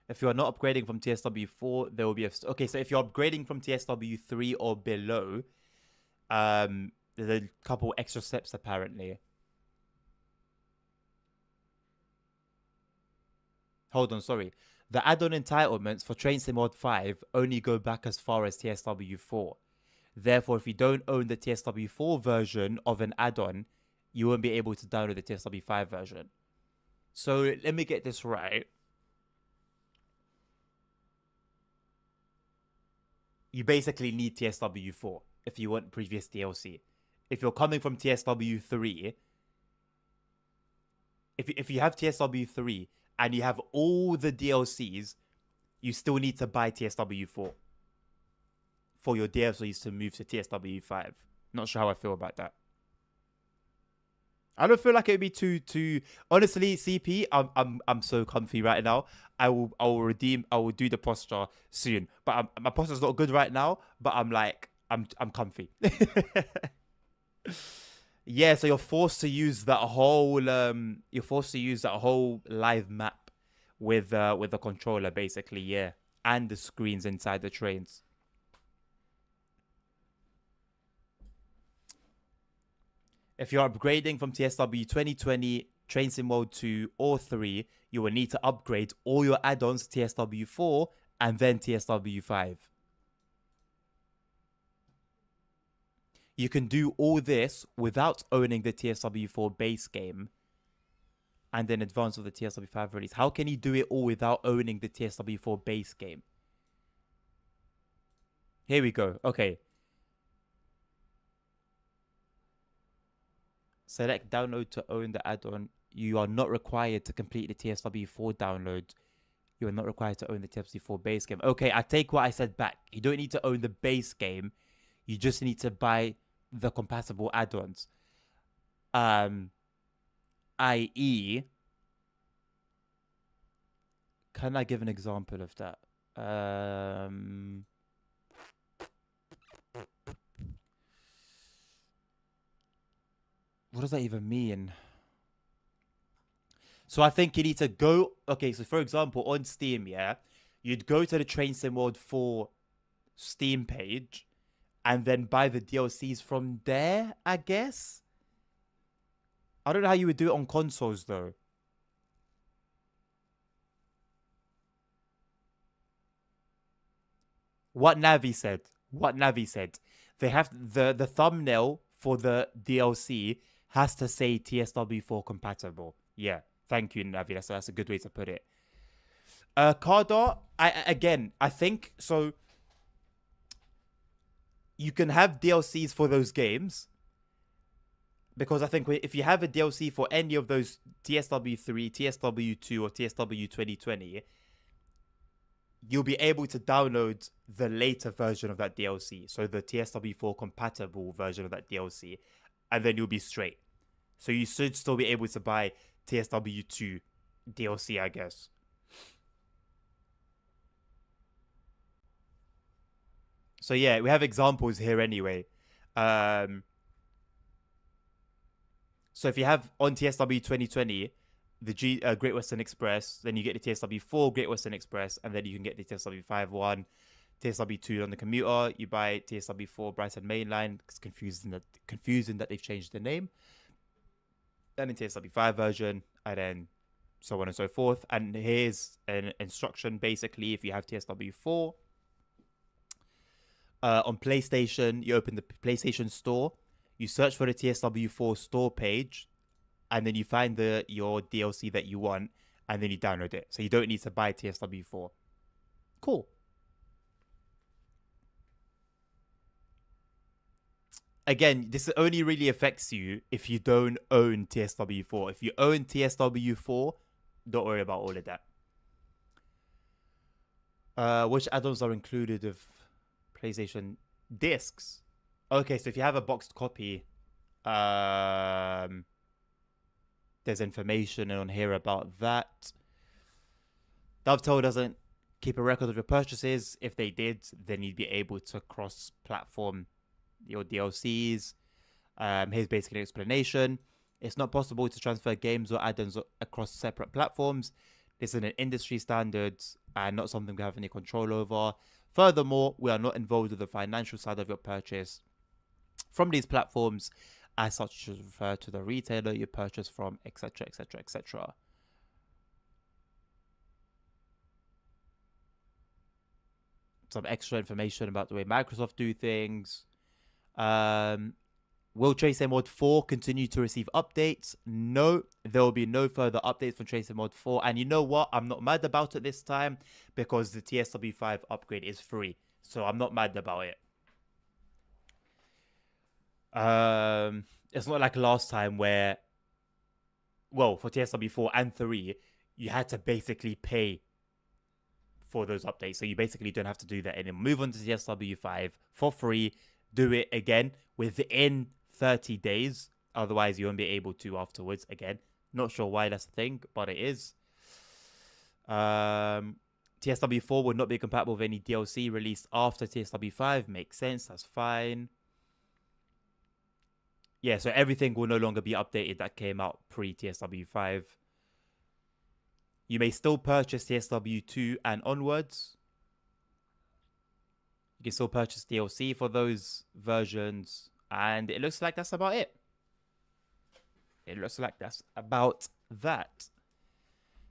Speaker 1: If you are not upgrading from TSW4, there will be a... Okay, so if you're upgrading from TSW3 or below, there's a couple extra steps apparently. Hold on, sorry. The add-on entitlements for Train Sim Mod 5 only go back as far as TSW4. Therefore, if you don't own the TSW4 version of an add-on, you won't be able to download the TSW5 version. So let me get this right. You basically need TSW4 if you want previous DLC. If you're coming from TSW3, if you have TSW3 and you have all the DLCs, you still need to buy TSW4 for your DLCs to move to TSW5. Not sure how I feel about that. I don't feel like it would be too honestly, CP, I'm so comfy right now. I will do the posture soon. But my posture's not good right now, but I'm comfy. Yeah, so you're forced to use that whole live map with the controller basically, yeah, and the screens inside the trains. If you're upgrading from TSW 2020, Train Sim Mode 2 or 3, you will need to upgrade all your add-ons to TSW 4 and then TSW 5. You can do all this without owning the TSW 4 base game and then advance of the TSW 5 release. How can you do it all without owning the TSW 4 base game? Here we go. Okay. Select download to own the add-on. You are not required to complete the TSW4 download. You are not required to own the TSW4 base game. Okay, I take what I said back. You don't need to own the base game. You just need to buy the compatible add-ons. I.e. Can I give an example of that? What does that even mean? So I think you need to go... Okay, so for example, on Steam, yeah, you'd go to the Train Sim World 4 Steam page and then buy the DLCs from there, I guess? I don't know how you would do it on consoles, though. What Navi said. They have the thumbnail for the DLC has to say TSW4 compatible. Yeah, thank you, Navi. That's a good way to put it. Cardar, I think so. You can have DLCs for those games because I think if you have a DLC for any of those TSW3, TSW2, or TSW 2020, you'll be able to download the later version of that DLC. So the TSW4 compatible version of that DLC. And then you'll be straight. So you should still be able to buy TSW2 DLC, I guess. So yeah, we have examples here anyway. So if you have on TSW 2020, the Great Western Express, then you get the TSW4 Great Western Express, and then you can get the TSW5 one, TSW2 on the commuter. You buy TSW4 Brighton Mainline. It's confusing that they've changed the name. Then in TSW5 version, and then so on and so forth. And here's an instruction, basically, if you have TSW4. On PlayStation, you open the PlayStation Store. You search for the TSW4 store page. And then you find your DLC that you want. And then you download it. So you don't need to buy TSW4. Cool. Again, this only really affects you if you don't own TSW4. If you own TSW4, don't worry about all of that. Which add-ons are included of PlayStation discs? Okay, so if you have a boxed copy, there's information on here about that. Dovetail doesn't keep a record of your purchases. If they did, then you'd be able to cross-platform your DLCs. Here's basically an explanation. It's not possible to transfer games or add-ons across separate platforms. This is an industry standard and not something we have any control over. Furthermore, we are not involved with the financial side of your purchase from these platforms. As such, you should refer to the retailer you purchase from, etc., etc., etc. Some extra information about the way Microsoft do things. Will Tracer Mod 4 continue to receive updates? No, there will be no further updates from Tracer Mod 4. And you know what? I'm not mad about it this time because the TSW5 upgrade is free. So I'm not mad about it. It's not like last time where, well, for TSW4 and 3, you had to basically pay for those updates. So you basically don't have to do that anymore. Move on to TSW5 for free. Do it again within 30 days. Otherwise, you won't be able to afterwards. Again, not sure why that's the thing, but it is. TSW4 would not be compatible with any DLC released after TSW5. Makes sense. That's fine. Yeah, so everything will no longer be updated that came out pre-TSW5. You may still purchase TSW2 and onwards. You can still purchase DLC for those versions. And it looks like that's about it. It looks like that's about that.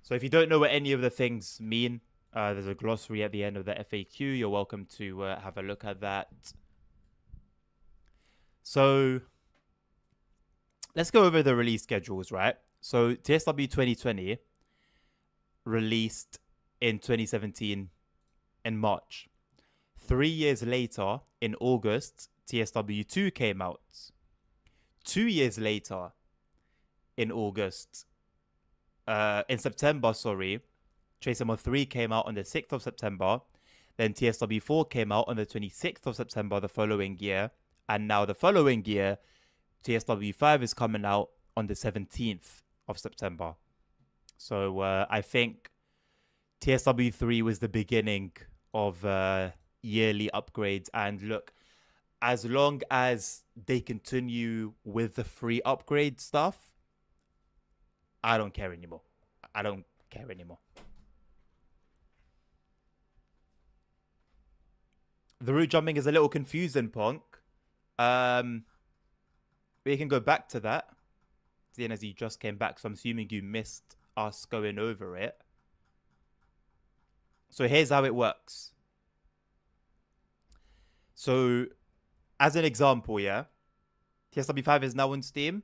Speaker 1: So if you don't know what any of the things mean, there's a glossary at the end of the FAQ. You're welcome to have a look at that. So let's go over the release schedules, right? So TSW 2020 released in 2017 in March. 3 years later, in August, TSW2 came out. 2 years later, in September, Tracer Mod 3 came out on the 6th of September. Then TSW4 came out on the 26th of September the following year. And now the following year, TSW5 is coming out on the 17th of September. So I think TSW3 was the beginning of yearly upgrades. And look, as long as they continue with the free upgrade stuff, I don't care anymore. I don't care anymore. The route jumping is a little confusing, Ponk. We can go back to that, seeing as you just came back, so I'm assuming you missed us going over it. So here's how it works. So, as an example, yeah, TSW5 is now on Steam.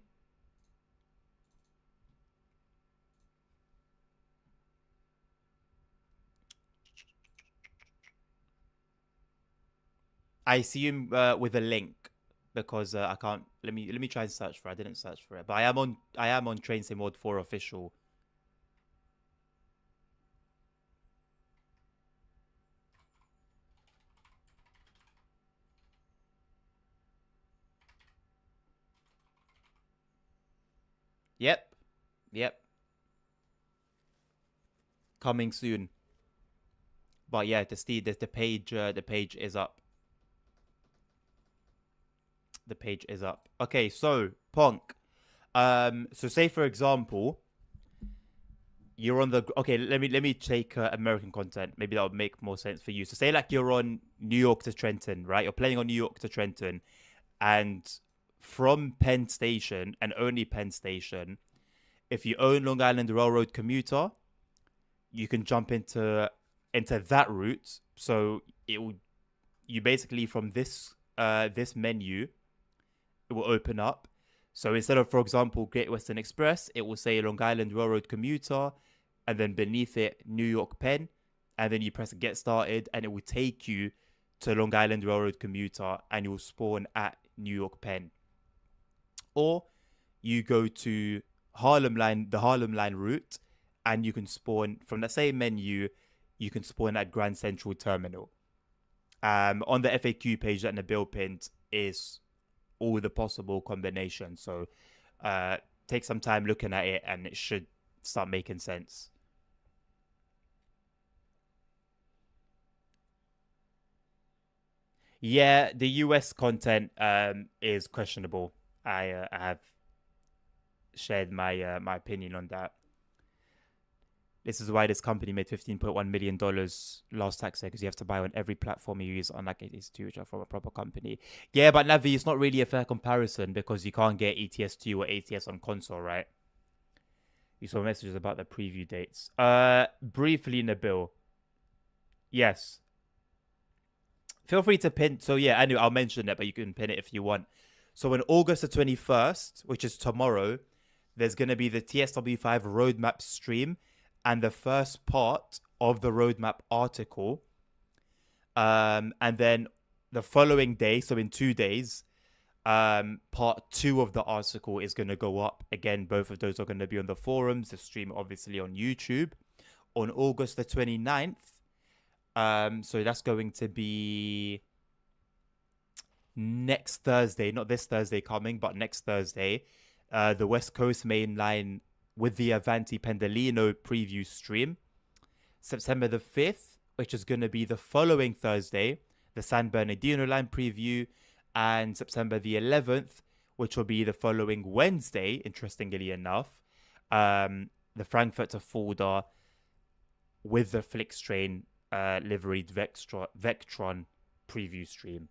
Speaker 1: I assume with a link. Because I can't. Let me try and search for it. I didn't search for it, but I am on Train Sim Mod 4 official. Yep. Coming soon. But yeah, the page is up. The page is up. Okay, so Ponk. So say for example, you're on the okay. Let me take American content. Maybe that would make more sense for you. So say like you're on New York to Trenton, right? You're playing on New York to Trenton, and from Penn Station and only Penn Station, if you own Long Island Railroad commuter, you can jump into that route. So you basically from this menu, it will open up. So instead of, for example, Great Western Express, it will say Long Island Railroad commuter, and then beneath it, New York Penn, and then you press get started, and it will take you to Long Island Railroad commuter, and you will spawn at New York Penn. Or you go to the Harlem Line route, and you can spawn from the same menu. You can spawn at Grand Central Terminal. On the FAQ page that Nabil pinned is all the possible combinations. So take some time looking at it, and it should start making sense. Yeah, the US content is questionable. I have shared my my opinion on that. This is why this company made $15.1 million last tax year, because you have to buy on every platform you use, unlike it is to from a proper company. Yeah, but Navi, it's not really a fair comparison because you can't get ETS2 or ATS on console, right? You saw messages about the preview dates. Briefly, Nabil. Yes. Feel free to pin. So yeah, anyway, I'll mention it, but you can pin it if you want. So on August the 21st, which is tomorrow, there's going to be the TSW5 roadmap stream and the first part of the roadmap article. And then the following day, so in 2 days, part 2 of the article is going to go up. Again, both of those are going to be on the forums, the stream obviously on YouTube on August the 29th. So that's going to be next Thursday, not this Thursday coming, but next Thursday. The West Coast main line with the Avanti Pendolino preview stream. September the 5th, which is going to be the following Thursday, the San Bernardino line preview. And September the 11th, which will be the following Wednesday, interestingly enough, the Frankfurt to Fulda with the Flixtrain liveried Vectron preview stream.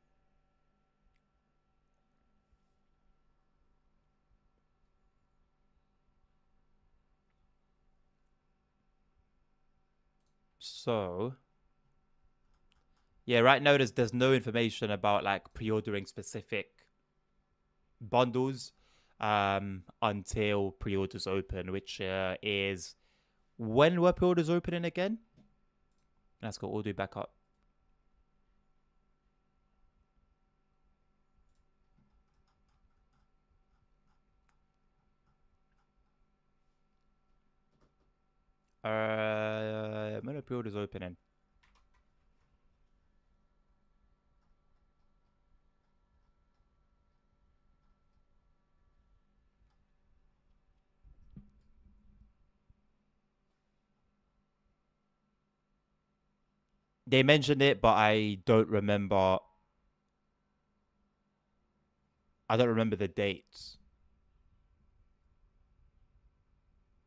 Speaker 1: So, yeah, right now there's no information about like pre-ordering specific bundles until pre-orders open, which is when were pre-orders opening again? Let's go all the way back up. When are pre-orders opening? They mentioned it, but I don't remember. I don't remember the dates.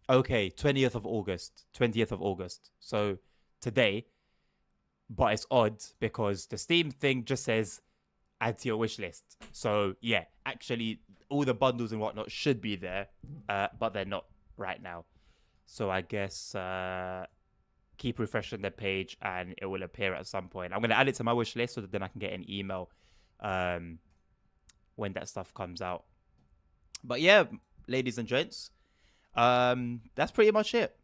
Speaker 1: Okay, 20th of August. 20th of August. So today. But it's odd because the Steam thing just says add to your wish list. So yeah, actually all the bundles and whatnot should be there, but they're not right now. So I guess keep refreshing the page and it will appear at some point. I'm going to add it to my wish list so that then I can get an email when that stuff comes out. But yeah, ladies and gents, that's pretty much it.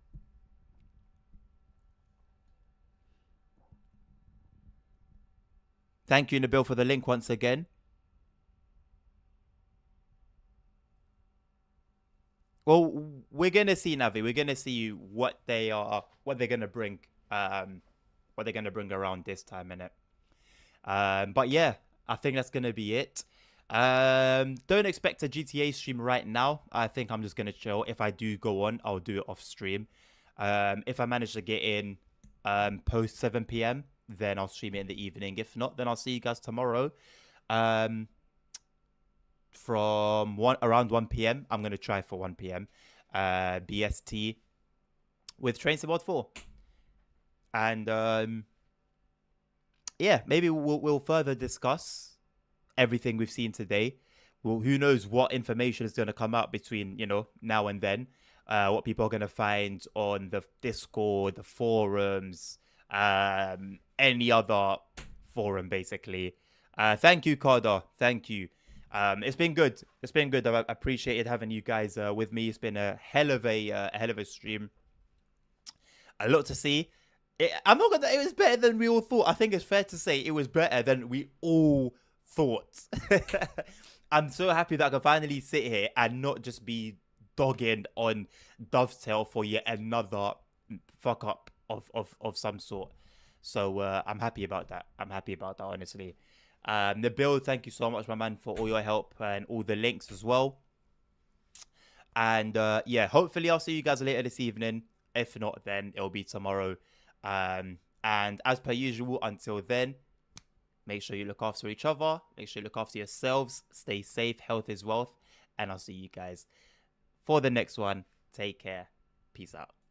Speaker 1: Thank you, Nabil, for the link once again. Well, we're gonna see, Navi. We're gonna see what they're gonna bring, what they're gonna bring around this time, innit? But yeah, I think that's gonna be it. Don't expect a GTA stream right now. I think I'm just gonna chill. If I do go on, I'll do it off stream. If I manage to get in post 7 p.m. then I'll stream it in the evening. If not, then I'll see you guys tomorrow. From around 1 p.m. I'm gonna try for 1 p.m. BST, with Train Sim World 4. And yeah, maybe we'll further discuss everything we've seen today. Well, who knows what information is going to come out between, now and then. What people are going to find on the Discord, the forums, any other forum, basically. Thank you, Carter. Thank you. It's been good. It's been good. I appreciated having you guys with me. It's been a hell of a stream. A lot to see. It was better than we all thought. I think it's fair to say it was better than we all thought. I'm so happy that I can finally sit here and not just be dogging on Dovetail for yet another fuck up of some sort. So I'm happy about that. Honestly. Nabil, thank you so much, my man, for all your help and all the links as well. And yeah, hopefully I'll see you guys later this evening. If not, then it'll be tomorrow. And as per usual, until then, make sure you look after each other. Make sure you look after yourselves. Stay safe. Health is wealth. And I'll see you guys for the next one. Take care. Peace out.